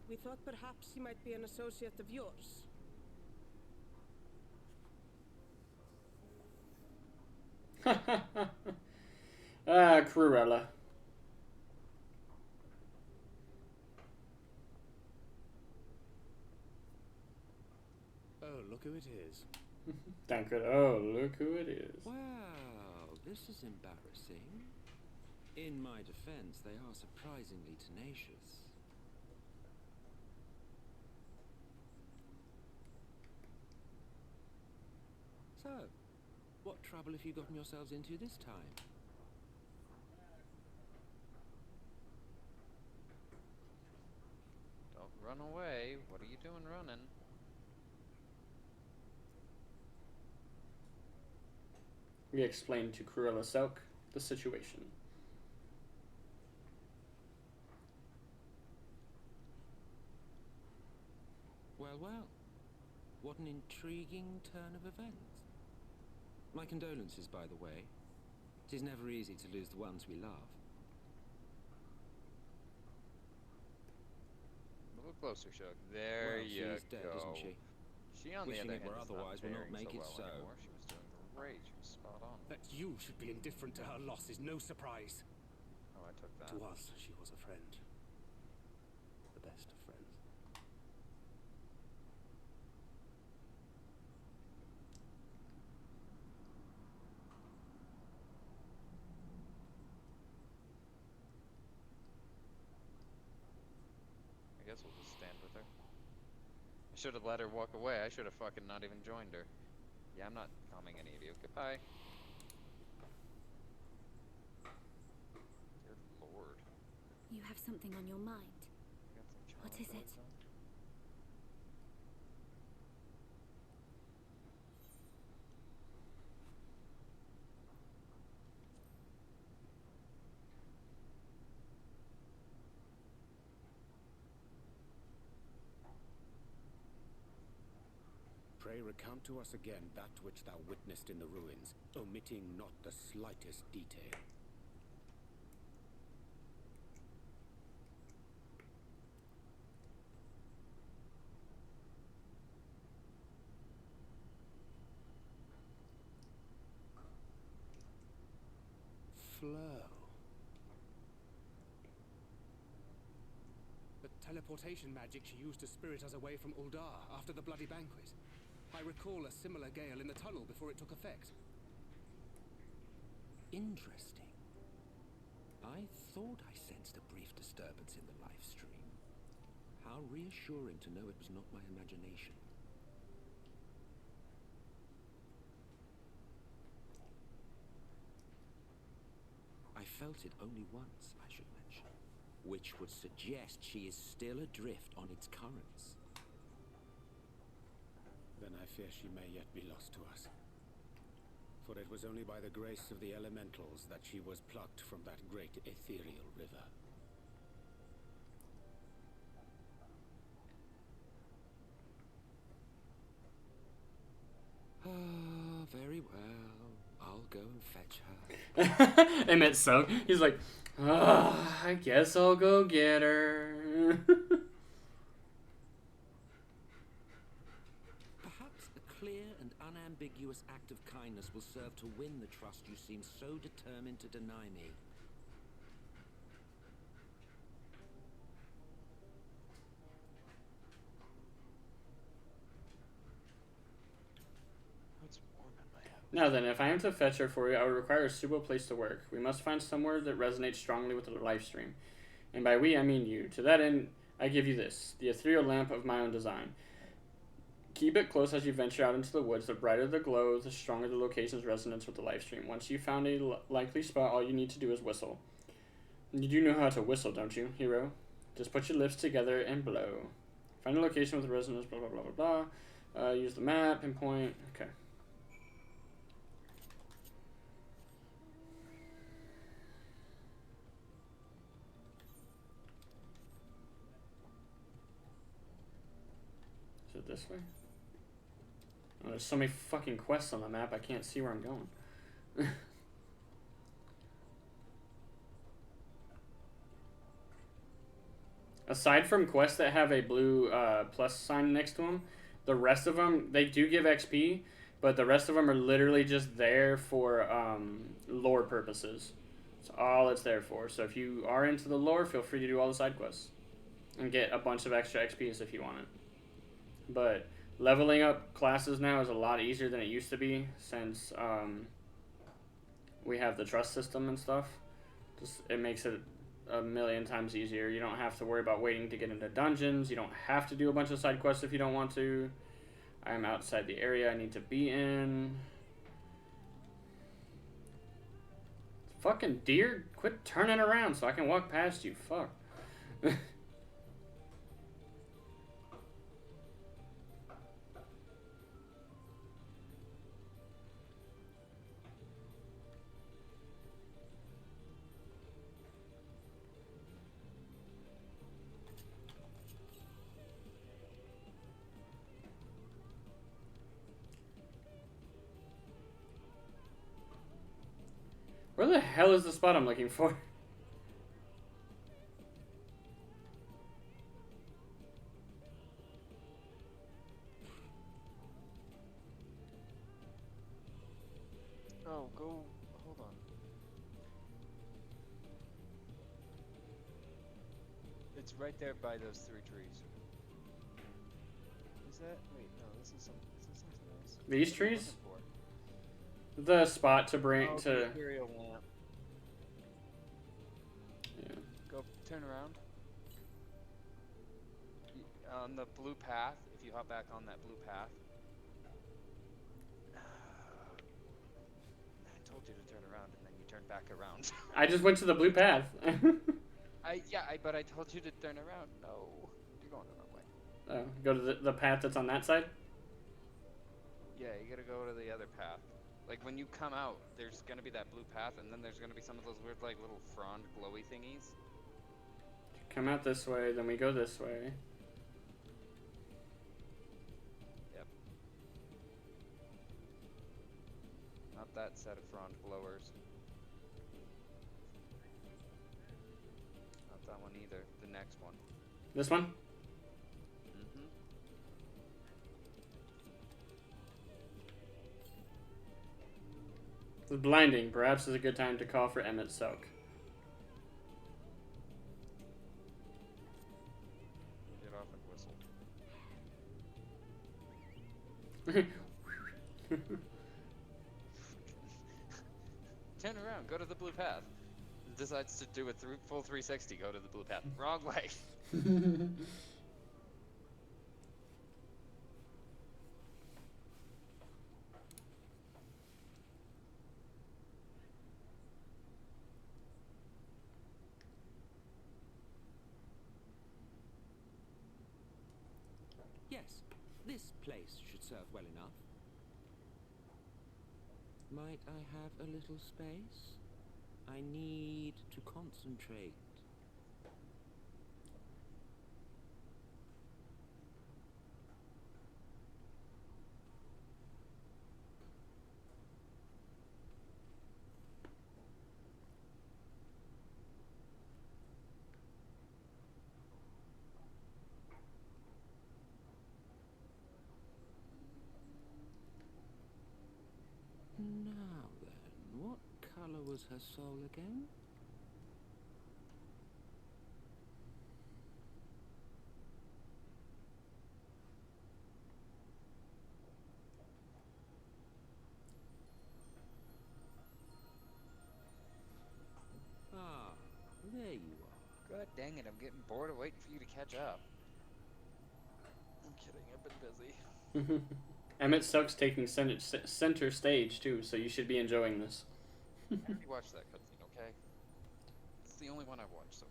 [SPEAKER 11] We thought perhaps he might be an associate of yours.
[SPEAKER 1] Cruella.
[SPEAKER 7] Oh, look who it is.
[SPEAKER 1] Thank you. Oh, look who it is.
[SPEAKER 13] Wow, this is embarrassing. In my defense, they are surprisingly tenacious. So, what trouble have you gotten yourselves into this time?
[SPEAKER 2] Don't run away. What are you doing running?
[SPEAKER 1] We explained to Cruella Selk the situation.
[SPEAKER 13] Well, well. What an intriguing turn of events. My condolences, by the way. It is never easy to lose the ones we love.
[SPEAKER 2] A little closer, Shug. There
[SPEAKER 13] well,
[SPEAKER 2] you
[SPEAKER 13] she's dead,
[SPEAKER 2] go.
[SPEAKER 13] isn't she?
[SPEAKER 2] She, on
[SPEAKER 13] Wishing
[SPEAKER 2] the
[SPEAKER 13] it
[SPEAKER 2] other
[SPEAKER 13] were
[SPEAKER 2] hand,
[SPEAKER 13] otherwise
[SPEAKER 2] is
[SPEAKER 13] will
[SPEAKER 2] not
[SPEAKER 13] not make
[SPEAKER 2] faring
[SPEAKER 13] it
[SPEAKER 2] so well
[SPEAKER 13] so.
[SPEAKER 2] anymore. She was doing great. She was spot on.
[SPEAKER 7] That you should be indifferent to her loss is no surprise.
[SPEAKER 2] Oh, I took that.
[SPEAKER 7] To us, she was a friend. The best of friends.
[SPEAKER 2] I guess we'll just stand with her. I should have let her walk away. I should have fucking not even joined her. Yeah, I'm not calming any of you. Goodbye. Dear Lord.
[SPEAKER 5] You have something on your mind. What is it?
[SPEAKER 7] Pray recount to us again that which thou witnessed in the ruins, omitting not the slightest detail.
[SPEAKER 6] teleportation magic she used to spirit us away from Uldar after the bloody banquet. I recall a similar gale in the tunnel before it took effect.
[SPEAKER 13] Interesting. I thought I sensed a brief disturbance in the live stream. How reassuring to know it was not my imagination. I felt it only once, I should mention, which would suggest she is still adrift on its currents.
[SPEAKER 6] Then I fear she may yet be lost to us. For it was only by the grace of the elementals that she was plucked from that great ethereal river.
[SPEAKER 13] Ah, very well. I'll go and fetch her.
[SPEAKER 1] Emmett Soak. He's like, I guess I'll go get her.
[SPEAKER 13] Perhaps a clear and unambiguous act of kindness will serve to win the trust you seem so determined to deny me.
[SPEAKER 1] Now then, if I am to fetch her for you, I would require a suitable place to work. We must find somewhere that resonates strongly with the live stream. And by we, I mean you. To that end, I give you this, the ethereal lamp of my own design. Keep it close as you venture out into the woods. The brighter the glow, the stronger the location's resonance with the live stream. Once you've found a likely spot, all you need to do is whistle. You do know how to whistle, don't you, hero? Just put your lips together and blow. Find a location with resonance, blah, blah, blah, blah, blah. Use the map, pinpoint. Okay. Is it this way? Oh, there's so many fucking quests on the map, I can't see where I'm going. Aside from quests that have a blue plus sign next to them, the rest of them, they do give XP, but the rest of them are literally just there for lore purposes. That's all it's there for. So if you are into the lore, feel free to do all the side quests and get a bunch of extra XPs if you want it. But leveling up classes now is a lot easier than it used to be since we have the trust system and stuff. Just it makes it a million times easier. You don't have to worry about waiting to get into dungeons. You don't have to do a bunch of side quests if you don't want to. I am outside the area I need to be in. Fucking deer, quit turning around so I can walk past you. Fuck. Where the hell is the spot I'm looking for?
[SPEAKER 2] Oh, go. Hold on. It's right there by those 3 trees. Is that? Wait, no. This is something else.
[SPEAKER 1] These trees? The spot to bring
[SPEAKER 2] to. Imperial lamp.
[SPEAKER 1] Yeah.
[SPEAKER 2] Go turn around. On the blue path, if you hop back on that blue path. I told you to turn around and then you turned back around.
[SPEAKER 1] I just went to the blue path.
[SPEAKER 2] But I told you to turn around. No, you're going the wrong way.
[SPEAKER 1] Oh, go to the path that's on that side?
[SPEAKER 2] Yeah, you gotta go to the other path. Like when you come out, there's gonna be that blue path, and then there's gonna be some of those weird, like little frond glowy thingies.
[SPEAKER 1] Come out this way, then we go this way.
[SPEAKER 2] Yep. Not that set of frond glowers. Not that one either. The next one.
[SPEAKER 1] This one? It's blinding. Perhaps is a good time to call for Emmett Soak.
[SPEAKER 2] Turn around, go to the blue path. Decides to do a full 360, go to the blue path. Wrong way.
[SPEAKER 13] Yes, this place should serve well enough. Might I have a little space? I need to concentrate. Now then, what color was her soul again? Ah, there you are.
[SPEAKER 2] God dang it, I'm getting bored of waiting for you to catch up. I'm kidding, I've been busy.
[SPEAKER 1] Emmett sucks taking center stage too, so you should be enjoying this.
[SPEAKER 2] I already watched that cutscene, okay? It's the only one I've watched so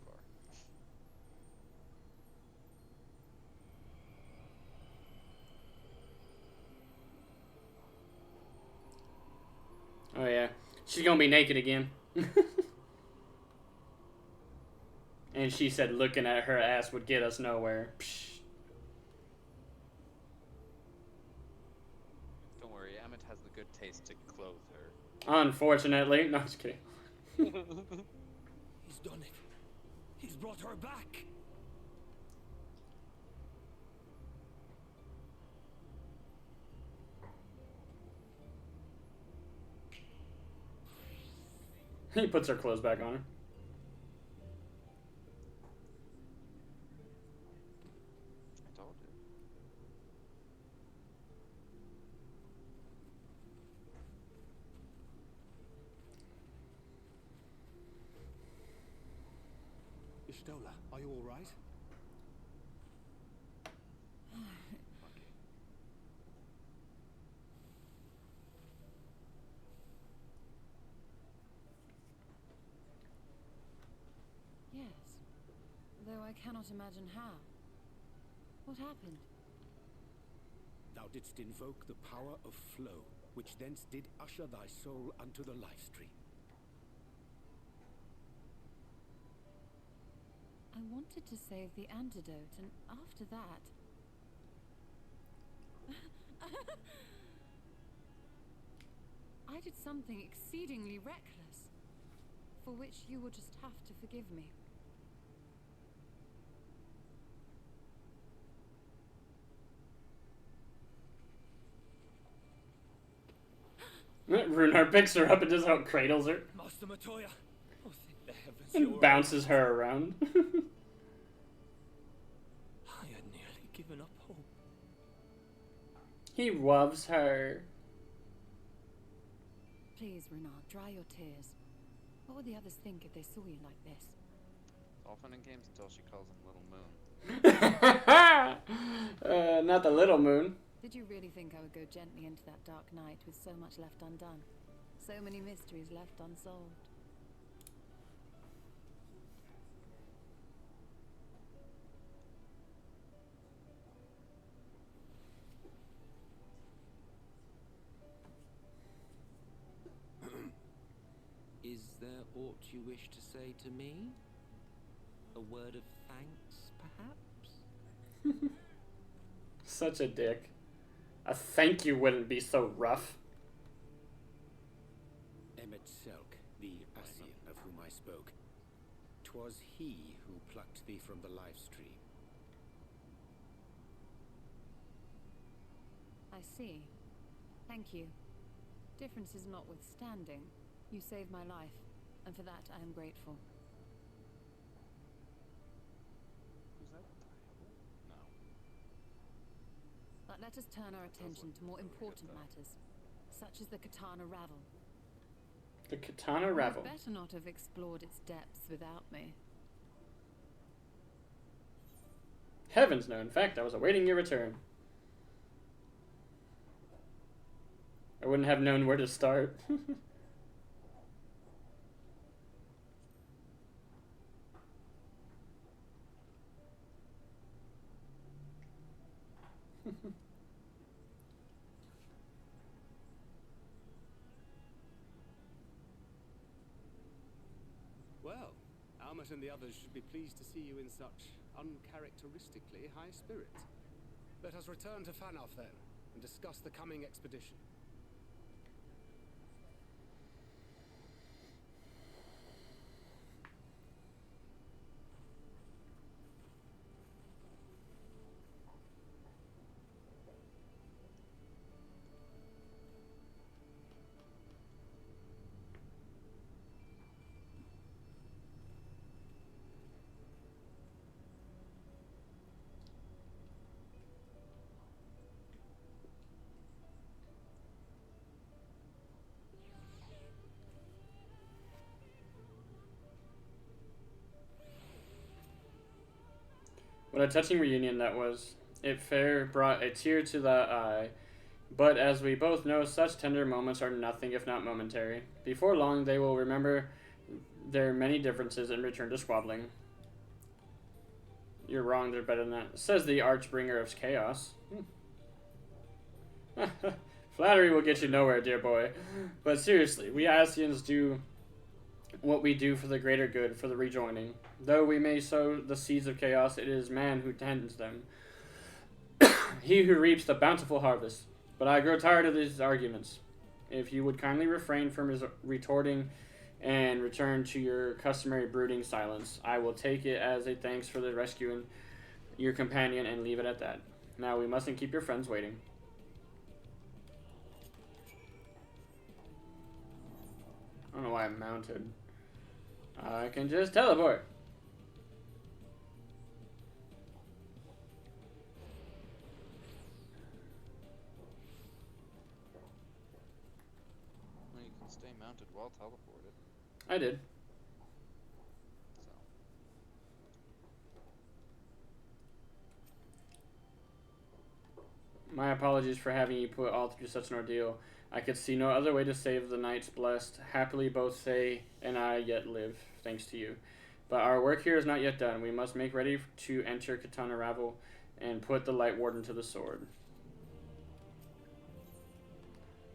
[SPEAKER 2] far.
[SPEAKER 1] Oh yeah, she's gonna be naked again. And she said looking at her ass would get us nowhere. Psh.
[SPEAKER 2] Don't worry, Emmett has the good taste to clothe her.
[SPEAKER 1] Unfortunately. No, I'm just kidding.
[SPEAKER 4] He's done it. He's brought her back.
[SPEAKER 1] He puts her clothes back on her.
[SPEAKER 2] I told you.
[SPEAKER 7] Ishtola, are you all right?
[SPEAKER 3] Yes, though I cannot imagine how. What happened?
[SPEAKER 7] Thou didst invoke the power of flow, which thence did usher thy soul unto the life stream.
[SPEAKER 3] I wanted to save the antidote, and after that... I did something exceedingly reckless, for which you will just have to forgive me.
[SPEAKER 1] Runar picks her up and just out cradles her.
[SPEAKER 4] Master Matoya. Oh, thank the heavens
[SPEAKER 1] And bounces her around.
[SPEAKER 4] I had nearly given up hope.
[SPEAKER 1] He loves her.
[SPEAKER 3] Please, Runar, dry your tears. What would the others think if they saw you like this?
[SPEAKER 2] It's all fun and games until she calls him Little Moon.
[SPEAKER 1] Not the little moon.
[SPEAKER 3] Did you really think I would go gently into that dark night with so much left undone? So many mysteries left unsolved.
[SPEAKER 13] Is there aught you wish to say to me? A word of thanks, perhaps?
[SPEAKER 1] Such a dick. A thank you wouldn't be so rough.
[SPEAKER 7] Emmett Selk, the Ascian of whom I spoke. 'Twas he who plucked thee from the life stream.
[SPEAKER 3] I see. Thank you. Differences notwithstanding, you saved my life, and for that I am grateful.
[SPEAKER 2] Who's that? No.
[SPEAKER 3] But let us turn our attention to more important matters, such as the Katana Ravel.
[SPEAKER 1] The Katana Ravel.
[SPEAKER 3] You'd better not have explored its depths without me.
[SPEAKER 1] Heavens no, in fact, I was awaiting your return. I wouldn't have known where to start.
[SPEAKER 6] Well, Almet and the others should be pleased to see you in such uncharacteristically high spirits. Let us return to Fanoff then, and discuss the coming expedition.
[SPEAKER 1] What a touching reunion that was. It fair brought a tear to the eye, but as we both know, such tender moments are nothing if not momentary. Before long, they will remember their many differences and return to squabbling. You're wrong, they're better than that, says the Archbringer of Chaos. Flattery will get you nowhere, dear boy. But seriously, we Asians do what we do for the greater good, for the rejoining. Though we may sow the seeds of chaos, it is man who tends them. He who reaps the bountiful harvest. But I grow tired of these arguments. If you would kindly refrain from retorting and return to your customary brooding silence, I will take it as a thanks for the rescuing your companion and leave it at that. Now we mustn't keep your friends waiting. I don't know why I'm mounted. I can just teleport.
[SPEAKER 2] Well, you can stay mounted while teleported.
[SPEAKER 1] I did. My apologies for having you put all through such an ordeal. I could see no other way to save the knights blessed. Happily both Faye and I yet live, thanks to you. But our work here is not yet done. We must make ready to enter Katana Ravel and put the Light Warden to the sword.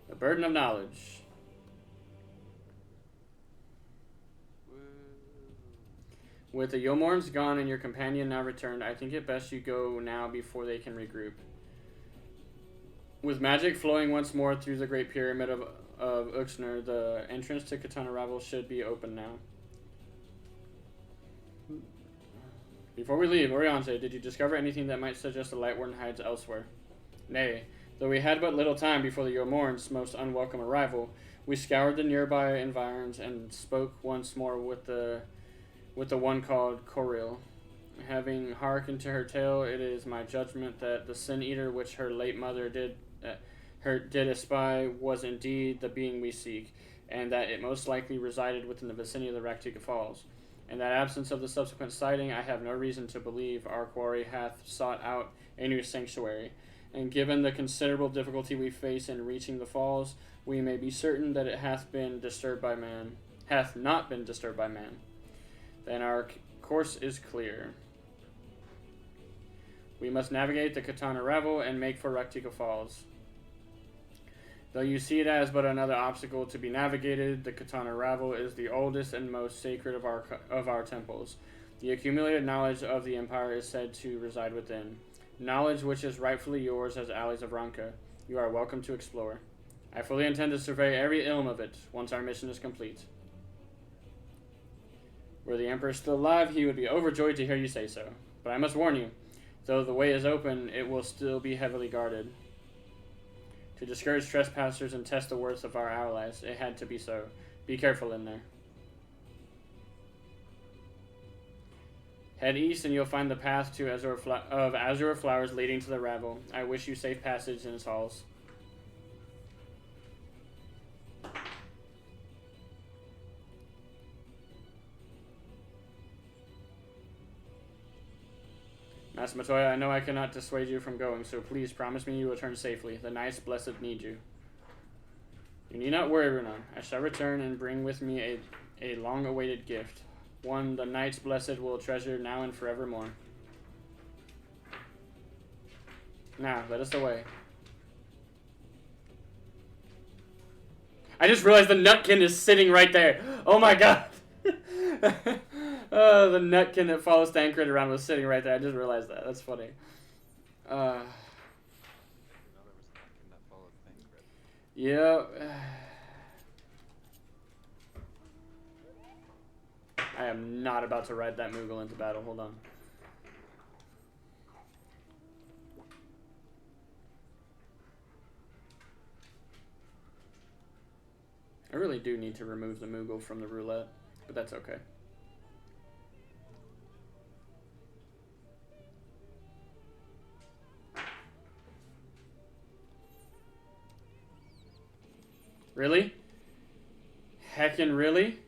[SPEAKER 1] The burden of knowledge. With the Yomorns gone and your companion now returned, I think it best you go now before they can regroup. With magic flowing once more through the Great Pyramid of Uxner, the entrance to Katana Ravel should be open now. Before we leave, Oriante, did you discover anything that might suggest the Light Warden hides elsewhere? Nay, though we had but little time before the Yomorns' most unwelcome arrival, we scoured the nearby environs and spoke once more with the one called Coril. Having hearkened to her tale, it is my judgment that the Sin Eater which her late mother did espy was indeed the being we seek, and that it most likely resided within the vicinity of the Raktika Falls. In that absence of the subsequent sighting, I have no reason to believe our quarry hath sought out a new sanctuary, and given the considerable difficulty we face in reaching the falls, we may be certain that it hath not been disturbed by man. Then our course is clear. We must navigate the Katana Ravel and make for Raktika Falls. Though you see it as but another obstacle to be navigated, the Katana Ravel is the oldest and most sacred of our temples. The accumulated knowledge of the Empire is said to reside within. Knowledge which is rightfully yours as allies of Ranka. You are welcome to explore. I fully intend to survey every ilm of it once our mission is complete. Were the Emperor still alive, he would be overjoyed to hear you say so. But I must warn you, though the way is open, it will still be heavily guarded. To discourage trespassers and test the worth of our allies, it had to be so. Be careful in there. Head east and you'll find the path to azure flowers leading to the Ravel. I wish you safe passage in its halls. Master Matoya, I know I cannot dissuade you from going, so please promise me you will return safely. The Knights Blessed need you. You need not worry, Renan. I shall return and bring with me a long-awaited gift. One the Knights Blessed will treasure now and forevermore. Now, let us away. I just realized the Nutkin is sitting right there. Oh my god. The Nutkin that follows Tancred around was sitting right there. I just realized that. That's funny. Yeah. I am not about to ride that Moogle into battle. Hold on. I really do need to remove the Moogle from the roulette, but that's okay. Really? Heckin' really?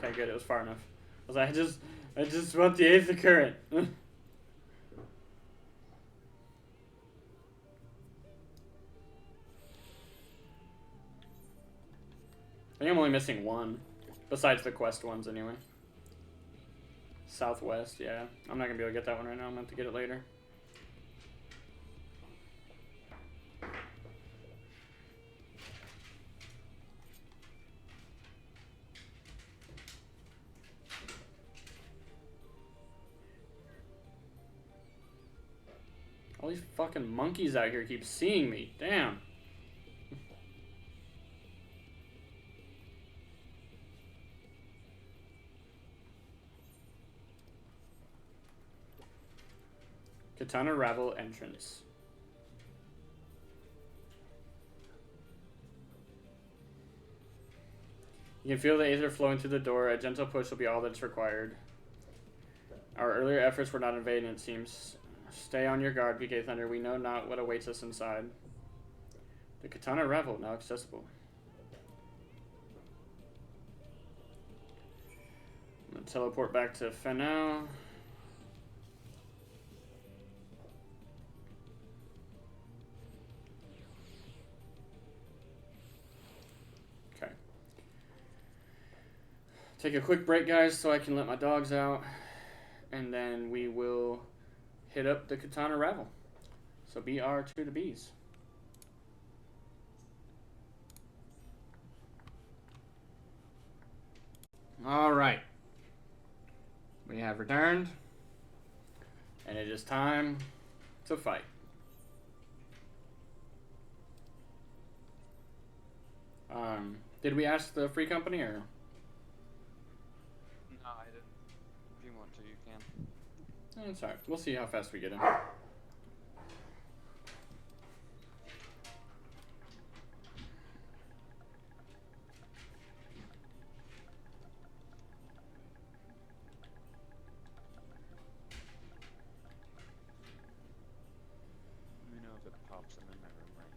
[SPEAKER 1] Okay, good. It was far enough. I was like, I just want the Aether Current. I think I'm only missing one, besides the quest ones anyway. Southwest, yeah. I'm not gonna be able to get that one right now. I'm gonna have to get it later. All these fucking monkeys out here keep seeing me. Damn. Katana Ravel entrance. You can feel the aether flowing through the door. A gentle push will be all that's required. Our earlier efforts were not in vain, it seems. Stay on your guard, PK Thunder. We know not what awaits us inside. The Katana Ravel, now accessible. I'm going to teleport back to Fenel. Okay. Take a quick break, guys, so I can let my dogs out. And then we will hit up the Katana Ravel. So BR to the bees. All right. We have returned. And it is time to fight. Did we ask the free company or?
[SPEAKER 2] No, I didn't. If you want to, you can.
[SPEAKER 1] It's alright. We'll see how fast we get in.
[SPEAKER 2] Let me know if it pops them in my room right now.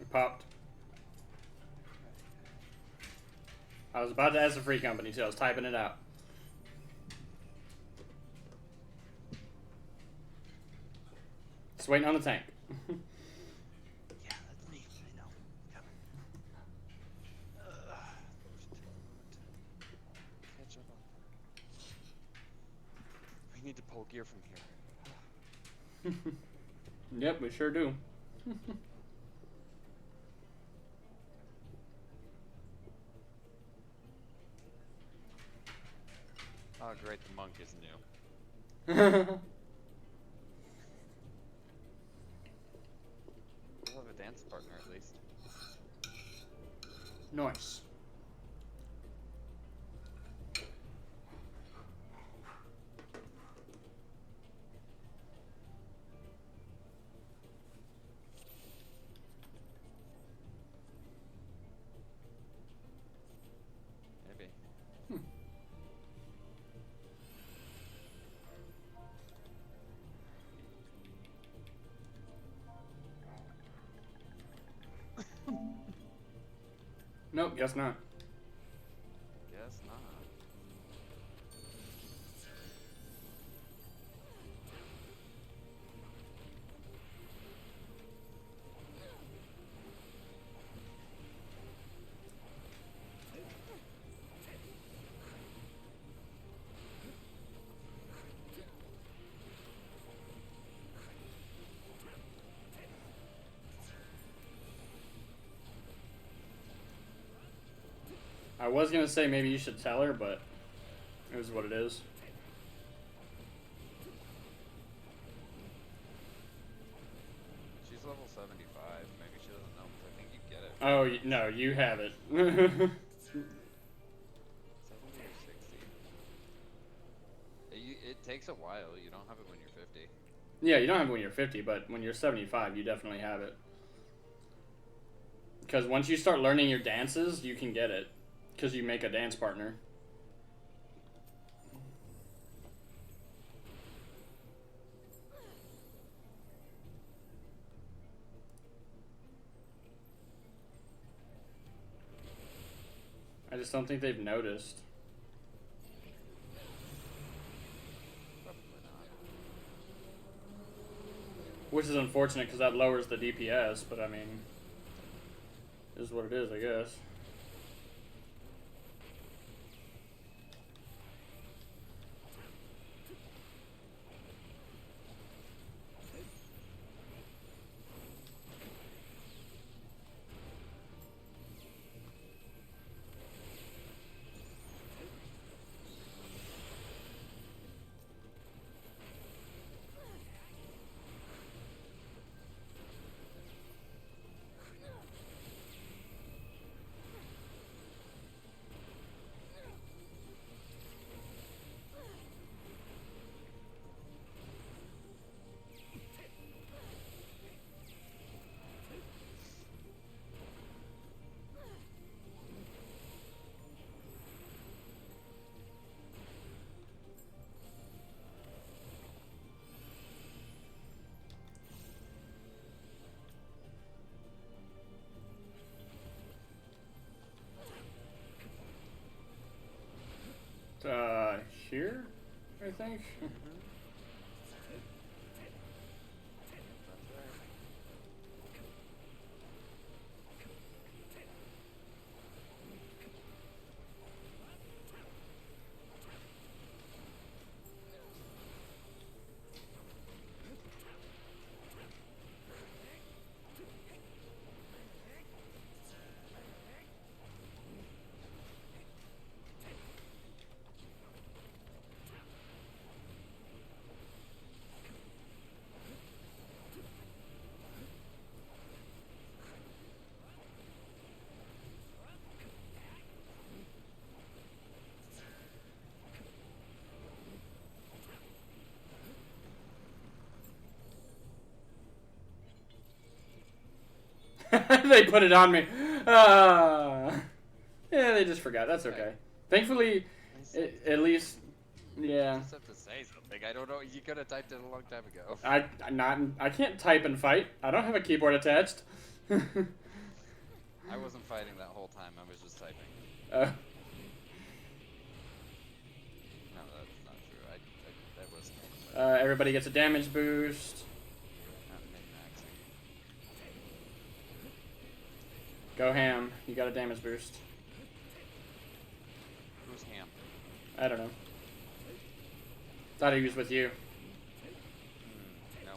[SPEAKER 1] It popped. I was about to ask the free company, so I was typing it out. Just waiting on the tank.
[SPEAKER 2] Yeah, that's me. I know. Catch up on. We need to pull gear from here.
[SPEAKER 1] Yep, we sure do.
[SPEAKER 2] Oh, great, the monk is new. dance partner at least.
[SPEAKER 1] Nice.
[SPEAKER 2] Maybe.
[SPEAKER 1] Nope, guess not.
[SPEAKER 2] Guess not.
[SPEAKER 1] I was gonna say maybe you should tell her, but it is what it is.
[SPEAKER 2] She's level 75. Maybe she doesn't know because I think you get it.
[SPEAKER 1] Oh, no, you have it.
[SPEAKER 2] 70 or 60. It takes a while. You don't have it when you're 50.
[SPEAKER 1] Yeah, you don't have it when you're 50, but when you're 75, you definitely have it. Because once you start learning your dances, you can get it. Because you make a dance partner. I just don't think they've noticed.
[SPEAKER 2] Probably not.
[SPEAKER 1] Which is unfortunate because that lowers the DPS, but I mean, it is what it is, I guess. Here, I think. They put it on me. Yeah, they just forgot. That's okay. Thankfully, at least, yeah.
[SPEAKER 2] You just have to say something. I don't know. You could have typed it a long time ago.
[SPEAKER 1] I can't type and fight. I don't have a keyboard attached.
[SPEAKER 2] I wasn't fighting that whole time. I was just typing. No, that's not true. That wasn't.
[SPEAKER 1] Everybody gets a damage boost. Go Ham. You got a damage boost.
[SPEAKER 2] Who's Ham?
[SPEAKER 1] I don't know. Thought he was with you.
[SPEAKER 2] No.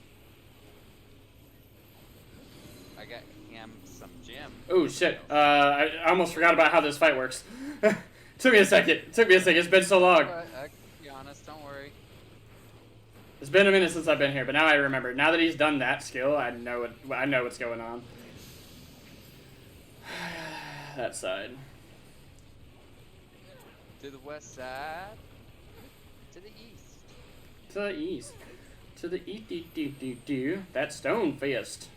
[SPEAKER 2] I got Ham some gem.
[SPEAKER 1] Oh shit. I almost forgot about how this fight works. Took me a second. It's been so long.
[SPEAKER 2] I can be honest. Don't worry.
[SPEAKER 1] It's been a minute since I've been here, but now I remember. Now that he's done that skill, I know what's going on. That side.
[SPEAKER 2] To the west side. To the east.
[SPEAKER 1] To the east. To the east. That's Stone Fist.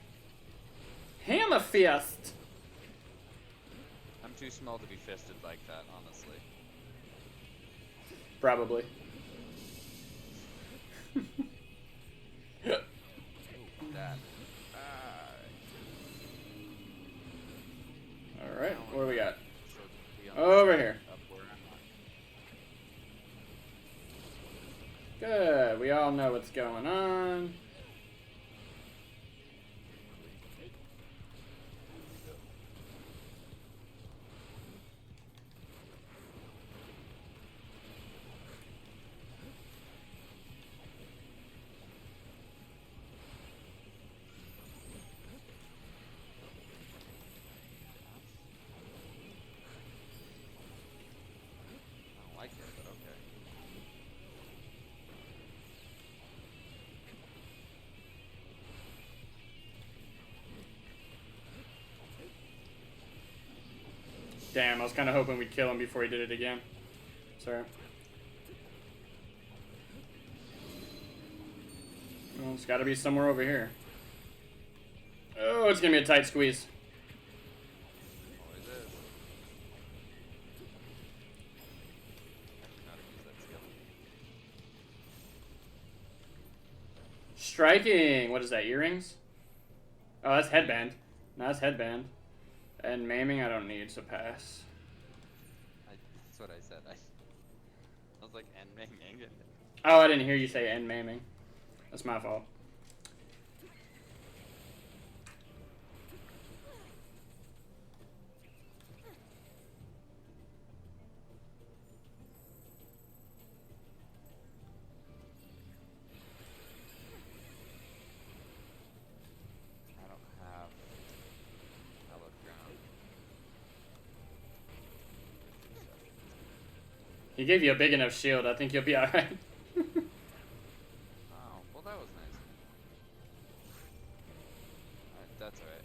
[SPEAKER 1] Hammer Fist.
[SPEAKER 2] I'm too small to be fisted like that, honestly.
[SPEAKER 1] Probably.
[SPEAKER 2] That.
[SPEAKER 1] Alright, what do we got? Over here. Good, we all know what's going on. Damn, I was kind of hoping we'd kill him before he did it again. Sorry. Well, it's got to be somewhere over here. Oh, it's going to be a tight squeeze. Striking! What is that, earrings? Oh, that's headband. No, that's headband. And maiming I don't need, so pass.
[SPEAKER 2] That's what I said. I was like, and maiming.
[SPEAKER 1] Oh, I didn't hear you say and maiming. That's my fault. He gave you a big enough shield. I think you'll be alright.
[SPEAKER 2] Oh, well, that was nice. That's alright.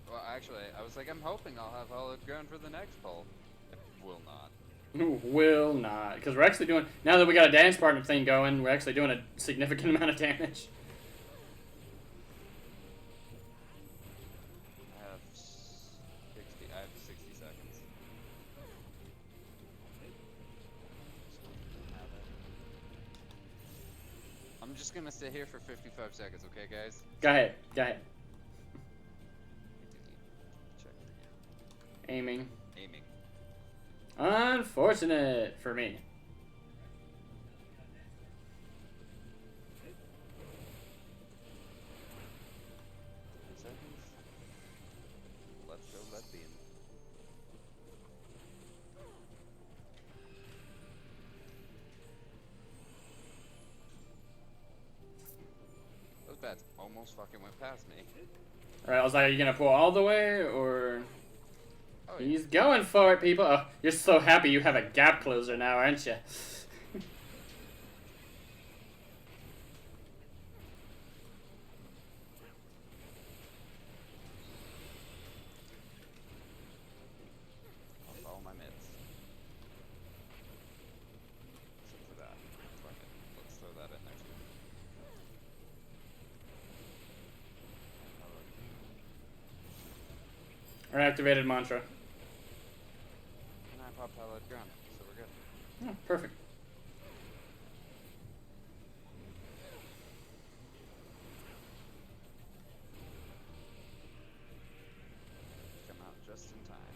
[SPEAKER 2] Well, actually, I was like, I'm hoping I'll have hallowed ground for the next pull. It will not.
[SPEAKER 1] Will not. Because we're actually doing... Now that we got a dance partner thing going, we're actually doing a significant amount of damage.
[SPEAKER 2] I have 60 seconds. I'm just gonna sit here for 55 seconds, okay, guys?
[SPEAKER 1] Go ahead. Go ahead. Aiming.
[SPEAKER 2] Aiming.
[SPEAKER 1] Unfortunate for me.
[SPEAKER 2] Let's go, lesbian. Those bats almost fucking went past me.
[SPEAKER 1] Alright, I was like, are you gonna pull all the way, or...
[SPEAKER 2] Oh,
[SPEAKER 1] He's going for it, people. Oh, you're so happy you have a gap closer now, aren't you?
[SPEAKER 2] I'll follow my mids. Except for that. Fuck it. Let's throw that in there too.
[SPEAKER 1] Activated mantra.
[SPEAKER 2] And I popped hallowed ground, so we're good.
[SPEAKER 1] Oh, perfect.
[SPEAKER 2] Come out just in time.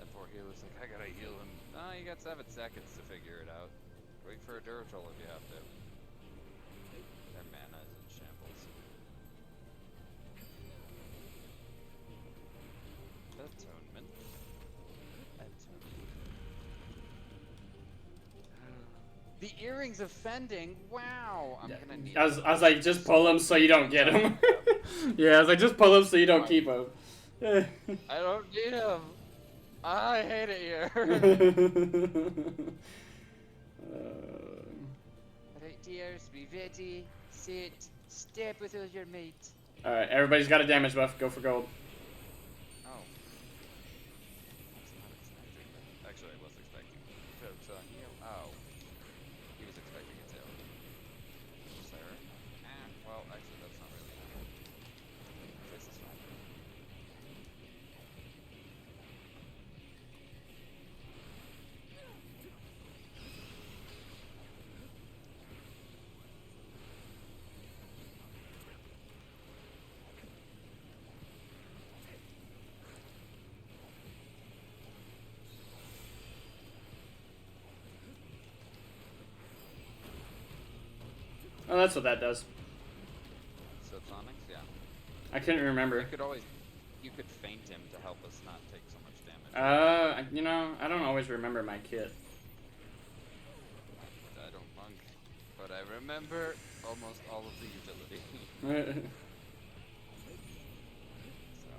[SPEAKER 2] That poor healer's like, I gotta heal him. Oh, you got 7 seconds to figure it out. Wait for a Duratoll if you have to. Their mana is in shambles. Atonement. The earrings offending. Wow. I'm gonna need.
[SPEAKER 1] I was like, just pull them so you don't get them. Yeah, I was like, just pull them so you don't keep them.
[SPEAKER 2] I don't need them. I hate it here. Right, dears, be ready, sit, step with all your might.
[SPEAKER 1] Alright, everybody's got a damage buff. Go for gold.
[SPEAKER 2] Oh. That's not expecting that. Actually, I was expecting to heal. Oh. He was expecting it too. Sarah? Well, actually, that's not really. This is fine.
[SPEAKER 1] Oh, that's what that does.
[SPEAKER 2] Subsonics, yeah.
[SPEAKER 1] I couldn't remember.
[SPEAKER 2] You could feint him to help us not take so much damage.
[SPEAKER 1] You know, I don't always remember my kit.
[SPEAKER 2] I don't monk, but I remember almost all of the utility. So.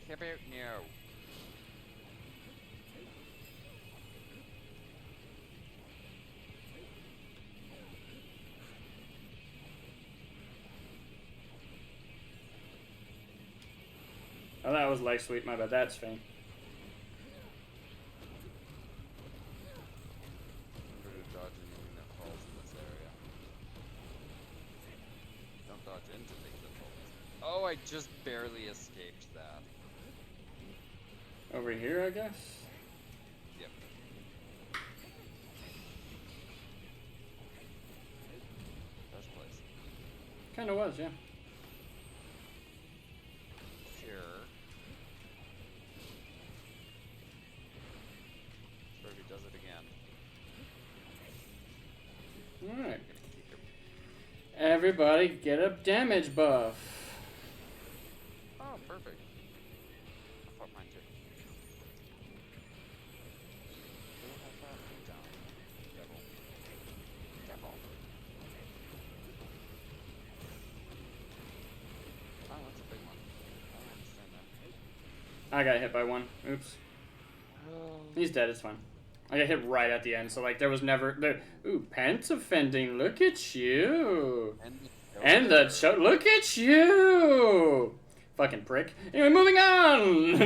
[SPEAKER 2] Keep out now.
[SPEAKER 1] Oh, that was leg sweep. My bad. That's faint.
[SPEAKER 2] Dodge anything that falls in this area. Don't dodge into things that fall. Oh, I just barely escaped that.
[SPEAKER 1] Over here, I guess?
[SPEAKER 2] Yep. Best place.
[SPEAKER 1] Kinda was, yeah.
[SPEAKER 2] Does it again.
[SPEAKER 1] Alright. Everybody get a damage buff.
[SPEAKER 2] Oh, perfect. I thought mine too. Devil. Oh, that's a big one. I don't understand that.
[SPEAKER 1] I got hit by one. Oops. He's dead, it's fine. I got hit right at the end, so like there was never ooh, pants offending, look at you. And the show, look at you. Fucking prick. Anyway, moving on.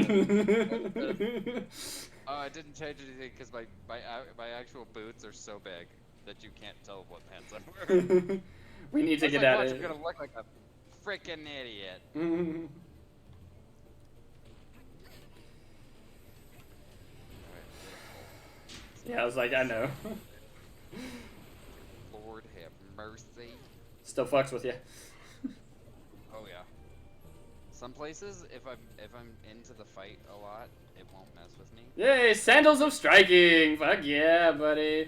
[SPEAKER 2] Oh, I didn't change anything because my actual boots are so big that you can't tell what pants I'm wearing.
[SPEAKER 1] We need to get out of
[SPEAKER 2] here. You're gonna look like a freaking idiot.
[SPEAKER 1] Yeah, I was like, I know.
[SPEAKER 2] Lord have mercy.
[SPEAKER 1] Still fucks with you.
[SPEAKER 2] Oh yeah. Some places, if I'm into the fight a lot, it won't mess with me.
[SPEAKER 1] Yay, sandals of striking! Fuck yeah, buddy.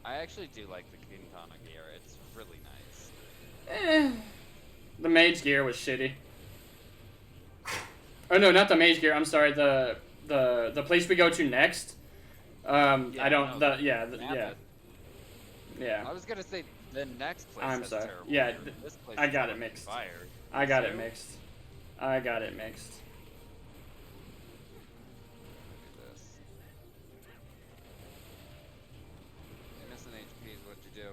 [SPEAKER 2] I actually do like the Quintana gear. It's really nice.
[SPEAKER 1] The mage gear was shitty. Oh no, not the mage gear. I'm sorry. The place we go to next.
[SPEAKER 2] Yeah,
[SPEAKER 1] I don't.
[SPEAKER 2] no,
[SPEAKER 1] Yeah.
[SPEAKER 2] I was gonna say the next place.
[SPEAKER 1] I'm
[SPEAKER 2] has
[SPEAKER 1] sorry.
[SPEAKER 2] terrible
[SPEAKER 1] Yeah,
[SPEAKER 2] gear. This place
[SPEAKER 1] I
[SPEAKER 2] is
[SPEAKER 1] got it
[SPEAKER 2] fucking
[SPEAKER 1] mixed.
[SPEAKER 2] Fire.
[SPEAKER 1] I got it mixed. I got it mixed.
[SPEAKER 2] Look at this. You're missing HPs. What'd you do?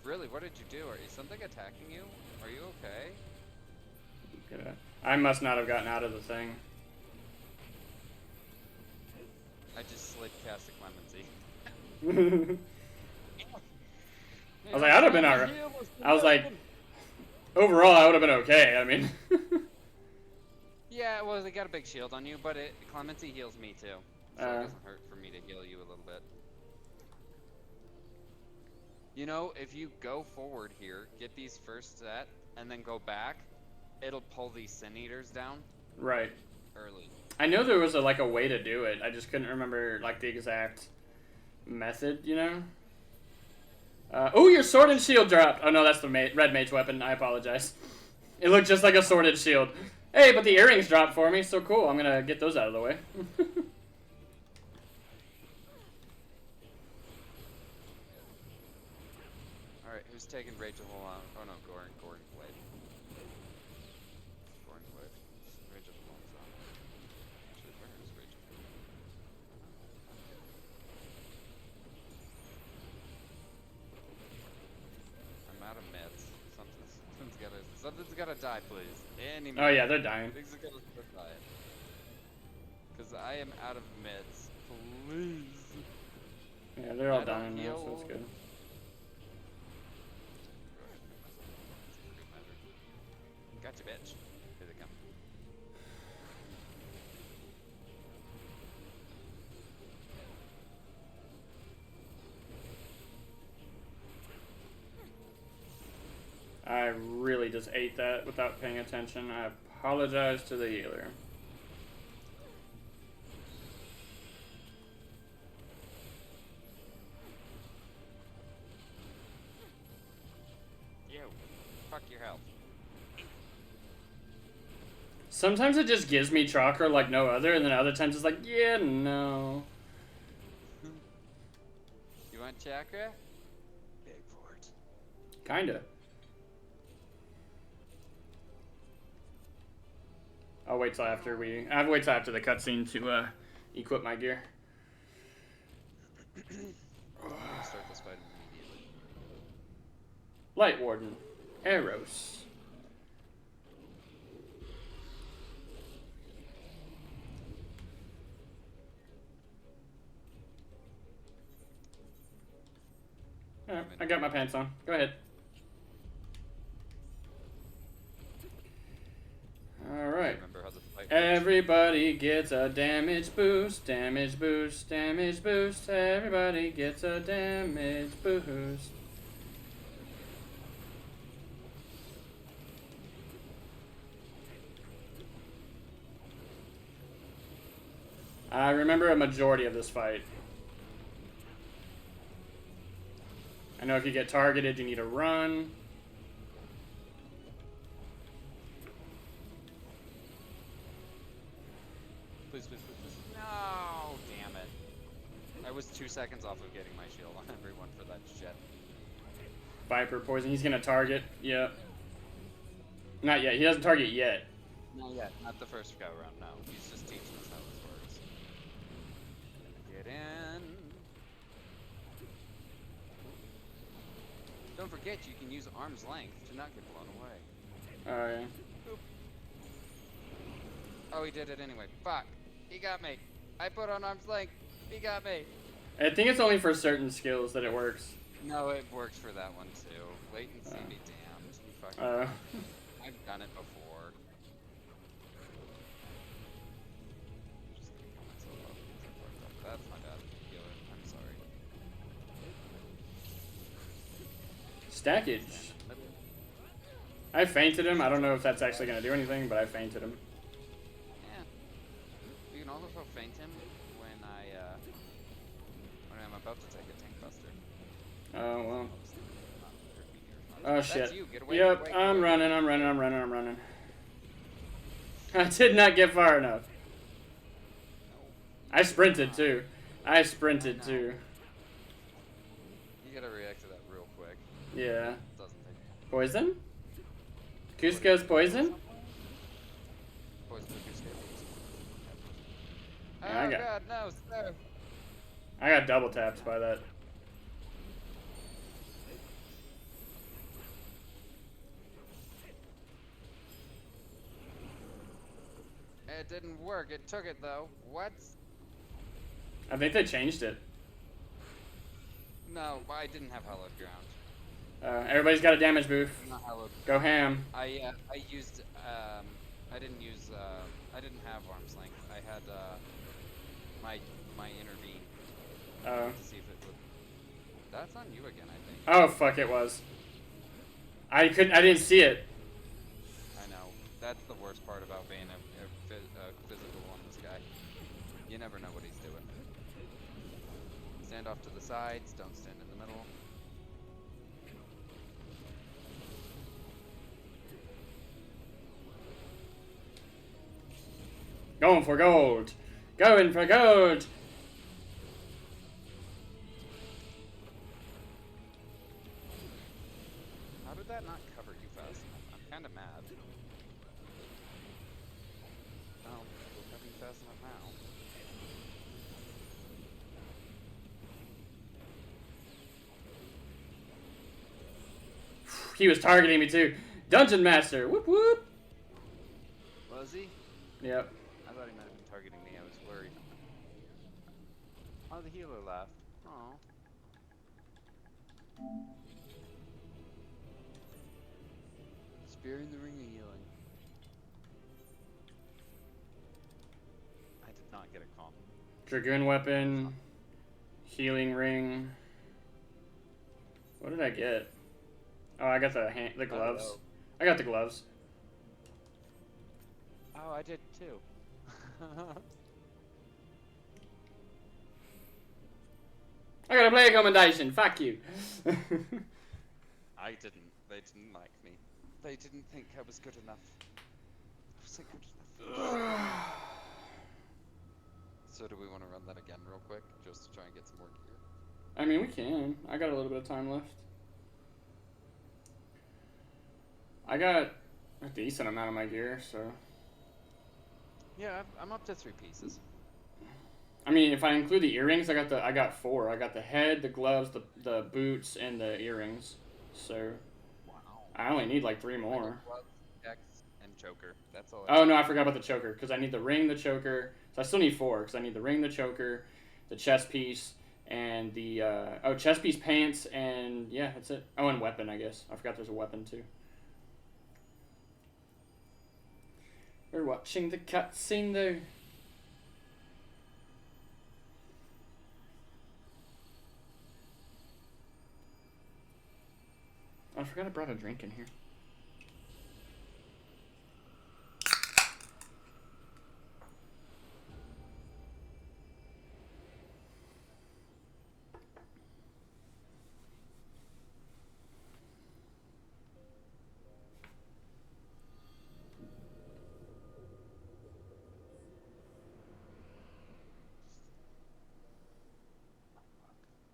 [SPEAKER 2] Really? What did you do? Is something attacking you? Are you okay?
[SPEAKER 1] I must not have gotten out of the thing.
[SPEAKER 2] I just slid cast a clemency.
[SPEAKER 1] I was like, I'd have been alright. I was like, overall, I would have been okay. I mean.
[SPEAKER 2] Yeah, well, they got a big shield on you, but clemency heals me too, so it doesn't hurt for me to heal you a little bit. You know, if you go forward here, get these first set, and then go back, it'll pull these Sin Eaters down.
[SPEAKER 1] Right.
[SPEAKER 2] Early.
[SPEAKER 1] I know there was a way to do it. I just couldn't remember like the exact method, you know. Oh, your sword and shield dropped. Oh no, that's the red mage weapon. I apologize. It looked just like a sword and shield. Hey, but the earrings dropped for me, so cool. I'm gonna get those out of the way.
[SPEAKER 2] All right, who's taking Rachel along? Oh no, Goring Blade. Goring Blade. Rachel belongs on. Actually, where is Rachel? gotta die, please. Any
[SPEAKER 1] Oh yeah, they're dying.
[SPEAKER 2] Pigs are gonna die. Because I am out of meds. Please.
[SPEAKER 1] Yeah, they're all dying now, so it's good.
[SPEAKER 2] Gotcha, bitch. Here they come.
[SPEAKER 1] I really just ate that without paying attention. I apologize to the healer.
[SPEAKER 2] You. Fuck your health.
[SPEAKER 1] Sometimes it just gives me chakra like no other, and then other times it's like, yeah, no.
[SPEAKER 2] You want chakra? Beg for it.
[SPEAKER 1] Kinda. I'll wait till after the cutscene to equip my gear.
[SPEAKER 2] Start this fight immediately.
[SPEAKER 1] Light Warden, arrows. Alright, I got my pants on. Go ahead. Alright. Everybody gets a damage boost, damage boost, damage boost. Everybody gets a damage boost. I remember a majority of this fight. I know if you get targeted, you need to run.
[SPEAKER 2] Please, please, please, please. No! Damn it. I was 2 seconds off of getting my shield on everyone for that shit.
[SPEAKER 1] Viper poison. He's gonna target. Yep. Not yet. He doesn't target yet.
[SPEAKER 2] Not yet. Not the first go round, no. He's just teaching us how this works. Get in. Don't forget, you can use arm's length to not get blown away.
[SPEAKER 1] Oh, yeah.
[SPEAKER 2] Oop. Oh, he did it anyway. Fuck. He got me. I put on arm's length. He got me.
[SPEAKER 1] I think it's only for certain skills that it works.
[SPEAKER 2] No, it works for that one too. Latency be damned. You fucking I've done it before. Just gonna kill myself up because I fucked up. That's my bad. Healer. I'm sorry.
[SPEAKER 1] Stackage. I fainted him. I don't know if that's actually going to do anything, but I fainted him.
[SPEAKER 2] Yeah. You can also feint him when I'm about to take a tank buster.
[SPEAKER 1] Oh, well. Oh,
[SPEAKER 2] That's
[SPEAKER 1] shit.
[SPEAKER 2] you. Get away,
[SPEAKER 1] Yep,
[SPEAKER 2] get away,
[SPEAKER 1] I'm running. I did not get far enough. I sprinted, too. I sprinted, too.
[SPEAKER 2] You gotta react to that real quick.
[SPEAKER 1] Yeah.
[SPEAKER 2] Doesn't take
[SPEAKER 1] Poison? Cusco's poison?
[SPEAKER 2] Poison for Cusco.
[SPEAKER 1] Yeah,
[SPEAKER 2] Oh god, no, sir.
[SPEAKER 1] I got double tapped by that.
[SPEAKER 2] It didn't work. It took it though. What?
[SPEAKER 1] I think they changed it.
[SPEAKER 2] No, I didn't have hallowed ground.
[SPEAKER 1] Everybody's got a damage boost.
[SPEAKER 2] Not hallowed.
[SPEAKER 1] Go ham.
[SPEAKER 2] I used I didn't use I didn't have arm's length. I had my intervene.
[SPEAKER 1] Oh.
[SPEAKER 2] To see if it would. That's on you again, I think.
[SPEAKER 1] Oh fuck! It was. I didn't see it.
[SPEAKER 2] I know. That's the worst part about being a physical on this guy. You never know what he's doing. Stand off to the sides. Don't stand in the middle.
[SPEAKER 1] Going for gold. Going for gold.
[SPEAKER 2] How did that not cover you fast enough? I'm kind of mad. Oh, we'll cover you fast enough now.
[SPEAKER 1] He was targeting me too. Dungeon Master! Whoop whoop!
[SPEAKER 2] Was he?
[SPEAKER 1] Yep.
[SPEAKER 2] I thought he might have been targeting me. I was worried. Oh, the healer left. Oh. Spear in the ring of healing. I did not get a comp.
[SPEAKER 1] Dragoon weapon. Healing ring. What did I get? Oh, I got the gloves. I got the gloves.
[SPEAKER 2] Oh, I did too.
[SPEAKER 1] I got a play accommodation. Fuck you.
[SPEAKER 2] I didn't. They didn't like me. They didn't think I was good enough. I wasn't good enough. So do we want to run that again real quick, just to try and get some more gear?
[SPEAKER 1] I mean, we can. I got a little bit of time left. I got a decent amount of my gear, so...
[SPEAKER 2] Yeah, I'm up to 3 pieces.
[SPEAKER 1] I mean, if I include the earrings, I got 4. I got the head, the gloves, the boots, and the earrings. So...
[SPEAKER 2] Wow.
[SPEAKER 1] I only need like 3 more.
[SPEAKER 2] Gloves, X, and choker. That's all.
[SPEAKER 1] Oh no, I forgot about the choker, because I need the ring, the choker. So I still need 4, because I need the ring, the choker, the chest piece, and the chest piece, pants, and yeah, that's it. Oh, and weapon, I guess. I forgot there's a weapon too. We're watching the cutscene though. I forgot I brought a drink in here.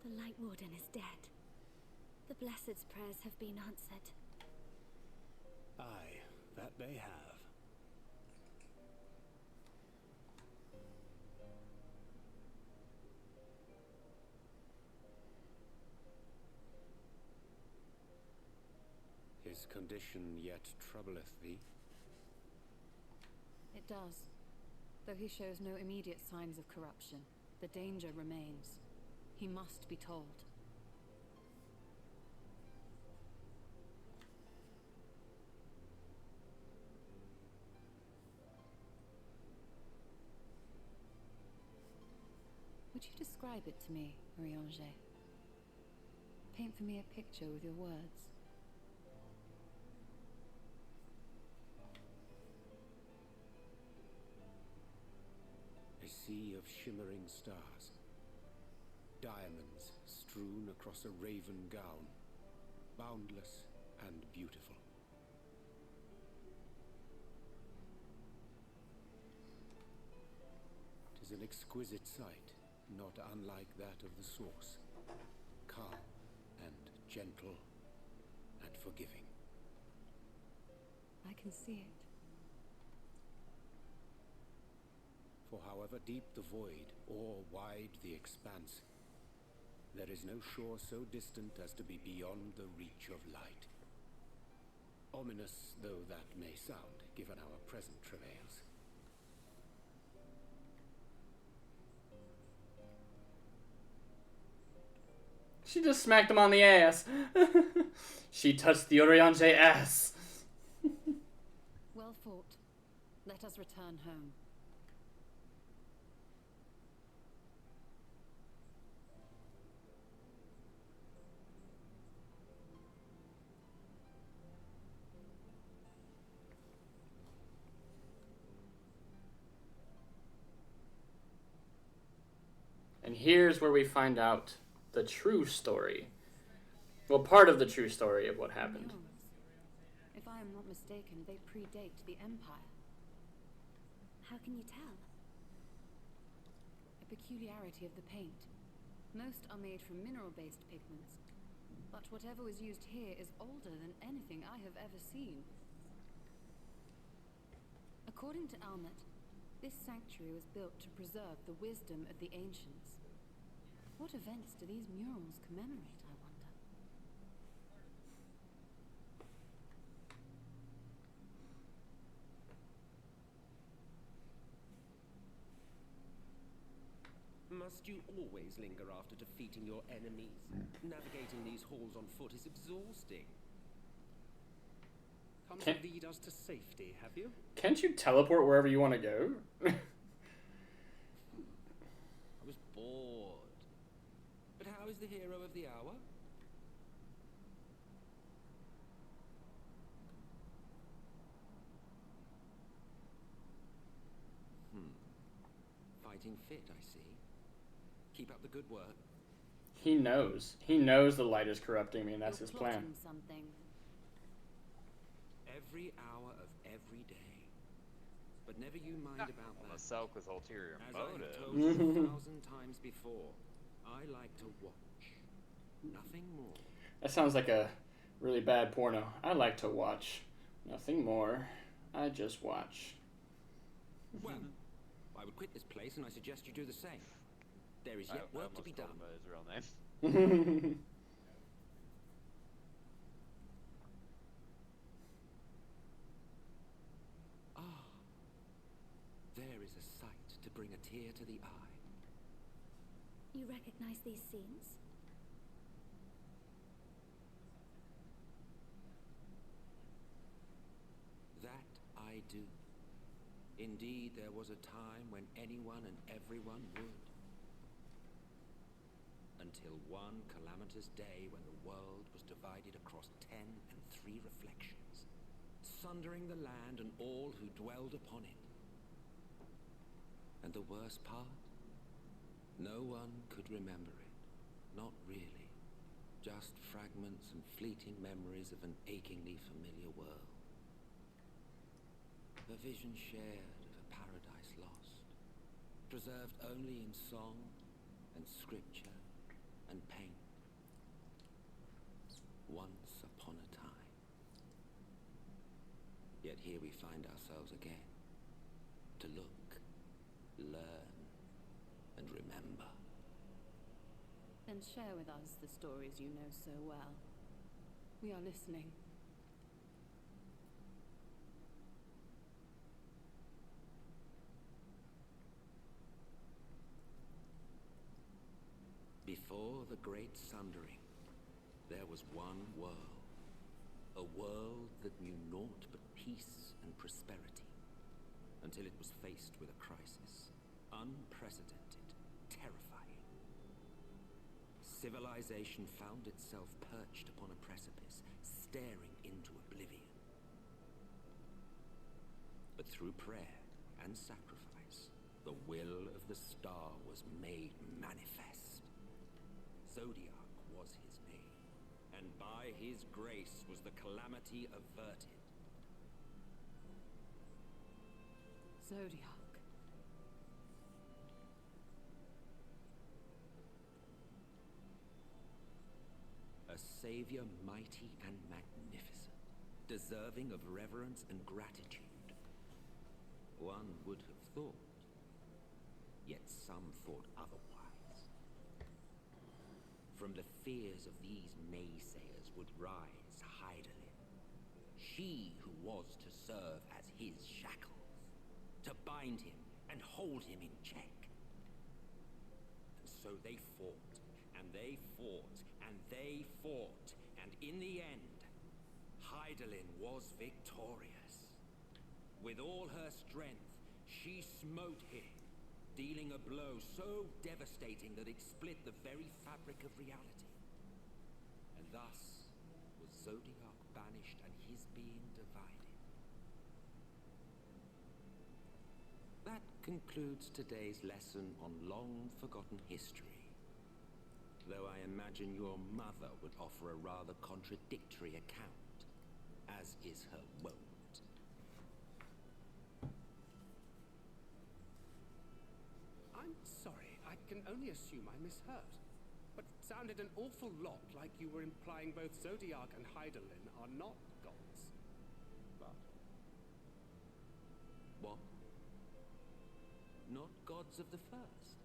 [SPEAKER 5] The Light Warden is dead. The Blessed's prayers have been answered.
[SPEAKER 7] Aye, that they have. His condition yet troubleth thee?
[SPEAKER 3] It does. Though he shows no immediate signs of corruption, the danger remains. He must be told. Would you describe it to me, Urianger? Paint for me a picture with your words.
[SPEAKER 7] A sea of shimmering stars. Diamonds strewn across a raven gown. Boundless and beautiful. Tis an exquisite sight, not unlike that of the source. Calm and gentle and forgiving.
[SPEAKER 3] I can see it.
[SPEAKER 7] For however deep the void, or wide the expanse, there is no shore so distant as to be beyond the reach of light. Ominous though that may sound, given our present travails.
[SPEAKER 1] She just smacked him on the ass. She touched the Urianger ass.
[SPEAKER 3] Well fought. Let us return home.
[SPEAKER 1] And here's where we find out the true story. Well, part of the true story of what happened.
[SPEAKER 3] If I am not mistaken, they predate the Empire.
[SPEAKER 5] How can you tell?
[SPEAKER 3] A peculiarity of the paint. Most are made from mineral-based pigments, but whatever was used here is older than anything I have ever seen. According to Almet, this sanctuary was built to preserve the wisdom of the ancients. What events do these murals commemorate, I wonder?
[SPEAKER 14] Must you always linger after defeating your enemies? Navigating these halls on foot is exhausting. Come to lead us to safety, have you?
[SPEAKER 1] Can't you teleport wherever you want to go?
[SPEAKER 14] I was bored. But how is the hero of the hour? Fighting fit, I see. Keep up the good work.
[SPEAKER 1] He knows. He knows the light is corrupting me, and that's his plan.
[SPEAKER 3] Something.
[SPEAKER 14] Every hour of every day. But never you mind about that.
[SPEAKER 2] Myself with ulterior
[SPEAKER 14] As
[SPEAKER 2] motive.
[SPEAKER 14] I've told you 1,000 times before, I like to watch. Nothing more.
[SPEAKER 1] That sounds like a really bad porno. I like to watch. Nothing more. I just watch.
[SPEAKER 14] Well, I would quit this place, and I suggest you do the same. There is yet work to be done.
[SPEAKER 2] His real name.
[SPEAKER 14] There is a sight to bring a tear to the eye.
[SPEAKER 5] You recognize these scenes?
[SPEAKER 14] That I do. Indeed, there was a time when anyone and everyone would. Until one calamitous day when the world was divided across 10 and 3 reflections, sundering the land and all who dwelled upon it. And the worst part? No one could remember it. Not really. Just fragments and fleeting memories of an achingly familiar world. A vision shared of a paradise lost, preserved only in song and scripture and paint. Once upon a time. Yet here we find ourselves again, to look, learn, and remember.
[SPEAKER 3] Then share with us the stories you know so well. We are listening.
[SPEAKER 14] Before the Great Sundering, there was one world. A world that knew naught but peace and prosperity, until it was faced with a crisis. Unprecedented, terrifying. Civilization found itself perched upon a precipice, staring into oblivion. But through prayer and sacrifice, the will of the star was made manifest. Zodiac was his name, and by his grace was the calamity averted.
[SPEAKER 3] Zodiac.
[SPEAKER 14] A savior mighty and magnificent, deserving of reverence and gratitude. One would have thought, yet some thought otherwise. From the fears of these naysayers would rise Hydaelyn, she who was to serve as his shackles, to bind him and hold him in check. And so they fought, and they fought, and they fought, and in the end, Hydaelyn was victorious. With all her strength, she smote him, dealing a blow so devastating that it split the very fabric of reality. And thus was Zodiac banished and his being divided. That concludes today's lesson on long-forgotten history. Though I imagine your mother would offer a rather contradictory account, as is her wont.
[SPEAKER 7] I'm sorry, I can only assume I misheard. But it sounded an awful lot like you were implying both Zodiac and Hydaelyn are not gods. But...
[SPEAKER 14] What? Not gods of the first?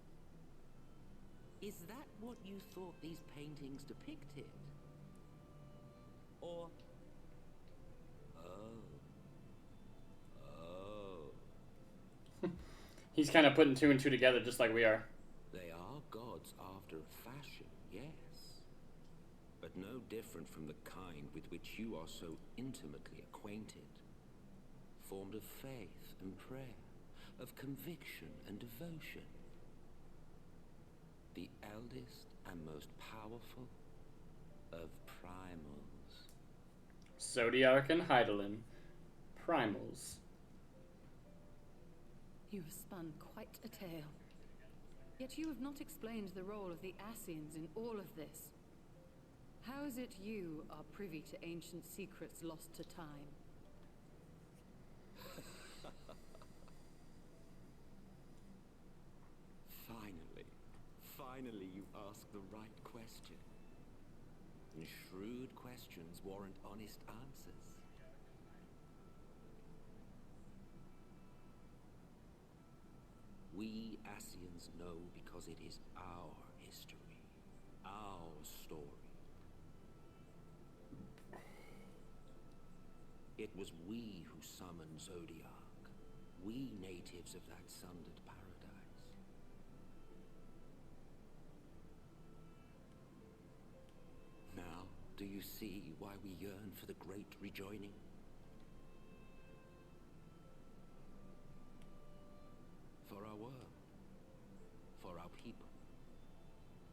[SPEAKER 14] Is that what you thought these paintings depicted? Or...
[SPEAKER 1] He's kind of putting 2 and 2 together just like we are.
[SPEAKER 14] They are
[SPEAKER 13] after a fashion, yes. But no different from the kind with which you are so intimately acquainted. Formed of faith and prayer, of conviction and devotion. The eldest and most powerful of primals.
[SPEAKER 1] Zodiac and Hydaelyn. Primals.
[SPEAKER 3] You have spun quite a tale. Yet you have not explained the role of the Ascians in all of this. How is it you are privy to ancient secrets lost to time?
[SPEAKER 13] Finally you ask the right question. And shrewd questions warrant honest answers. We Ascians know because it is our history, our story. It was we who summoned Zodiac, we natives of that sundered paradise. Now, do you see why we yearn for the great rejoining? For our world, for our people,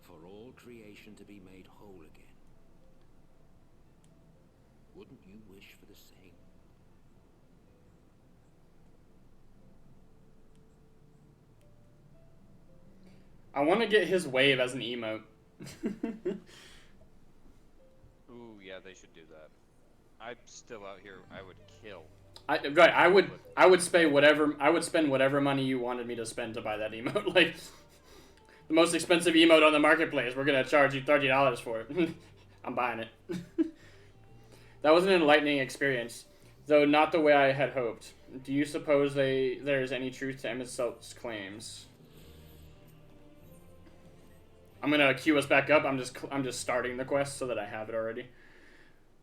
[SPEAKER 13] for all creation to be made whole again. Wouldn't you wish for the same?
[SPEAKER 1] I want to get his wave as an emote.
[SPEAKER 2] Ooh, yeah, they should do that. I'm still out here. I would kill.
[SPEAKER 1] I would spend whatever money you wanted me to spend to buy that emote. Like the most expensive emote on the marketplace. We're gonna charge you $30 for it. I'm buying it. That was an enlightening experience, though not the way I had hoped. Do you suppose there's any truth to Emetzel's claims? I'm gonna queue us back up. I'm just starting the quest so that I have it already.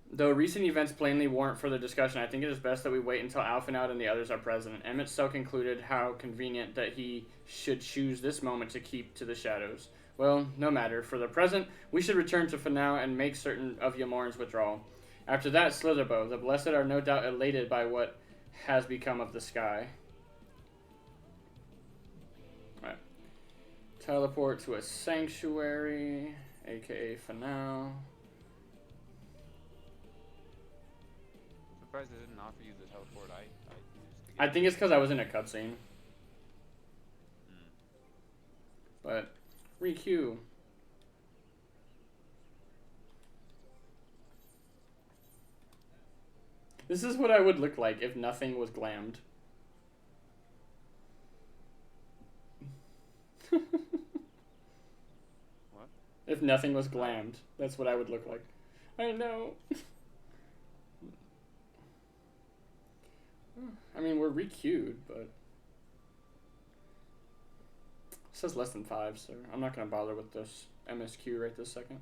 [SPEAKER 1] Though recent events plainly warrant further discussion, I think it is best that we wait until Alphinaud and the others are present. Emetzel concluded how convenient that he should choose this moment to keep to the shadows. Well, no matter. For the present, we should return to Fanau and make certain of Yamorn's withdrawal. After that, Slitherbow. The Blessed are no doubt elated by what has become of the sky. Alright. Teleport to a sanctuary, aka Fanau.
[SPEAKER 2] Surprised they didn't offer you the teleport I used to get.
[SPEAKER 1] I think it's because I was in a cutscene. But, re-queue. This is what I would look like if nothing was glammed.
[SPEAKER 2] What?
[SPEAKER 1] If nothing was glammed, that's what I would look like. I know. I mean, we're re-queued, but it says less than 5, so I'm not going to bother with this MSQ right this second.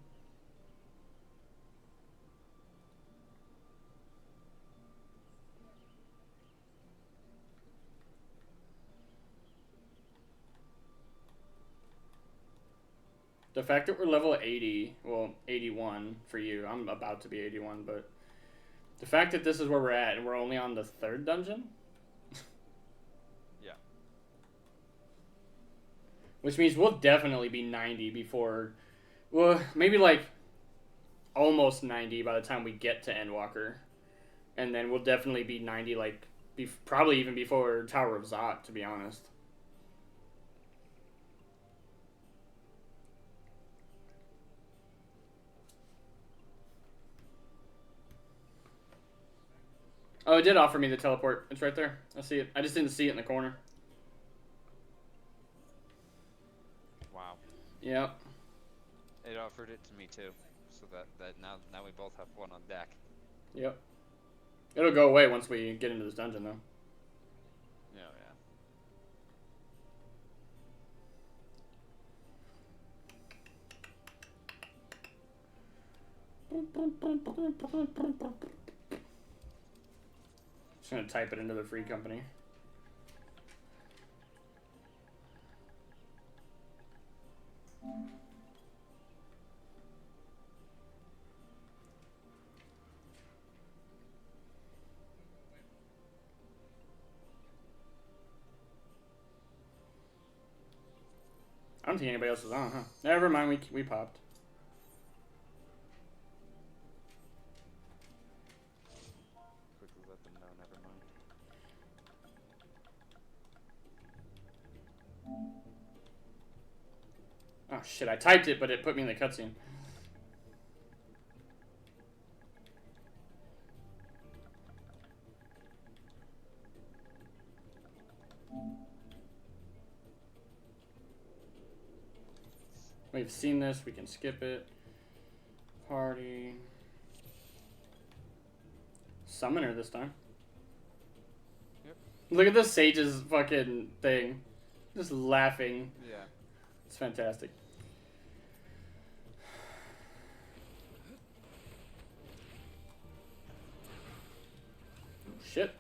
[SPEAKER 1] The fact that we're level 80, well, 81 for you, I'm about to be 81, but the fact that this is where we're at and we're only on the 3rd dungeon?
[SPEAKER 2] Yeah.
[SPEAKER 1] Which means we'll definitely be 90 before, well, maybe like almost 90 by the time we get to Endwalker. And then we'll definitely be 90, like, probably even before Tower of Zot, to be honest. Oh, it did offer me the teleport. It's right there. I see it. I just didn't see it in the corner.
[SPEAKER 2] Wow.
[SPEAKER 1] Yep.
[SPEAKER 2] It offered it to me too, so that now we both have one on deck.
[SPEAKER 1] Yep. It'll go away once we get into this dungeon, though.
[SPEAKER 2] Yeah,
[SPEAKER 1] yeah. Just gonna type it into the free company. I don't think anybody else was on, huh? Never mind, we popped.
[SPEAKER 2] Quickly let them know, never mind.
[SPEAKER 1] Oh shit, I typed it, but it put me in the cutscene. We've seen this, we can skip it. Party. Summoner this time.
[SPEAKER 2] Yep.
[SPEAKER 1] Look at the sage's fucking thing. Just laughing.
[SPEAKER 2] Yeah.
[SPEAKER 1] It's fantastic. Shit.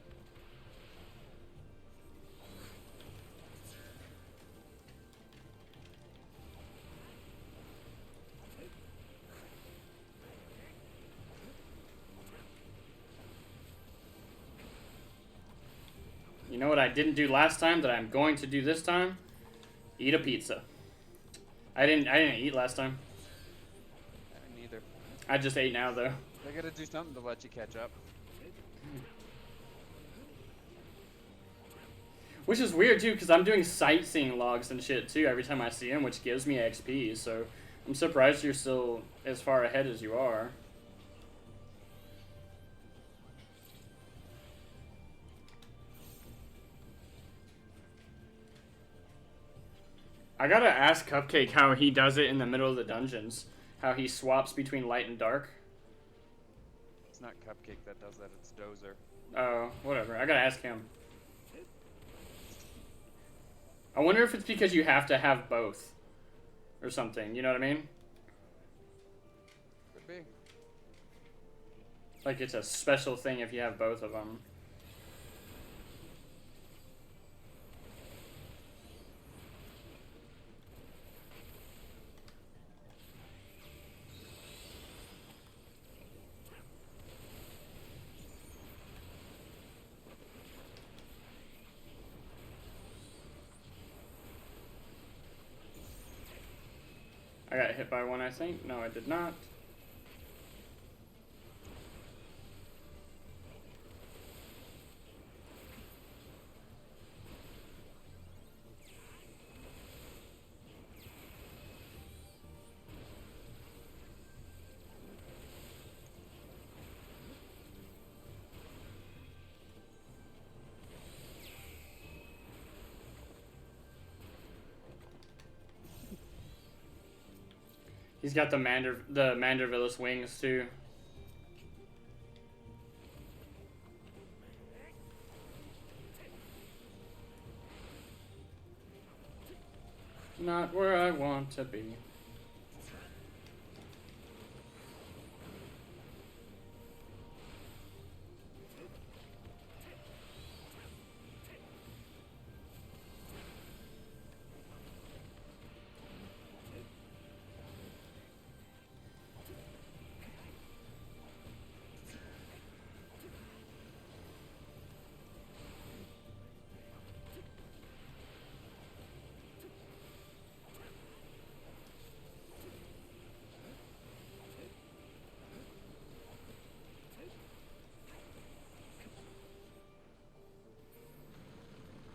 [SPEAKER 1] You know what I didn't do last time that I'm going to do this time? Eat a pizza. I didn't eat last time.
[SPEAKER 2] I didn't either.
[SPEAKER 1] I just ate now though.
[SPEAKER 2] I gotta do something to let you catch up.
[SPEAKER 1] Which is weird too, because I'm doing sightseeing logs and shit too every time I see him, which gives me XP, so I'm surprised you're still as far ahead as you are. I gotta ask Cupcake how he does it in the middle of the dungeons. How he swaps between light and dark.
[SPEAKER 2] It's not Cupcake that does that, it's Dozer.
[SPEAKER 1] Oh, whatever. I gotta ask him. I wonder if it's because you have to have both. Or something, you know what I mean?
[SPEAKER 2] Could be.
[SPEAKER 1] Like it's a special thing if you have both of them. I got hit by one, I think. No, I did not. He's got the Mandervillis wings too. Not where I want to be.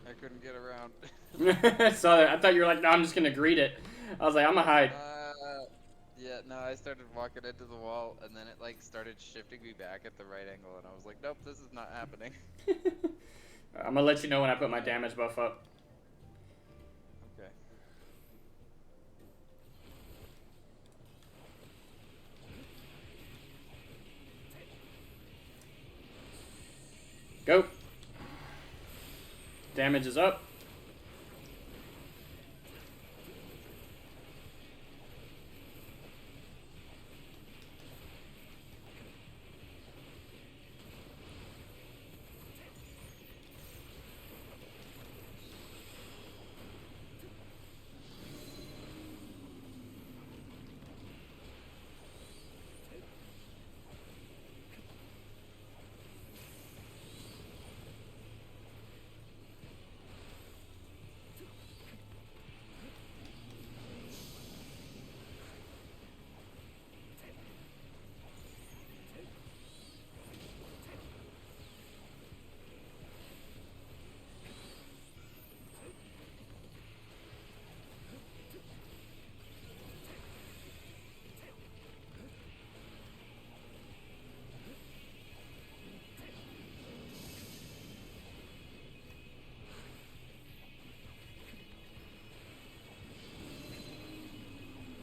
[SPEAKER 2] I couldn't get around.
[SPEAKER 1] I saw that. I thought you were like, no, I'm just gonna greet it. I was like, I'm gonna hide.
[SPEAKER 2] Yeah, no, I started walking into the wall, and then it like started shifting me back at the right angle, and I was like, nope, this is not happening.
[SPEAKER 1] I'm gonna let you know when I put my damage buff up.
[SPEAKER 2] Okay.
[SPEAKER 1] Go. Damage is up.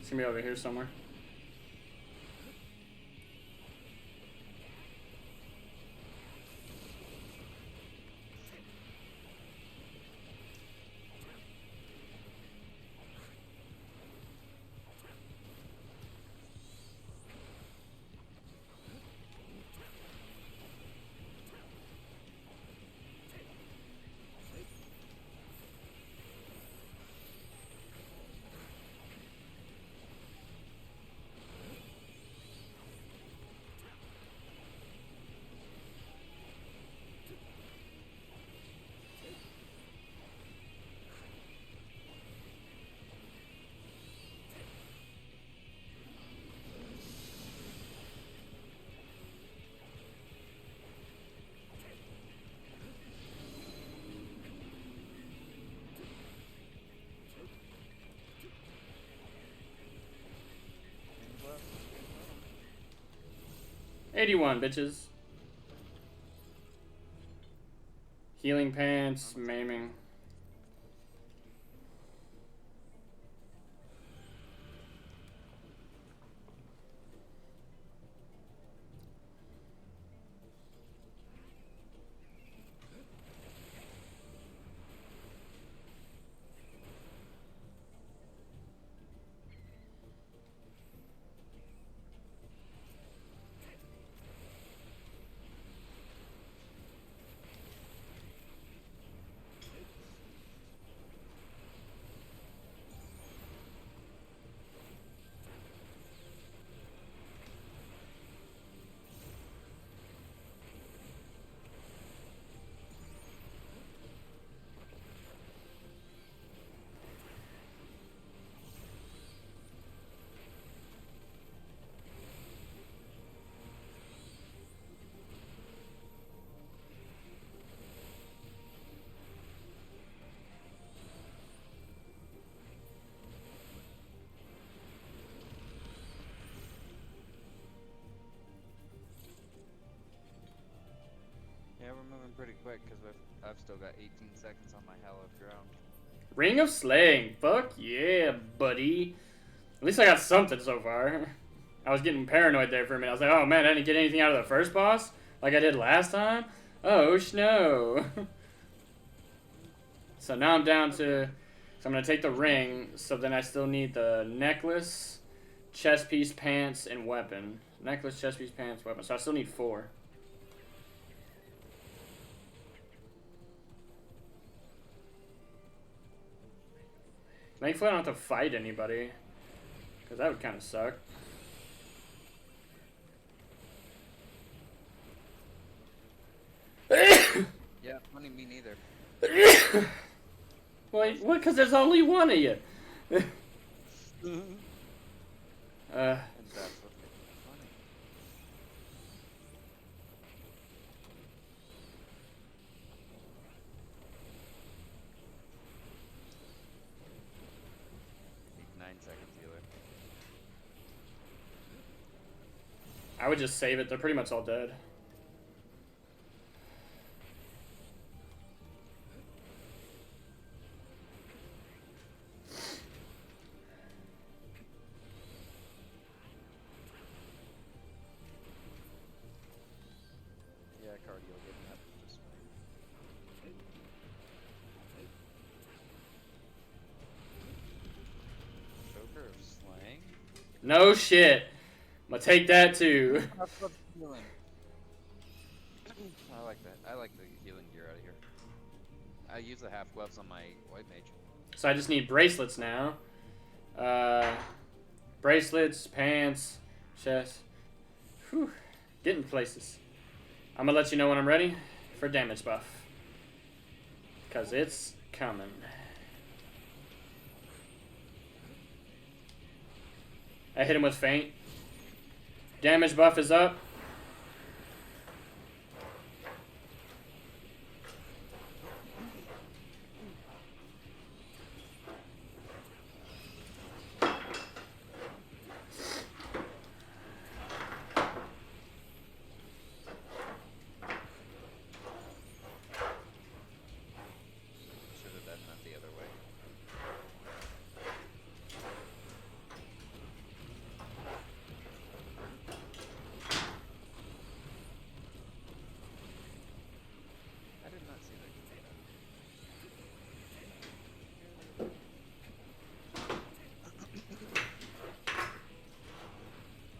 [SPEAKER 1] It's gonna be over here somewhere.
[SPEAKER 2] Well,
[SPEAKER 1] 81, bitches. Healing pants, maiming.
[SPEAKER 2] yeah, we're moving pretty quick because I've still got 18 seconds on my hallowed ground.
[SPEAKER 1] Ring of Slaying. Fuck yeah, buddy. At least I got something so far. I was getting paranoid there for a minute. I was like, oh man, I didn't get anything out of the first boss like I did last time? Oh, no. So now I'm down to... So I'm going to take the ring, so then I still need the necklace, chest piece, pants, and weapon. Necklace, chest piece, pants, weapon. So I still need 4. Thankfully I don't have to fight anybody, because that would kind of suck.
[SPEAKER 2] Yeah, funny, me neither.
[SPEAKER 1] Wait, what? Because there's only one of you.
[SPEAKER 2] And that's what makes it funny. Need 9 seconds, healer.
[SPEAKER 1] I would just save it. They're pretty much all dead.
[SPEAKER 2] Yeah, cardio getting up just fine. Joker of slang?
[SPEAKER 1] No shit. I'm gonna take that too.
[SPEAKER 2] Healing. I like that. I like the healing gear out of here. I use the half gloves on my white mage.
[SPEAKER 1] So I just need bracelets now. Bracelets, pants, chest. Whew. Getting places. I'm gonna let you know when I'm ready for damage buff. Because it's coming. I hit him with feint. Damage buff is up.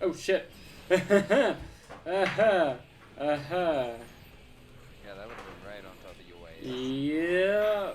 [SPEAKER 1] Oh shit. Uh-huh.
[SPEAKER 2] Yeah, that would have been right on top of your waist.
[SPEAKER 1] Yeah.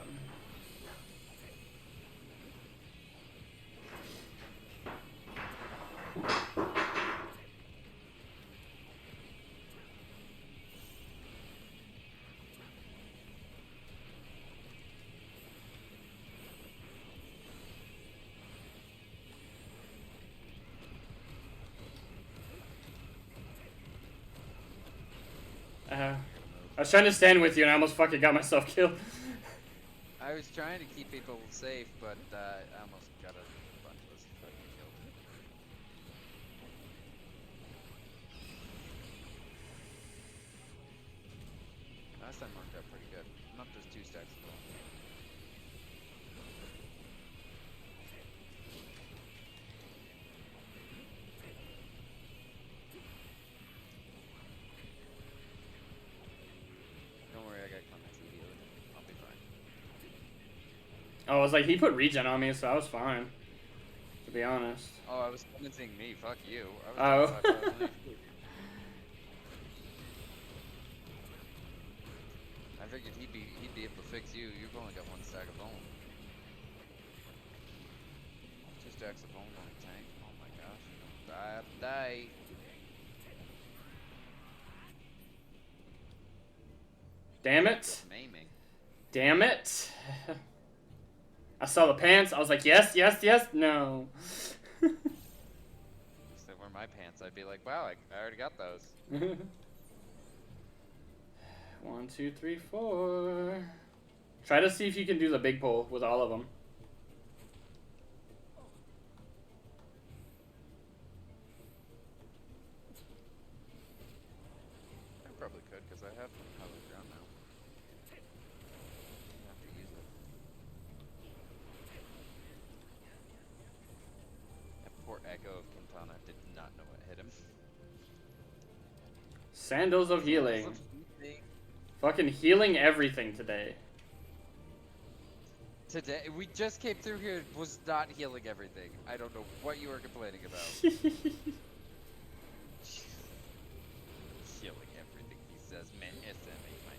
[SPEAKER 1] I was trying to stand with you and I almost fucking got myself killed.
[SPEAKER 2] I was trying to keep people safe, but I almost got a bunch of us fucking killed. Last time worked out pretty good. Not just 2 stacks of gold. Don't worry, I got clemency healing. I'll be fine.
[SPEAKER 1] Oh, I was like, he put regen on me, so I was fine. To be honest.
[SPEAKER 2] Oh, I was cleansing me. Fuck you.
[SPEAKER 1] I was
[SPEAKER 2] I figured he'd be able to fix you. You've only got 1 stack of bone. 2 stacks of bone on a tank. Oh my gosh. Die.
[SPEAKER 1] Damn it.
[SPEAKER 2] Maiming.
[SPEAKER 1] Damn it. I saw the pants. I was like, yes, yes, yes. No.
[SPEAKER 2] If they were my pants, I'd be like, wow, I already got those.
[SPEAKER 1] 1, 2, 3, 4. Try to see if you can do the big pull with all of them.
[SPEAKER 2] I probably could, because I have hallowed ground now. I have to use it. That poor Echo of Quintana did not know what hit him.
[SPEAKER 1] Sandals of healing. Fucking healing everything today.
[SPEAKER 2] Today, we just came through here, was not healing everything. I don't know what you were complaining about. Healing everything, he says, man, SMA, man.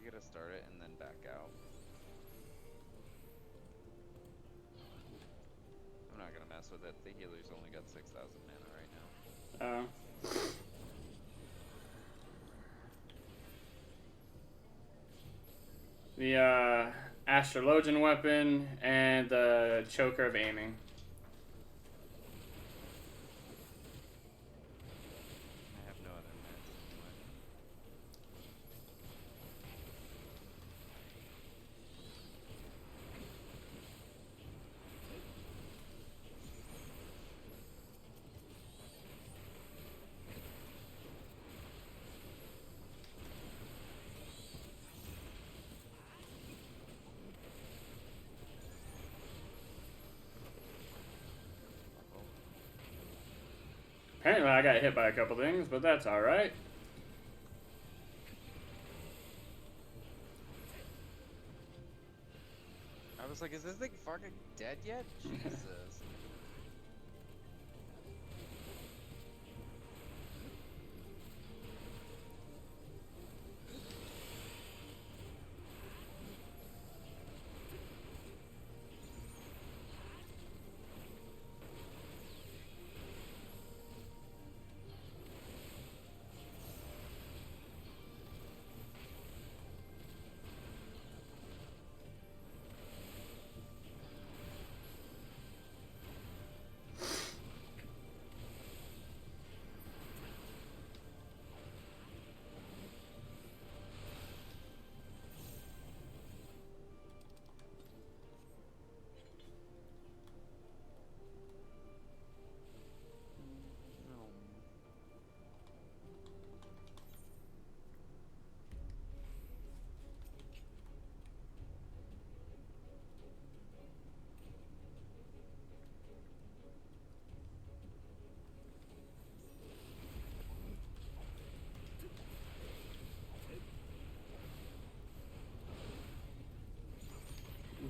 [SPEAKER 2] To start it and then back out. I'm not gonna mess with it. The healer's only got 6,000 mana right now.
[SPEAKER 1] The astrologian weapon and the choker of aiming.
[SPEAKER 2] I have no other meds anyway.
[SPEAKER 1] Apparently I got hit by a couple things, but that's alright.
[SPEAKER 2] I was like, is this thing fucking dead yet? Jesus.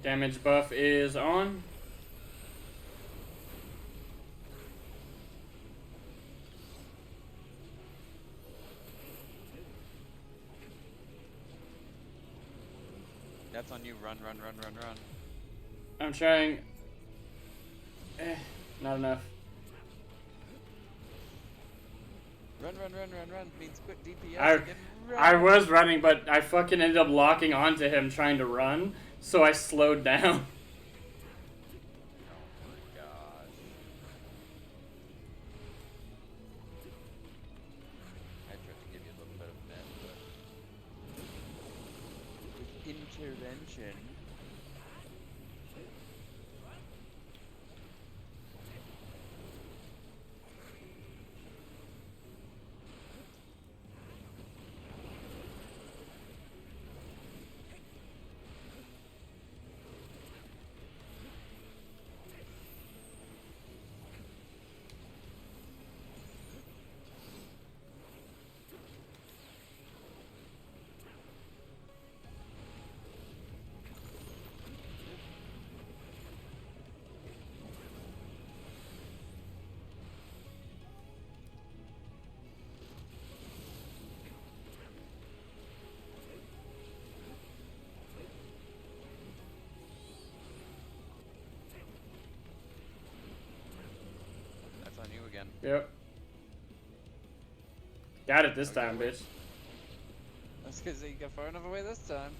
[SPEAKER 1] Damage buff is on.
[SPEAKER 2] That's on you. Run.
[SPEAKER 1] I'm trying. Not enough.
[SPEAKER 2] Run. Means quit DPS.
[SPEAKER 1] I was running, but I fucking ended up locking onto him trying to run, so I slowed down.
[SPEAKER 2] Intervention. That's on you again.
[SPEAKER 1] Yep. Got it this time, bitch.
[SPEAKER 2] That's because you got far enough away this time.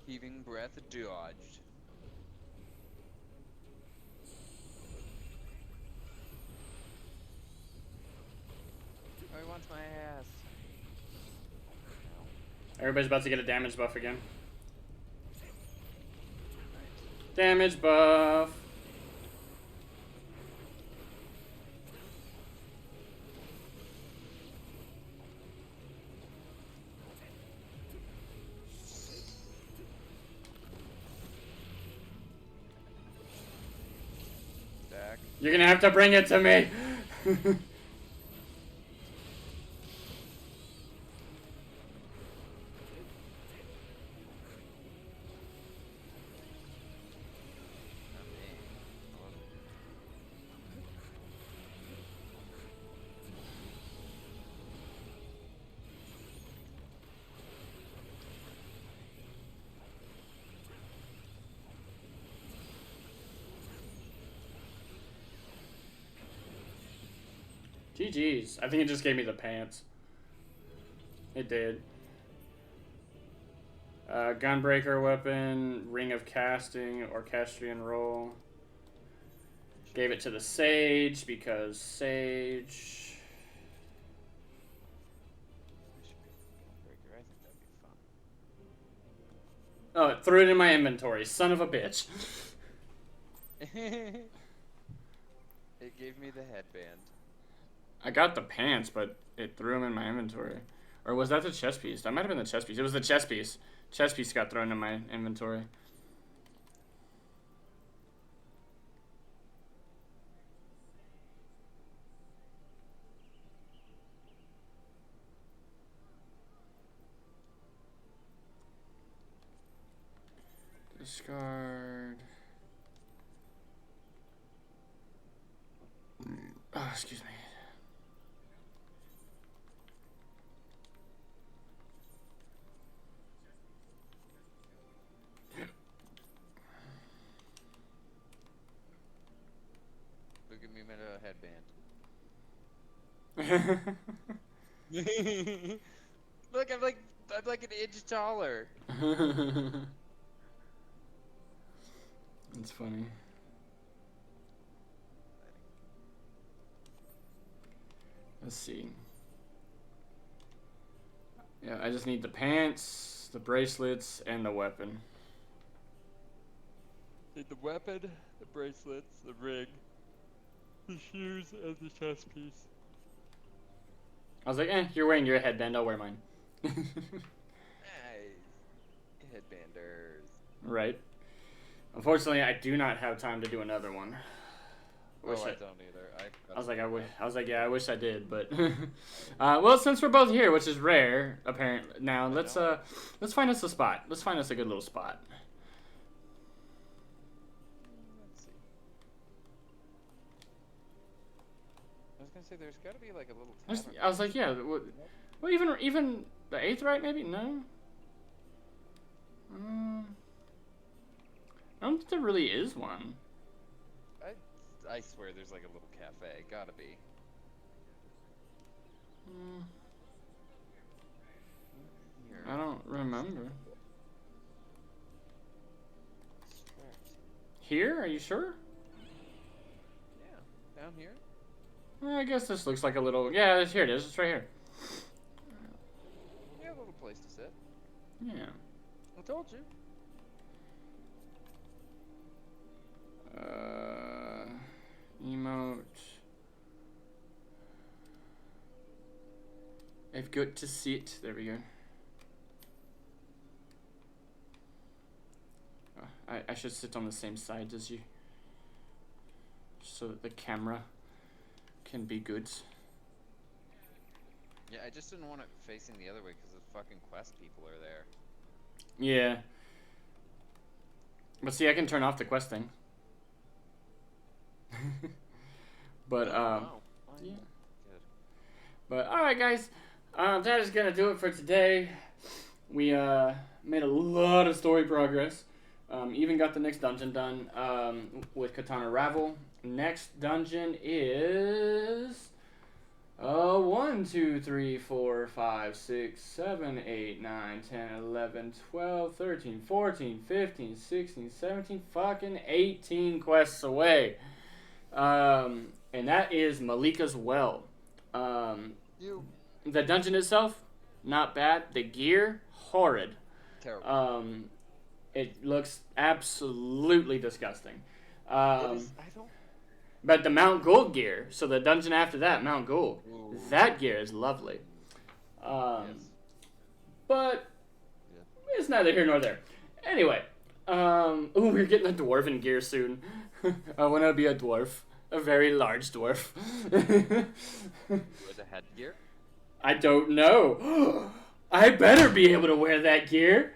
[SPEAKER 2] Heaving breath dodged. Oh, he wants my ass.
[SPEAKER 1] Everybody's about to get a damage buff again. Damage buff. You're gonna have to bring it to me. GG's. I think it just gave me the pants. It did. Gunbreaker weapon, Ring of Casting, Orchestrion roll. Gave it to the Sage because Sage. Oh, it threw it in my inventory. Son of a bitch.
[SPEAKER 2] It gave me the headband.
[SPEAKER 1] I got the pants, but it threw them in my inventory. Or was that the chest piece? That might have been the chest piece. It was the chest piece. Chest piece got thrown in my inventory. Discard. Oh, excuse me.
[SPEAKER 2] Look at me, made a headband. Look, I'm like an inch taller.
[SPEAKER 1] That's funny. Let's see. Yeah, I just need the pants, the bracelets, and the weapon.
[SPEAKER 2] Need the weapon, the bracelets, the ring, the shoes, and the chest piece.
[SPEAKER 1] I was like, you're wearing your headband, I'll wear mine.
[SPEAKER 2] Nice. Headbanders.
[SPEAKER 1] Right. Unfortunately, I do not have time to do another one.
[SPEAKER 2] I don't either.
[SPEAKER 1] I was like, yeah, I wish I did, but well, since we're both here, which is rare, apparently. Now let's find us a spot. Let's find us a good little spot.
[SPEAKER 2] Let's see. I was gonna say there's got to be like a little.
[SPEAKER 1] I was like, yeah. Well, even the 8th, right? Maybe no. I don't think there really is one.
[SPEAKER 2] I swear there's like a little cafe. Gotta be.
[SPEAKER 1] I don't remember. Here? Are you sure?
[SPEAKER 2] Yeah, down here.
[SPEAKER 1] Well, I guess this looks like a little... Yeah, here it is. It's right here.
[SPEAKER 2] Yeah, a little place to sit.
[SPEAKER 1] Yeah.
[SPEAKER 2] I told you.
[SPEAKER 1] Emote. I've got to sit. There we go. I should sit on the same side as you, so that the camera can be good.
[SPEAKER 2] Yeah, I just didn't want it facing the other way because the fucking quest people are there.
[SPEAKER 1] Yeah. But see, I can turn off the quest thing. But yeah.
[SPEAKER 2] Good.
[SPEAKER 1] But alright guys, that is gonna do it for today. We made a lot of story progress. Even got the next dungeon done with Katana Ravel. Next dungeon is 1, 2, 3, 4, 5, 6, 7, 8, 9, 10, 11, 12, 13, 14, 15, 16, 17, fucking 18 quests away. And that is Malika's Well. The dungeon itself, not bad. The gear, horrid.
[SPEAKER 2] Terrible.
[SPEAKER 1] It looks absolutely disgusting.
[SPEAKER 2] But
[SPEAKER 1] the Mount Gold gear, so the dungeon after that, Mount Gold, that gear is lovely.
[SPEAKER 2] Yes.
[SPEAKER 1] But it's neither here nor there. Anyway, we're getting a dwarven gear soon. I want to be a dwarf. A very large dwarf.
[SPEAKER 2] With a headgear?
[SPEAKER 1] I don't know. I better be able to wear that gear.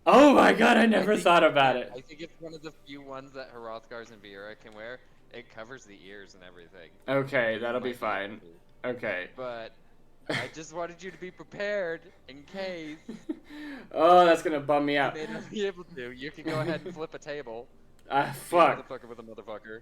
[SPEAKER 1] Oh my god, I never thought about it.
[SPEAKER 2] I think it's one of the few ones that Hrothgar's and Viera can wear. It covers the ears and everything.
[SPEAKER 1] Okay, that'll be fine. Okay.
[SPEAKER 2] But I just wanted you to be prepared in case.
[SPEAKER 1] Oh, that's gonna bum me out.
[SPEAKER 2] You may not be able to. You can go ahead and flip a table.
[SPEAKER 1] Fuck.
[SPEAKER 2] Motherfucker with a motherfucker.